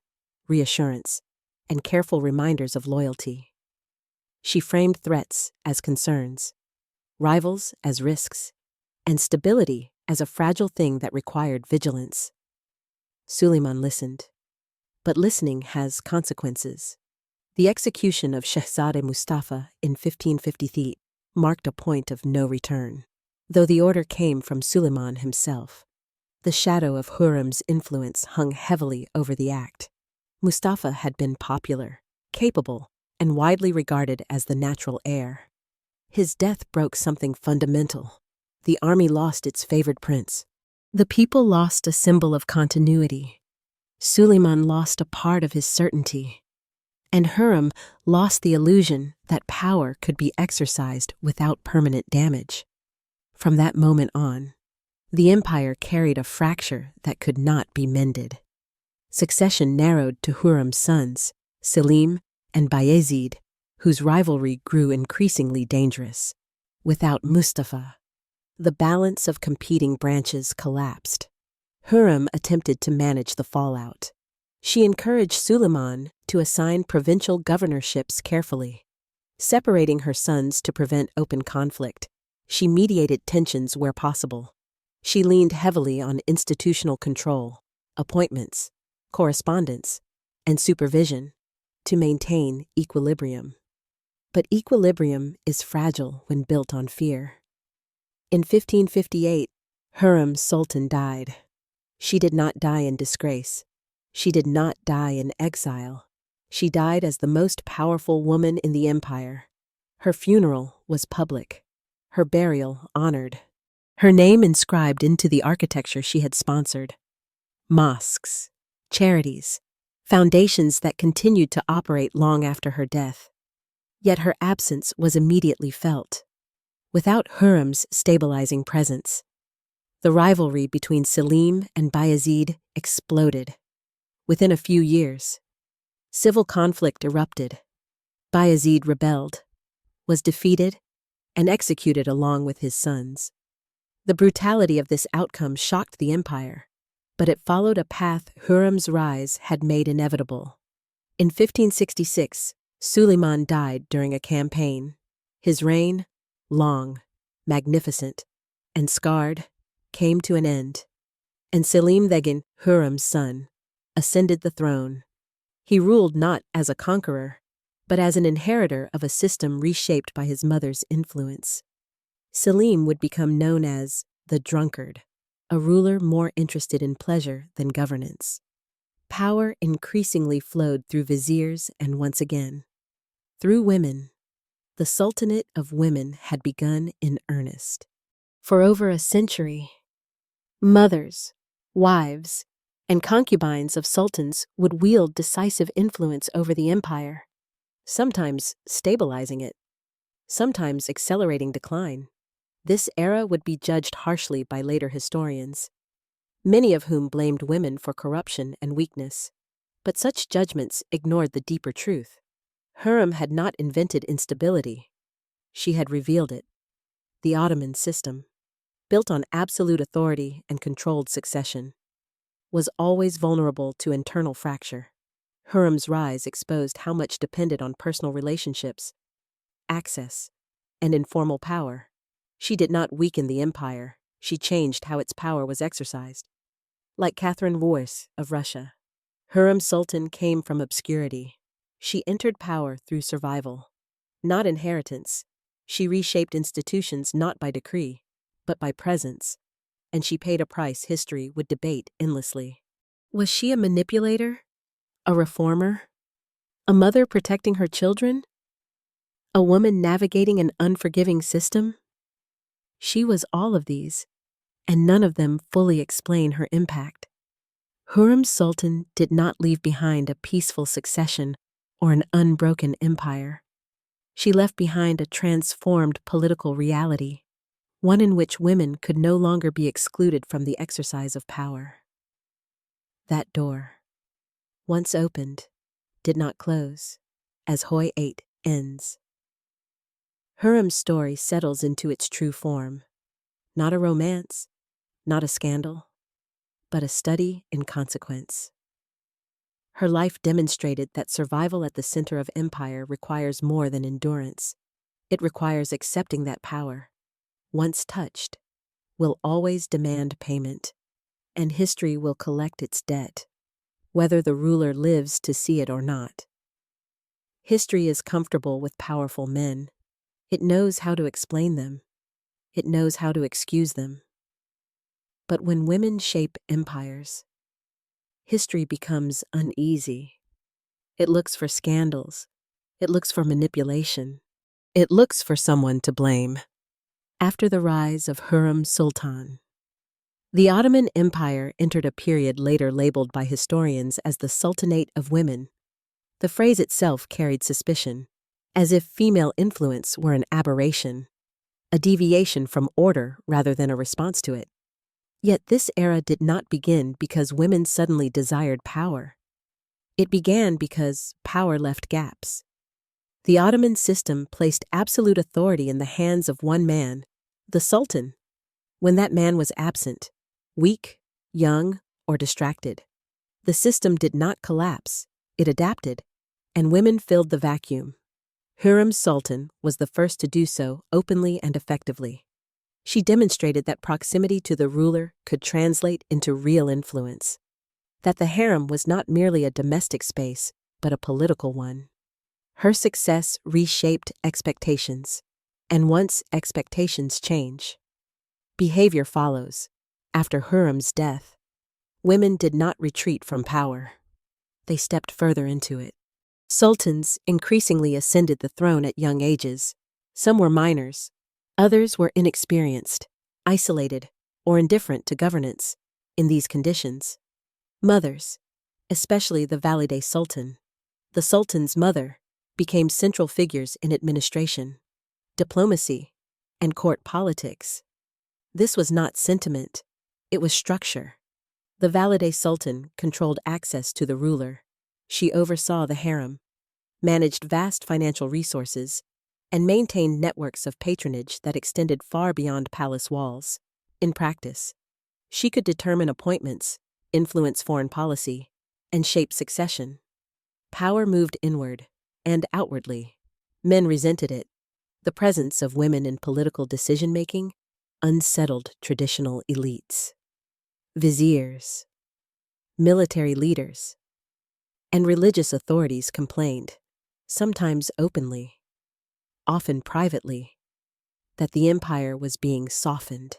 reassurance, and careful reminders of loyalty. She framed threats as concerns, rivals as risks, and stability as a fragile thing that required vigilance. Suleiman listened. But listening has consequences. The execution of Shehzadeh Mustafa in 1553 marked a point of no return. Though the order came from Suleiman himself, the shadow of Hürrem's influence hung heavily over the act. Mustafa had been popular, capable, and widely regarded as the natural heir. His death broke something fundamental. The army lost its favored prince. The people lost a symbol of continuity. Suleiman lost a part of his certainty. And Hurrem lost the illusion that power could be exercised without permanent damage. From that moment on, the empire carried a fracture that could not be mended. Succession narrowed to Hurrem's sons, Selim and Bayezid, whose rivalry grew increasingly dangerous. Without Mustafa, the balance of competing branches collapsed. Hurrem attempted to manage the fallout. She encouraged Suleiman to assign provincial governorships carefully. Separating her sons to prevent open conflict, she mediated tensions where possible. She leaned heavily on institutional control, appointments, correspondence, and supervision to maintain equilibrium. But equilibrium is fragile when built on fear. In 1558, Hurrem's sultan died. She did not die in disgrace. She did not die in exile. She died as the most powerful woman in the empire. Her funeral was public. Her burial honored. Her name inscribed into the architecture she had sponsored. Mosques, charities, foundations that continued to operate long after her death. Yet her absence was immediately felt. Without Hurrem's stabilizing presence, the rivalry between Selim and Bayezid exploded. Within a few years, civil conflict erupted. Bayezid rebelled, was defeated, and executed along with his sons. The brutality of this outcome shocked the empire, but it followed a path Hurrem's rise had made inevitable. In 1566, Suleiman died during a campaign. His reign, long, magnificent, and scarred, came to an end, and Selim Begin, Hurrem's son, ascended the throne. He ruled not as a conqueror, but as an inheritor of a system reshaped by his mother's influence. Selim would become known as the drunkard, a ruler more interested in pleasure than governance. Power increasingly flowed through viziers and once again, through women. The Sultanate of Women had begun in earnest. For over a century, mothers, wives, and concubines of sultans would wield decisive influence over the empire, sometimes stabilizing it, sometimes accelerating decline. This era would be judged harshly by later historians, many of whom blamed women for corruption and weakness. But such judgments ignored the deeper truth. Hurrem had not invented instability. She had revealed it. The Ottoman system, built on absolute authority and controlled succession, was always vulnerable to internal fracture. Hurrem's rise exposed how much depended on personal relationships, access, and informal power. She did not weaken the empire, she changed how its power was exercised. Like Catherine Wurst of Russia, Hurrem Sultan came from obscurity. She entered power through survival, not inheritance. She reshaped institutions not by decree, but by presence, and she paid a price history would debate endlessly. Was she a manipulator? A reformer? A mother protecting her children? A woman navigating an unforgiving system? She was all of these, and none of them fully explain her impact. Hurrem Sultan did not leave behind a peaceful succession or an unbroken empire. She left behind a transformed political reality, one in which women could no longer be excluded from the exercise of power. That door, once opened, did not close, as Hoi 8 ends. Hurrem's story settles into its true form, not a romance, not a scandal, but a study in consequence. Her life demonstrated that survival at the center of empire requires more than endurance. It requires accepting that power, once touched, will always demand payment, and history will collect its debt, whether the ruler lives to see it or not. History is comfortable with powerful men. It knows how to explain them. It knows how to excuse them. But when women shape empires, history becomes uneasy. It looks for scandals, It looks for manipulation. It looks for someone to blame. After the rise of Hurrem Sultan, the Ottoman Empire entered a period later labeled by historians as the Sultanate of Women. The phrase itself carried suspicion, as if female influence were an aberration, a deviation from order rather than a response to it. Yet this era did not begin because women suddenly desired power. It began because power left gaps. The Ottoman system placed absolute authority in the hands of one man, the Sultan, when that man was absent, weak, young, or distracted. The system did not collapse, it adapted, and women filled the vacuum. Hurrem Sultan was the first to do so openly and effectively. She demonstrated that proximity to the ruler could translate into real influence, that the harem was not merely a domestic space, but a political one. Her success reshaped expectations, and once expectations change, behavior follows. After Hurrem's death, women did not retreat from power. They stepped further into it. Sultans increasingly ascended the throne at young ages. Some were minors, others were inexperienced, isolated, or indifferent to governance. In these conditions, mothers, especially the Valide Sultan, the Sultan's mother, became central figures in administration, diplomacy, and court politics. This was not sentiment, it was structure. The Valide Sultan controlled access to the ruler. She oversaw the harem, managed vast financial resources, and maintained networks of patronage that extended far beyond palace walls. In practice, she could determine appointments, influence foreign policy, and shape succession. Power moved inward and outwardly. Men resented it. The presence of women in political decision-making unsettled traditional elites. Viziers, military leaders, and religious authorities complained, sometimes openly, often privately, that the empire was being softened,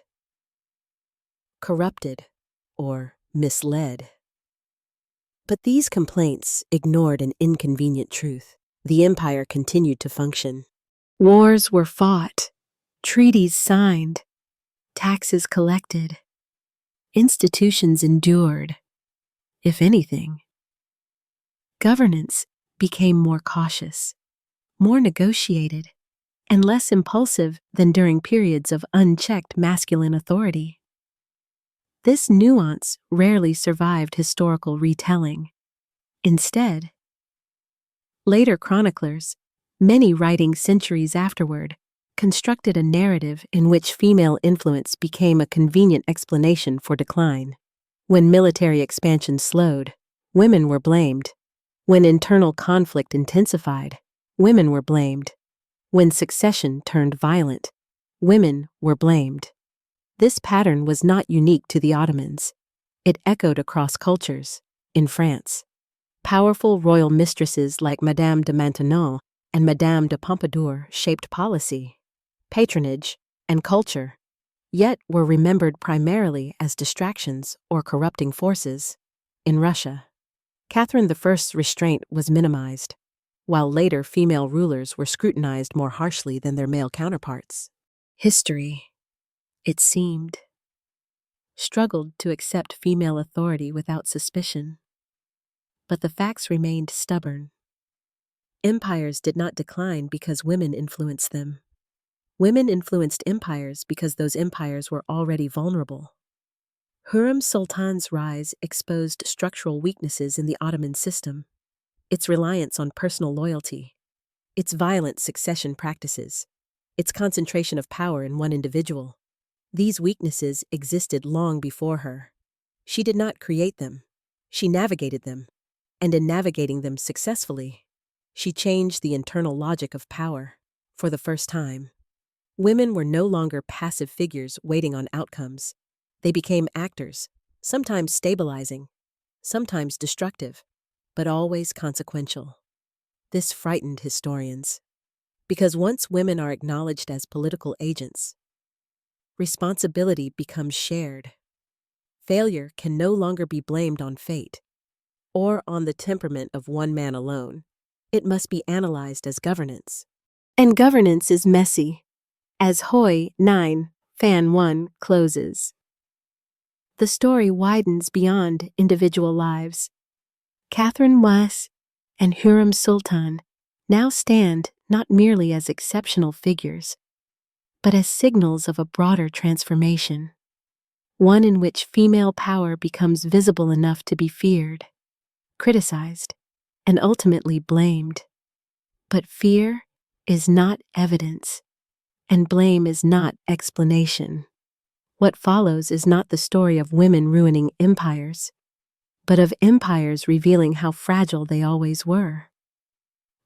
corrupted, or misled. But these complaints ignored an inconvenient truth. The empire continued to function. Wars were fought, treaties signed, taxes collected, institutions endured. If anything, governance became more cautious, more negotiated, and less impulsive than during periods of unchecked masculine authority. This nuance rarely survived historical retelling. Instead, later chroniclers, many writing centuries afterward, constructed a narrative in which female influence became a convenient explanation for decline. When military expansion slowed, women were blamed. When internal conflict intensified, women were blamed. When succession turned violent, women were blamed. This pattern was not unique to the Ottomans. It echoed across cultures. In France, powerful royal mistresses like Madame de Maintenon and Madame de Pompadour shaped policy, patronage, and culture, yet were remembered primarily as distractions or corrupting forces. In Russia, Catherine I's restraint was minimized, while later female rulers were scrutinized more harshly than their male counterparts. History, it seemed, struggled to accept female authority without suspicion. But the facts remained stubborn. Empires did not decline because women influenced them. Women influenced empires because those empires were already vulnerable. Hurrem Sultan's rise exposed structural weaknesses in the Ottoman system, its reliance on personal loyalty, its violent succession practices, its concentration of power in one individual. These weaknesses existed long before her. She did not create them. She navigated them, and in navigating them successfully, she changed the internal logic of power. For the first time, women were no longer passive figures waiting on outcomes. They became actors, sometimes stabilizing, sometimes destructive, but always consequential. This frightened historians, because once women are acknowledged as political agents, responsibility becomes shared. Failure can no longer be blamed on fate or on the temperament of one man alone. it must be analyzed as governance. And governance is messy, as Hoi 9, Fan 1 closes. The story widens beyond individual lives. Catherine Was and Hurrem Sultan now stand not merely as exceptional figures, but as signals of a broader transformation, one in which female power becomes visible enough to be feared, criticized, and ultimately blamed. But fear is not evidence, and blame is not explanation. What follows is not the story of women ruining empires, but of empires revealing how fragile they always were.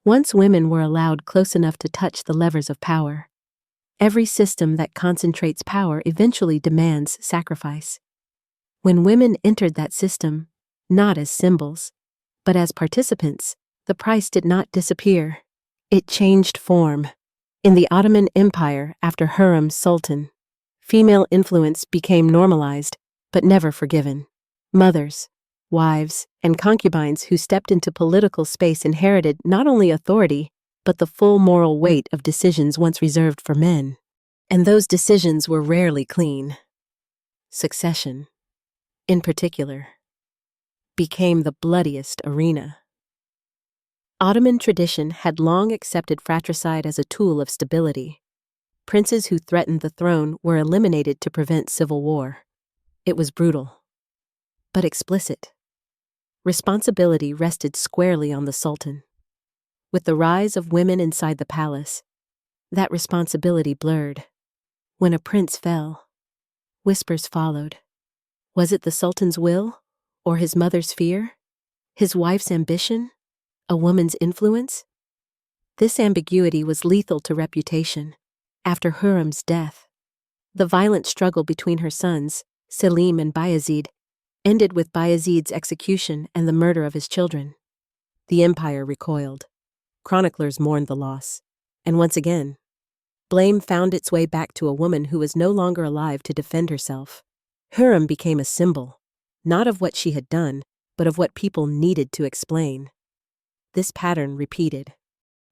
Once women were allowed close enough to touch the levers of power, every system that concentrates power eventually demands sacrifice. When women entered that system, not as symbols, but as participants, the price did not disappear. It changed form. In the Ottoman Empire after Hurrem Sultan, female influence became normalized, but never forgiven. Mothers, wives, and concubines who stepped into political space inherited not only authority, but the full moral weight of decisions once reserved for men. And those decisions were rarely clean. Succession, in particular, became the bloodiest arena. Ottoman tradition had long accepted fratricide as a tool of stability. Princes who threatened the throne were eliminated to prevent civil war. It was brutal, but explicit. Responsibility rested squarely on the Sultan. With the rise of women inside the palace, that responsibility blurred. When a prince fell, whispers followed. Was it the Sultan's will, or his mother's fear? His wife's ambition? A woman's influence? This ambiguity was lethal to reputation. After Hurrem's death, the violent struggle between her sons, Selim and Bayezid, ended with Bayezid's execution and the murder of his children. The empire recoiled. Chroniclers mourned the loss. And once again, blame found its way back to a woman who was no longer alive to defend herself. Hurrem became a symbol, not of what she had done, but of what people needed to explain. This pattern repeated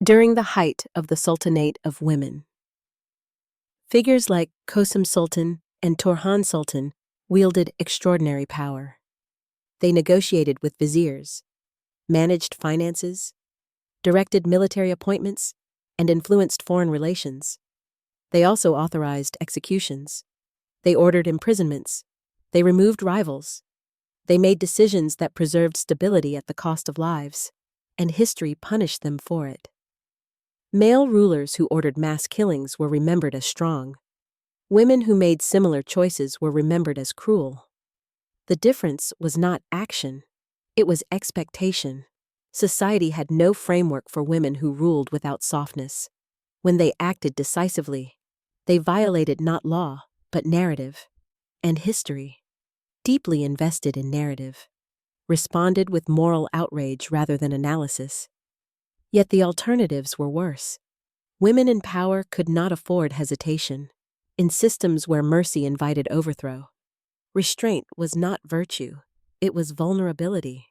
during the height of the Sultanate of women. Figures like Kosem Sultan and Turhan Sultan wielded extraordinary power. They negotiated with viziers, managed finances, directed military appointments, and influenced foreign relations. They also authorized executions. They ordered imprisonments. They removed rivals. They made decisions that preserved stability at the cost of lives, and history punished them for it. Male rulers who ordered mass killings were remembered as strong. Women who made similar choices were remembered as cruel. The difference was not action, it was expectation. Society had no framework for women who ruled without softness. When they acted decisively, they violated not law, but narrative. And history, deeply invested in narrative, responded with moral outrage rather than analysis. Yet the alternatives were worse. Women in power could not afford hesitation. In systems where mercy invited overthrow, restraint was not virtue, it was vulnerability.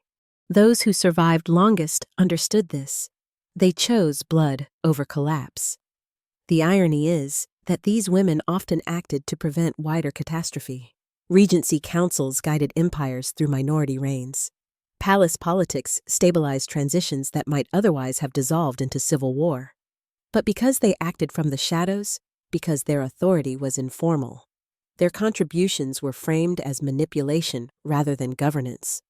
Those who survived longest understood this. They chose blood over collapse. The irony is that these women often acted to prevent wider catastrophe. Regency councils guided empires through minority reigns. Palace politics stabilized transitions that might otherwise have dissolved into civil war. But because they acted from the shadows, because their authority was informal, their contributions were framed as manipulation rather than governance.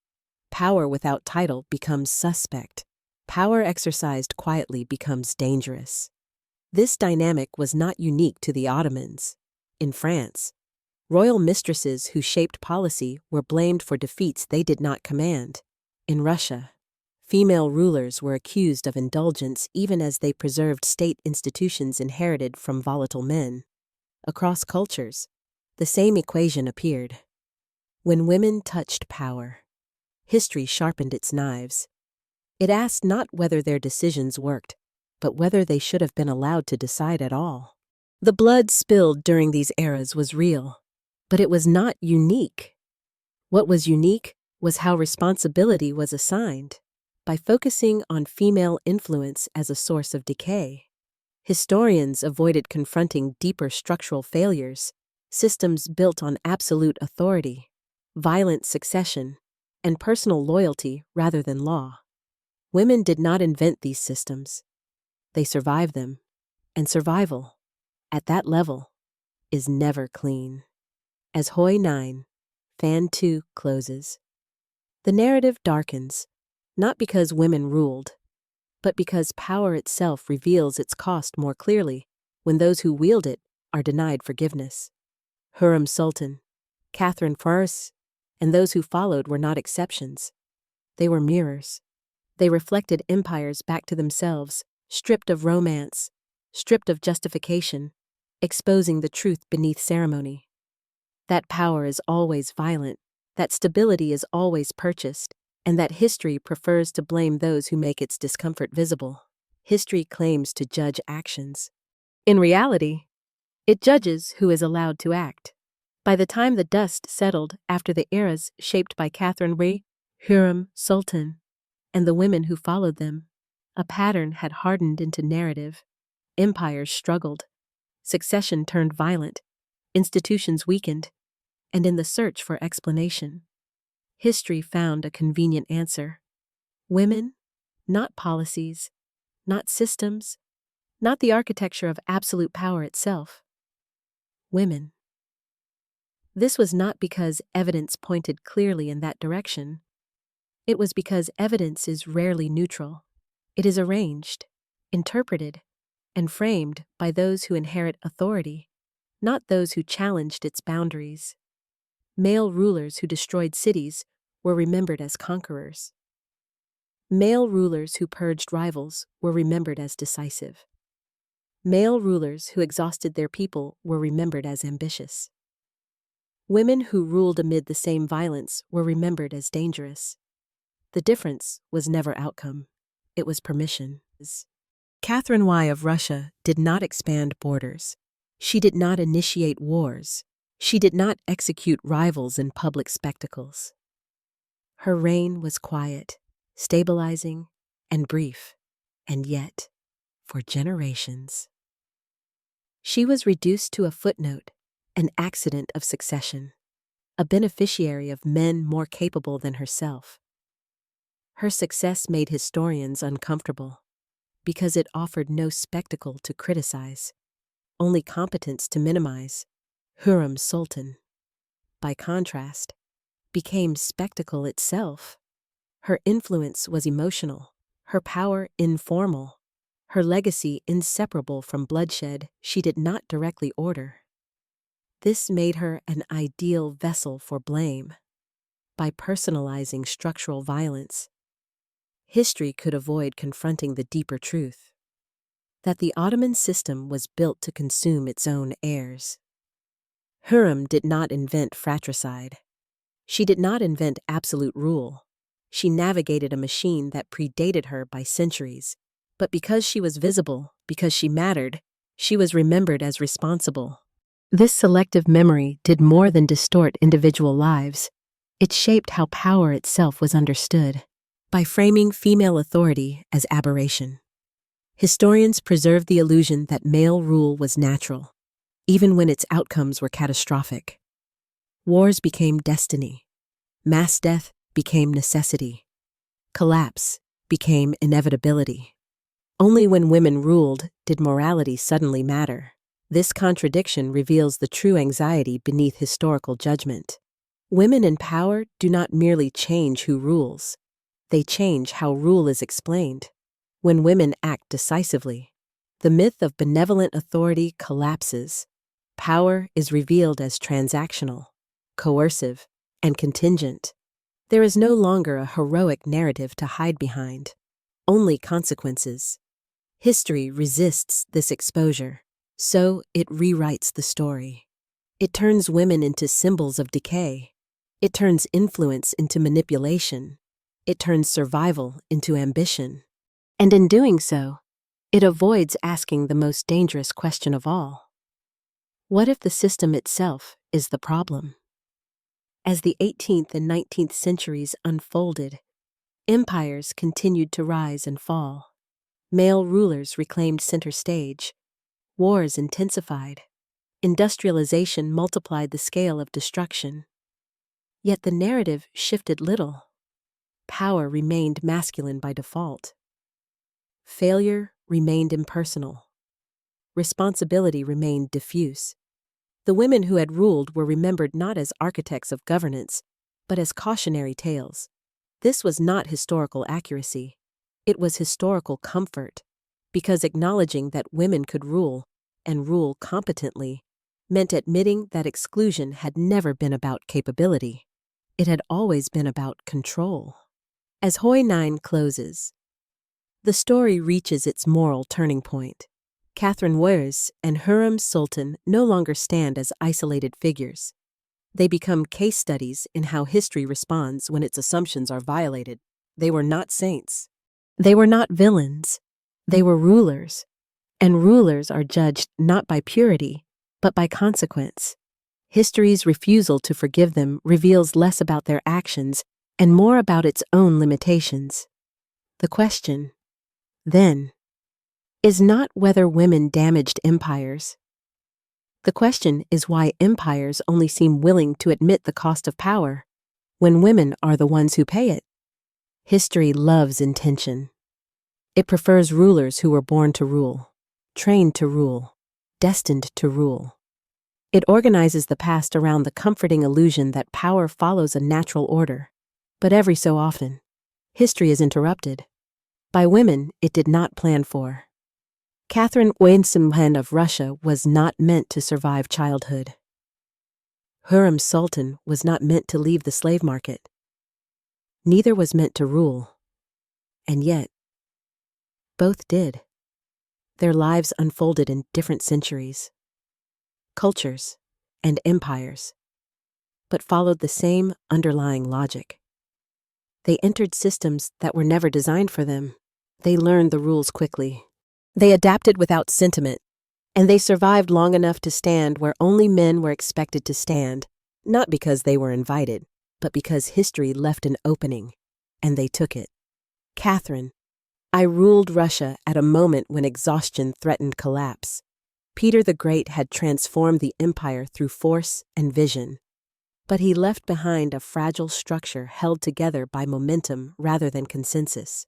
Power without title becomes suspect. Power exercised quietly becomes dangerous. This dynamic was not unique to the Ottomans. In France, royal mistresses who shaped policy were blamed for defeats they did not command. In Russia, female rulers were accused of indulgence even as they preserved state institutions inherited from volatile men. Across cultures, the same equation appeared. When women touched power, history sharpened its knives. It asked not whether their decisions worked, but whether they should have been allowed to decide at all. The blood spilled during these eras was real, but it was not unique. What was unique was how responsibility was assigned. By focusing on female influence as a source of decay, historians avoided confronting deeper structural failures, systems built on absolute authority, violent succession, and personal loyalty rather than law. Women did not invent these systems. They survived them, and survival, at that level, is never clean. As Hoi 9, Fan 2 closes, the narrative darkens, not because women ruled, but because power itself reveals its cost more clearly when those who wield it are denied forgiveness. Hurrem Sultan, Catherine First, and those who followed were not exceptions. They were mirrors. They reflected empires back to themselves, stripped of romance, stripped of justification, exposing the truth beneath ceremony. That power is always violent, that stability is always purchased, and that history prefers to blame those who make its discomfort visible. History claims to judge actions. In reality, it judges who is allowed to act. By the time the dust settled after the eras shaped by Catherine Ray, Hurrem Sultan, and the women who followed them, a pattern had hardened into narrative. Empires struggled, succession turned violent, institutions weakened, and in the search for explanation, history found a convenient answer. Women, not policies, not systems, not the architecture of absolute power itself. Women. This was not because evidence pointed clearly in that direction. It was because evidence is rarely neutral. It is arranged, interpreted, and framed by those who inherit authority, not those who challenged its boundaries. Male rulers who destroyed cities were remembered as conquerors. Male rulers who purged rivals were remembered as decisive. Male rulers who exhausted their people were remembered as ambitious. Women who ruled amid the same violence were remembered as dangerous. The difference was never outcome. It was permission. Catherine I of Russia did not expand borders. She did not initiate wars. She did not execute rivals in public spectacles. Her reign was quiet, stabilizing, and brief, and yet, for generations, she was reduced to a footnote, an accident of succession, a beneficiary of men more capable than herself. Her success made historians uncomfortable because it offered no spectacle to criticize, only competence to minimize. Hurrem Sultan, by contrast, became spectacle itself. Her influence was emotional, her power informal, her legacy inseparable from bloodshed she did not directly order. This made her an ideal vessel for blame. By personalizing structural violence, history could avoid confronting the deeper truth, that the Ottoman system was built to consume its own heirs. Hurrem did not invent fratricide. She did not invent absolute rule. She navigated a machine that predated her by centuries. But because she was visible, because she mattered, she was remembered as responsible. This selective memory did more than distort individual lives. It shaped how power itself was understood. By framing female authority as aberration, historians preserved the illusion that male rule was natural, even when its outcomes were catastrophic. Wars became destiny. Mass death became necessity. Collapse became inevitability. Only when women ruled did morality suddenly matter. This contradiction reveals the true anxiety beneath historical judgment. Women in power do not merely change who rules. They change how rule is explained. When women act decisively, the myth of benevolent authority collapses. Power is revealed as transactional, coercive, and contingent. There is no longer a heroic narrative to hide behind, only consequences. History resists this exposure, so it rewrites the story. It turns women into symbols of decay. It turns influence into manipulation. It turns survival into ambition. And in doing so, it avoids asking the most dangerous question of all. What if the system itself is the problem? As the 18th and 19th centuries unfolded, Empires continued to rise and fall. Male rulers reclaimed center stage. Wars intensified. Industrialization multiplied the scale of destruction. Yet the narrative shifted little. Power remained masculine by default. Failure remained impersonal. Responsibility remained diffuse. The women who had ruled were remembered not as architects of governance, but as cautionary tales. This was not historical accuracy. It was historical comfort, because acknowledging that women could rule, and rule competently, meant admitting that exclusion had never been about capability. It had always been about control. As Hoi 9 closes, the story reaches its moral turning point. Catherine Weirs and Hurrem Sultan no longer stand as isolated figures. They become case studies in how history responds when its assumptions are violated. They were not saints. They were not villains. They were rulers. And rulers are judged not by purity, but by consequence. History's refusal to forgive them reveals less about their actions and more about its own limitations. The question, then, is not whether women damaged empires. The question is why empires only seem willing to admit the cost of power when women are the ones who pay it. History loves intention. It prefers rulers who were born to rule, trained to rule, destined to rule. It organizes the past around the comforting illusion that power follows a natural order. But every so often, history is interrupted by women it did not plan for. Catherine Weinsumhen of Russia was not meant to survive childhood. Hurrem Sultan was not meant to leave the slave market. Neither was meant to rule. And yet, both did. Their lives unfolded in different centuries, cultures, and empires, but followed the same underlying logic. They entered systems that were never designed for them. They learned the rules quickly. They adapted without sentiment, and they survived long enough to stand where only men were expected to stand, not because they were invited, but because history left an opening, and they took it. Catherine, I ruled Russia at a moment when exhaustion threatened collapse. Peter the Great had transformed the empire through force and vision, but he left behind a fragile structure held together by momentum rather than consensus.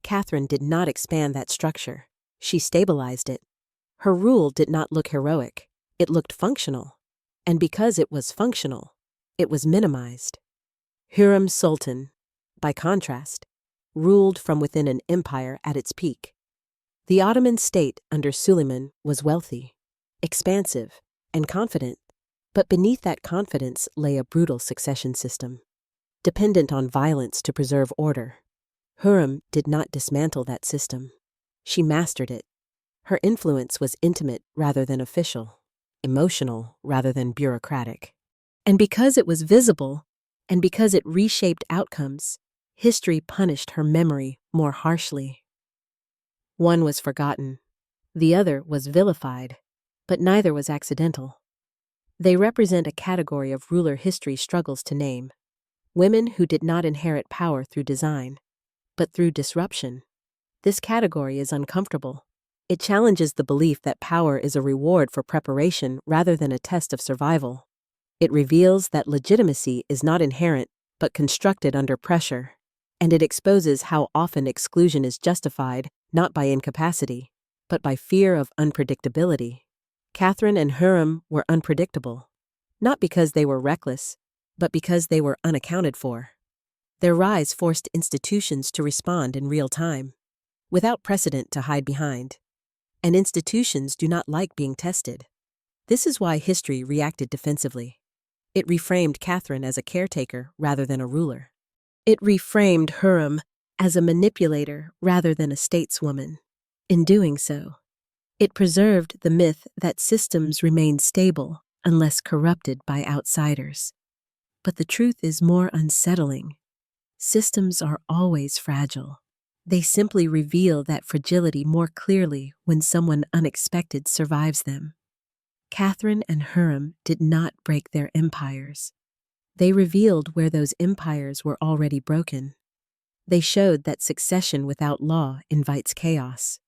Catherine did not expand that structure. She stabilized it. Her rule did not look heroic. It looked functional. And because it was functional, it was minimized. Hurrem Sultan, by contrast, ruled from within an empire at its peak. The Ottoman state under Suleiman was wealthy, expansive, and confident, but beneath that confidence lay a brutal succession system, dependent on violence to preserve order. Hurrem did not dismantle that system. She mastered it. Her influence was intimate rather than official, emotional rather than bureaucratic. And because it was visible, and because it reshaped outcomes, history punished her memory more harshly. One was forgotten, the other was vilified, but neither was accidental. They represent a category of ruler history struggles to name. Women who did not inherit power through design, but through disruption. This category is uncomfortable. It challenges the belief that power is a reward for preparation rather than a test of survival. It reveals that legitimacy is not inherent, but constructed under pressure. And it exposes how often exclusion is justified not by incapacity, but by fear of unpredictability. Catherine and Hurrem were unpredictable, not because they were reckless, but because they were unaccounted for. Their rise forced institutions to respond in real time, without precedent to hide behind. And institutions do not like being tested. This is why history reacted defensively. It reframed Catherine as a caretaker rather than a ruler. It reframed Hurrem as a manipulator rather than a stateswoman. In doing so, it preserved the myth that systems remain stable unless corrupted by outsiders. But the truth is more unsettling. Systems are always fragile. They simply reveal that fragility more clearly when someone unexpected survives them. Catherine and Hurrem did not break their empires. They revealed where those empires were already broken. They showed that succession without law invites chaos,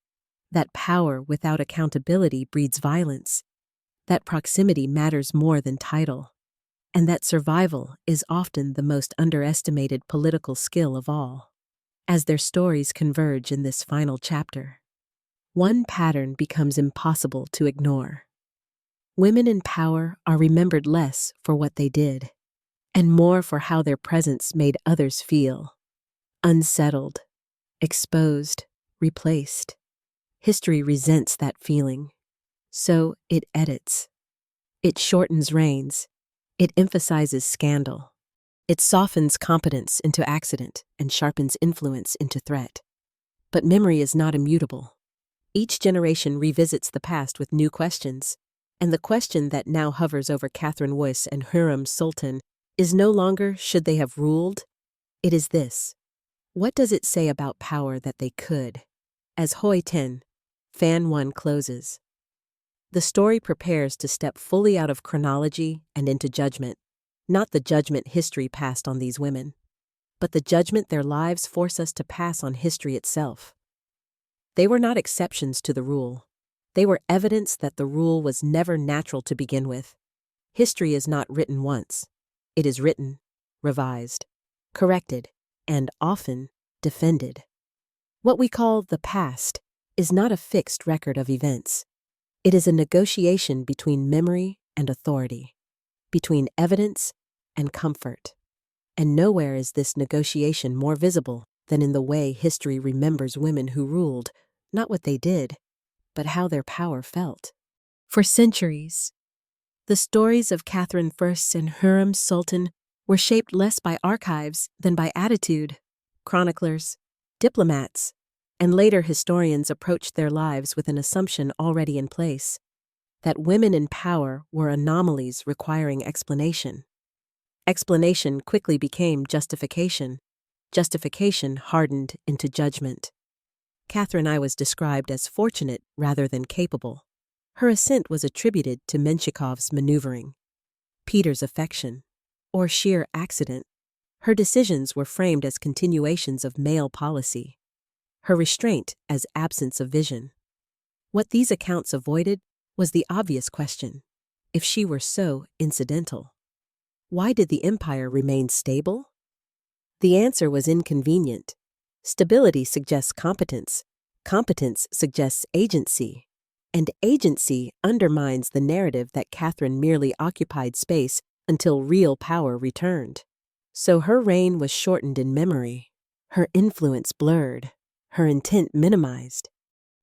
that power without accountability breeds violence, that proximity matters more than title, and that survival is often the most underestimated political skill of all. As their stories converge in this final chapter, one pattern becomes impossible to ignore. Women in power are remembered less for what they did, and more for how their presence made others feel. Unsettled, exposed, replaced. History resents that feeling, so it edits. It shortens reigns. It emphasizes scandal. It softens competence into accident and sharpens influence into threat. But memory is not immutable. Each generation revisits the past with new questions, and the question that now hovers over Catherine Weiss and Hurrem Sultan is no longer should they have ruled. It is this: what does it say about power that they could? As Hoi Ten, Fan 1 closes, the story prepares to step fully out of chronology and into judgment, not the judgment history passed on these women, but the judgment their lives force us to pass on history itself. They were not exceptions to the rule. They were evidence that the rule was never natural to begin with. History is not written once. It is written, revised, corrected, and often defended. What we call the past is not a fixed record of events. It is a negotiation between memory and authority, between evidence and comfort. And nowhere is this negotiation more visible than in the way history remembers women who ruled, not what they did, but how their power felt. For centuries, the stories of Catherine I and Hurrem Sultan were shaped less by archives than by attitude. Chroniclers, diplomats, and later historians approached their lives with an assumption already in place, that women in power were anomalies requiring explanation. Explanation quickly became justification. Justification hardened into judgment. Catherine I was described as fortunate rather than capable. Her ascent was attributed to Menshikov's maneuvering, Peter's affection, or sheer accident. Her decisions were framed as continuations of male policy, her restraint as absence of vision. What these accounts avoided was the obvious question: if she were so incidental, why did the empire remain stable? The answer was inconvenient. Stability suggests competence. Competence suggests agency. And agency undermines the narrative that Catherine merely occupied space until real power returned. So her reign was shortened in memory, her influence blurred, her intent minimized.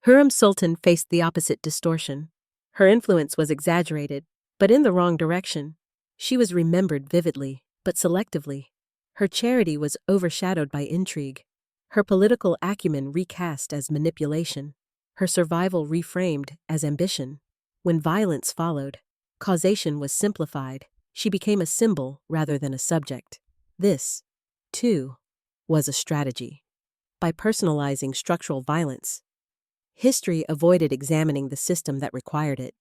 Hurrem Sultan faced the opposite distortion. Her influence was exaggerated, but in the wrong direction. She was remembered vividly, but selectively. Her charity was overshadowed by intrigue, her political acumen recast as manipulation, her survival reframed as ambition. When violence followed, causation was simplified. She became a symbol rather than a subject. This, too, was a strategy. By personalizing structural violence, history avoided examining the system that required it.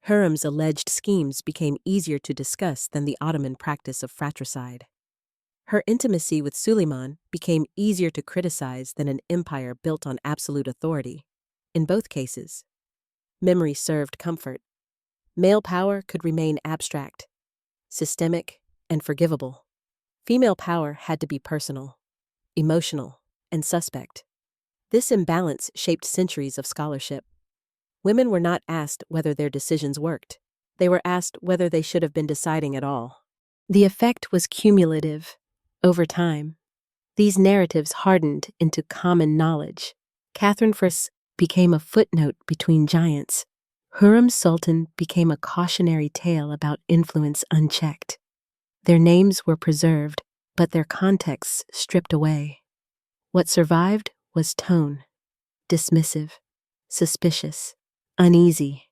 Hurrem's alleged schemes became easier to discuss than the Ottoman practice of fratricide. Her intimacy with Suleiman became easier to criticize than an empire built on absolute authority. In both cases, memory served comfort. Male power could remain abstract, systemic, and forgivable. Female power had to be personal, emotional, and suspect. This imbalance shaped centuries of scholarship. Women were not asked whether their decisions worked. They were asked whether they should have been deciding at all. The effect was cumulative. Over time, these narratives hardened into common knowledge. Catherine I became a footnote between giants. Hurrem Sultan became a cautionary tale about influence unchecked. Their names were preserved, but their contexts stripped away. What survived was tone, dismissive, suspicious, uneasy,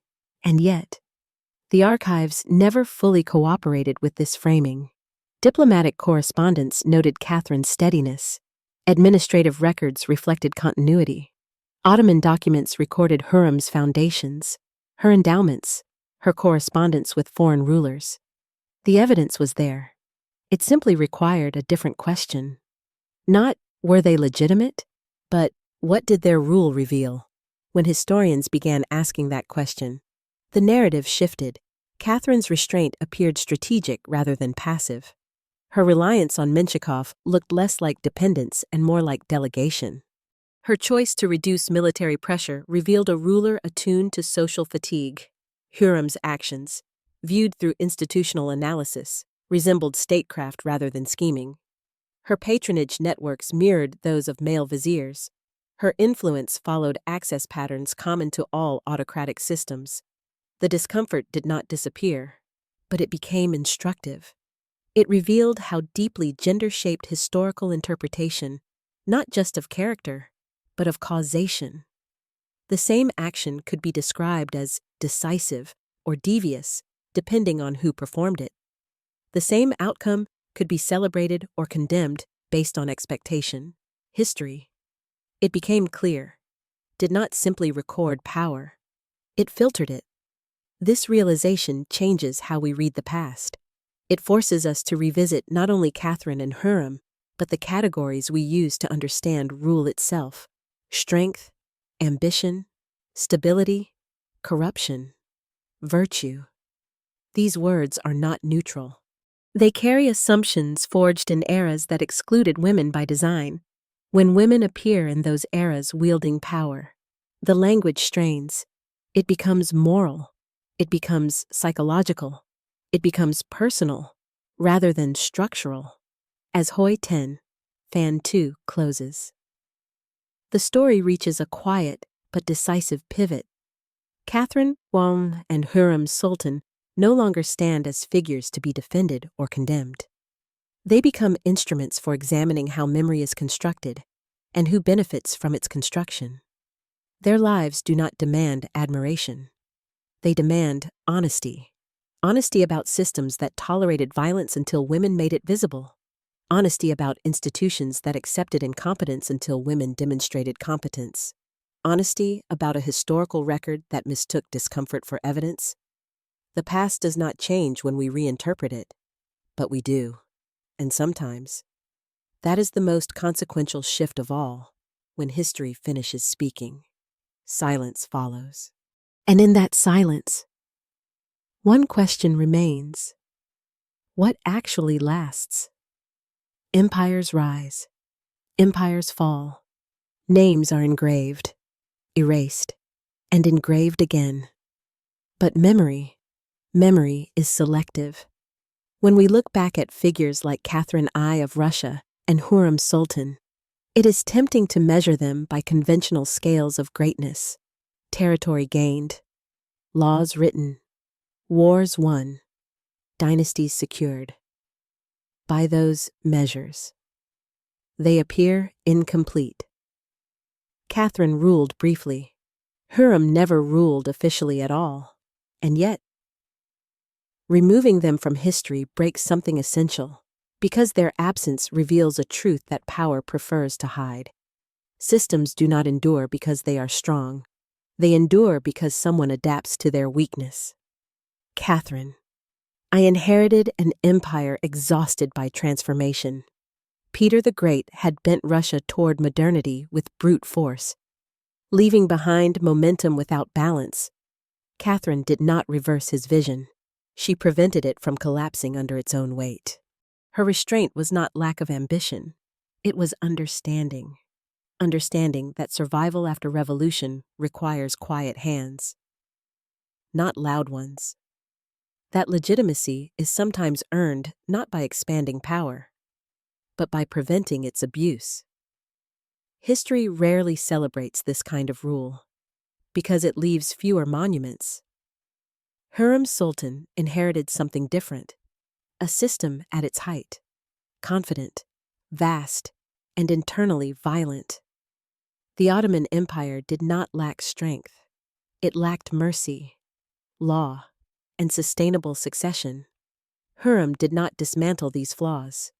and yet, the archives never fully cooperated with this framing. Diplomatic correspondence noted Catherine's steadiness. Administrative records reflected continuity. Ottoman documents recorded Hurrem's foundations, her endowments, her correspondence with foreign rulers. The evidence was there. It simply required a different question. Not, Were they legitimate? But what did their rule reveal? When historians began asking that question, the narrative shifted. Catherine's restraint appeared strategic rather than passive. Her reliance on Menshikov looked less like dependence and more like delegation. Her choice to reduce military pressure revealed a ruler attuned to social fatigue. Hurrem's actions, viewed through institutional analysis, resembled statecraft rather than scheming. Her patronage networks mirrored those of male viziers. Her influence followed access patterns common to all autocratic systems. The discomfort did not disappear, but it became instructive. It revealed how deeply gender shaped historical interpretation, not just of character, but of causation. The same action could be described as decisive or devious, depending on who performed it. The same outcome could be celebrated or condemned based on expectation. History, it became clear, did not simply record power. It filtered it. This realization changes how we read the past. It forces us to revisit not only Catherine and Hurrem, but the categories we use to understand rule itself: strength, ambition, stability, corruption, virtue. These words are not neutral. They carry assumptions forged in eras that excluded women by design. When women appear in those eras wielding power, the language strains. It becomes moral. It becomes psychological. It becomes personal, rather than structural. As Hoi 10, Fan 2 closes, the story reaches a quiet but decisive pivot. Catherine, Wang, and Hurrem Sultan no longer stand as figures to be defended or condemned. They become instruments for examining how memory is constructed and who benefits from its construction. Their lives do not demand admiration. They demand honesty. Honesty about systems that tolerated violence until women made it visible. Honesty about institutions that accepted incompetence until women demonstrated competence. Honesty about a historical record that mistook discomfort for evidence. The past does not change when we reinterpret it, but we do. And sometimes, that is the most consequential shift of all. When history finishes speaking, silence follows. And in that silence, one question remains: what actually lasts? Empires rise. Empires fall. Names are engraved, erased, and engraved again. But memory is selective. When we look back at figures like Catherine I of Russia and Hurrem Sultan, it is tempting to measure them by conventional scales of greatness: territory gained, laws written, wars won, dynasties secured. By those measures, they appear incomplete. Catherine ruled briefly. Hurrem never ruled officially at all. And yet, removing them from history breaks something essential, because their absence reveals a truth that power prefers to hide. Systems do not endure because they are strong. They endure because someone adapts to their weakness. Catherine: I inherited an empire exhausted by transformation. Peter the Great had bent Russia toward modernity with brute force, leaving behind momentum without balance. Catherine did not reverse his vision. She prevented it from collapsing under its own weight. Her restraint was not lack of ambition. It was understanding. Understanding that survival after revolution requires quiet hands, not loud ones. That legitimacy is sometimes earned not by expanding power, but by preventing its abuse. History rarely celebrates this kind of rule, because it leaves fewer monuments. Hurrem Sultan inherited something different, a system at its height, confident, vast, and internally violent. The Ottoman Empire did not lack strength. It lacked mercy, law, and sustainable succession. Hurrem did not dismantle these flaws.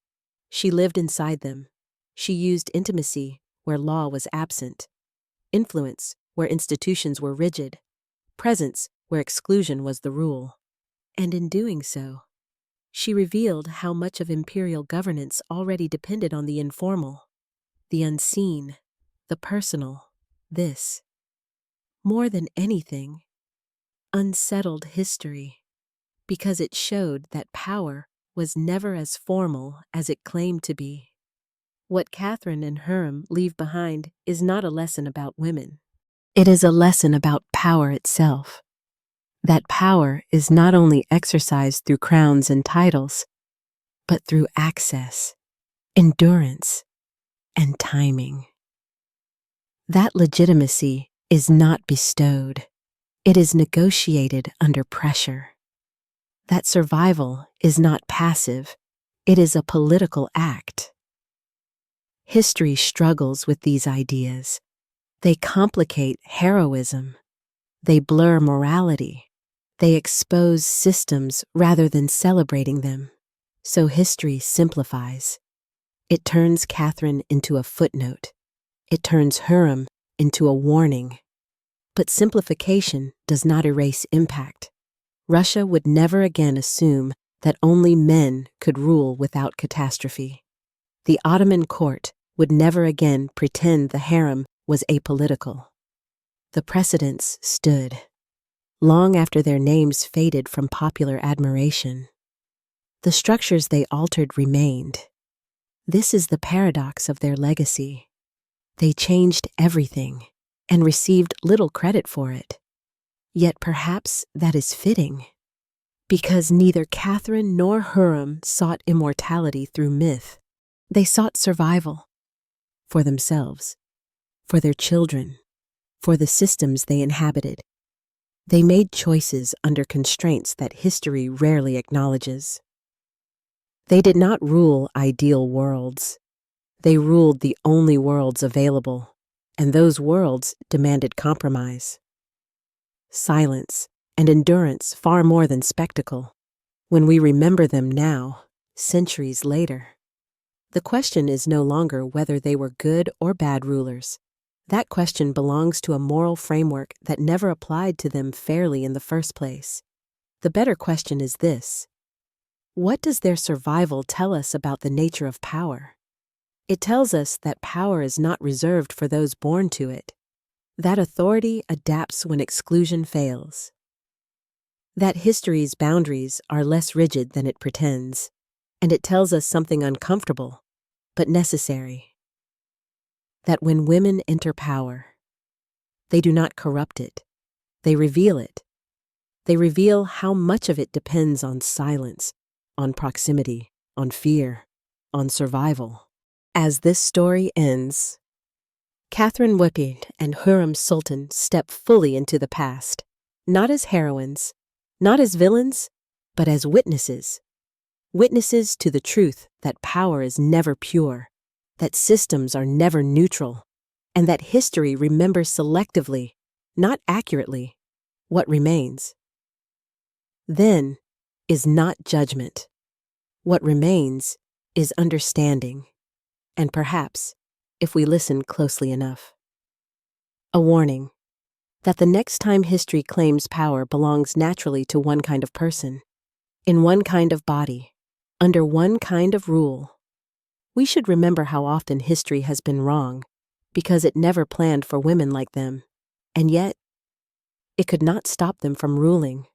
She lived inside them. She used intimacy where law was absent, influence where institutions were rigid, presence where exclusion was the rule. And in doing so, she revealed how much of imperial governance already depended on the informal. the unseen, the personal, this, more than anything, unsettled history, because it showed that power was never as formal as it claimed to be. What Catherine and Hiram leave behind is not a lesson about women. It is a lesson about power itself. That power is not only exercised through crowns and titles, but through access, endurance, and timing. That legitimacy is not bestowed. It is negotiated under pressure. That survival is not passive. It is a political act. History struggles with these ideas. They complicate heroism. They blur morality. They expose systems rather than celebrating them. So history simplifies. It turns Catherine into a footnote. It turns Hiram into a warning. But simplification does not erase impact. Russia would never again assume that only men could rule without catastrophe. The Ottoman court would never again pretend the harem was apolitical. The precedents stood, long after their names faded from popular admiration. The structures they altered remained. This is the paradox of their legacy. They changed everything and received little credit for it. Yet perhaps that is fitting, because neither Catherine nor Hiram sought immortality through myth. They sought survival for themselves, for their children, for the systems they inhabited. They made choices under constraints that history rarely acknowledges. They did not rule ideal worlds. They ruled the only worlds available, and those worlds demanded compromise. Silence and endurance far more than spectacle, when we remember them now, centuries later. The question is no longer whether they were good or bad rulers. That question belongs to a moral framework that never applied to them fairly in the first place. The better question is this: what does their survival tell us about the nature of power? It tells us that power is not reserved for those born to it, that authority adapts when exclusion fails, that history's boundaries are less rigid than it pretends, and it tells us something uncomfortable but necessary: that when women enter power, they do not corrupt it, they reveal it. They reveal how much of it depends on silence, on proximity, on fear, on survival. As this story ends, Catherine Waqid and Hiram Sultan step fully into the past, not as heroines, not as villains, but as witnesses. Witnesses to the truth that power is never pure, that systems are never neutral, and that history remembers selectively, not accurately, what remains. Then is not judgment. What remains is understanding, and perhaps, if we listen closely enough, a warning that the next time history claims power belongs naturally to one kind of person, in one kind of body, under one kind of rule. We should remember how often history has been wrong, because it never planned for women like them, and yet it could not stop them from ruling.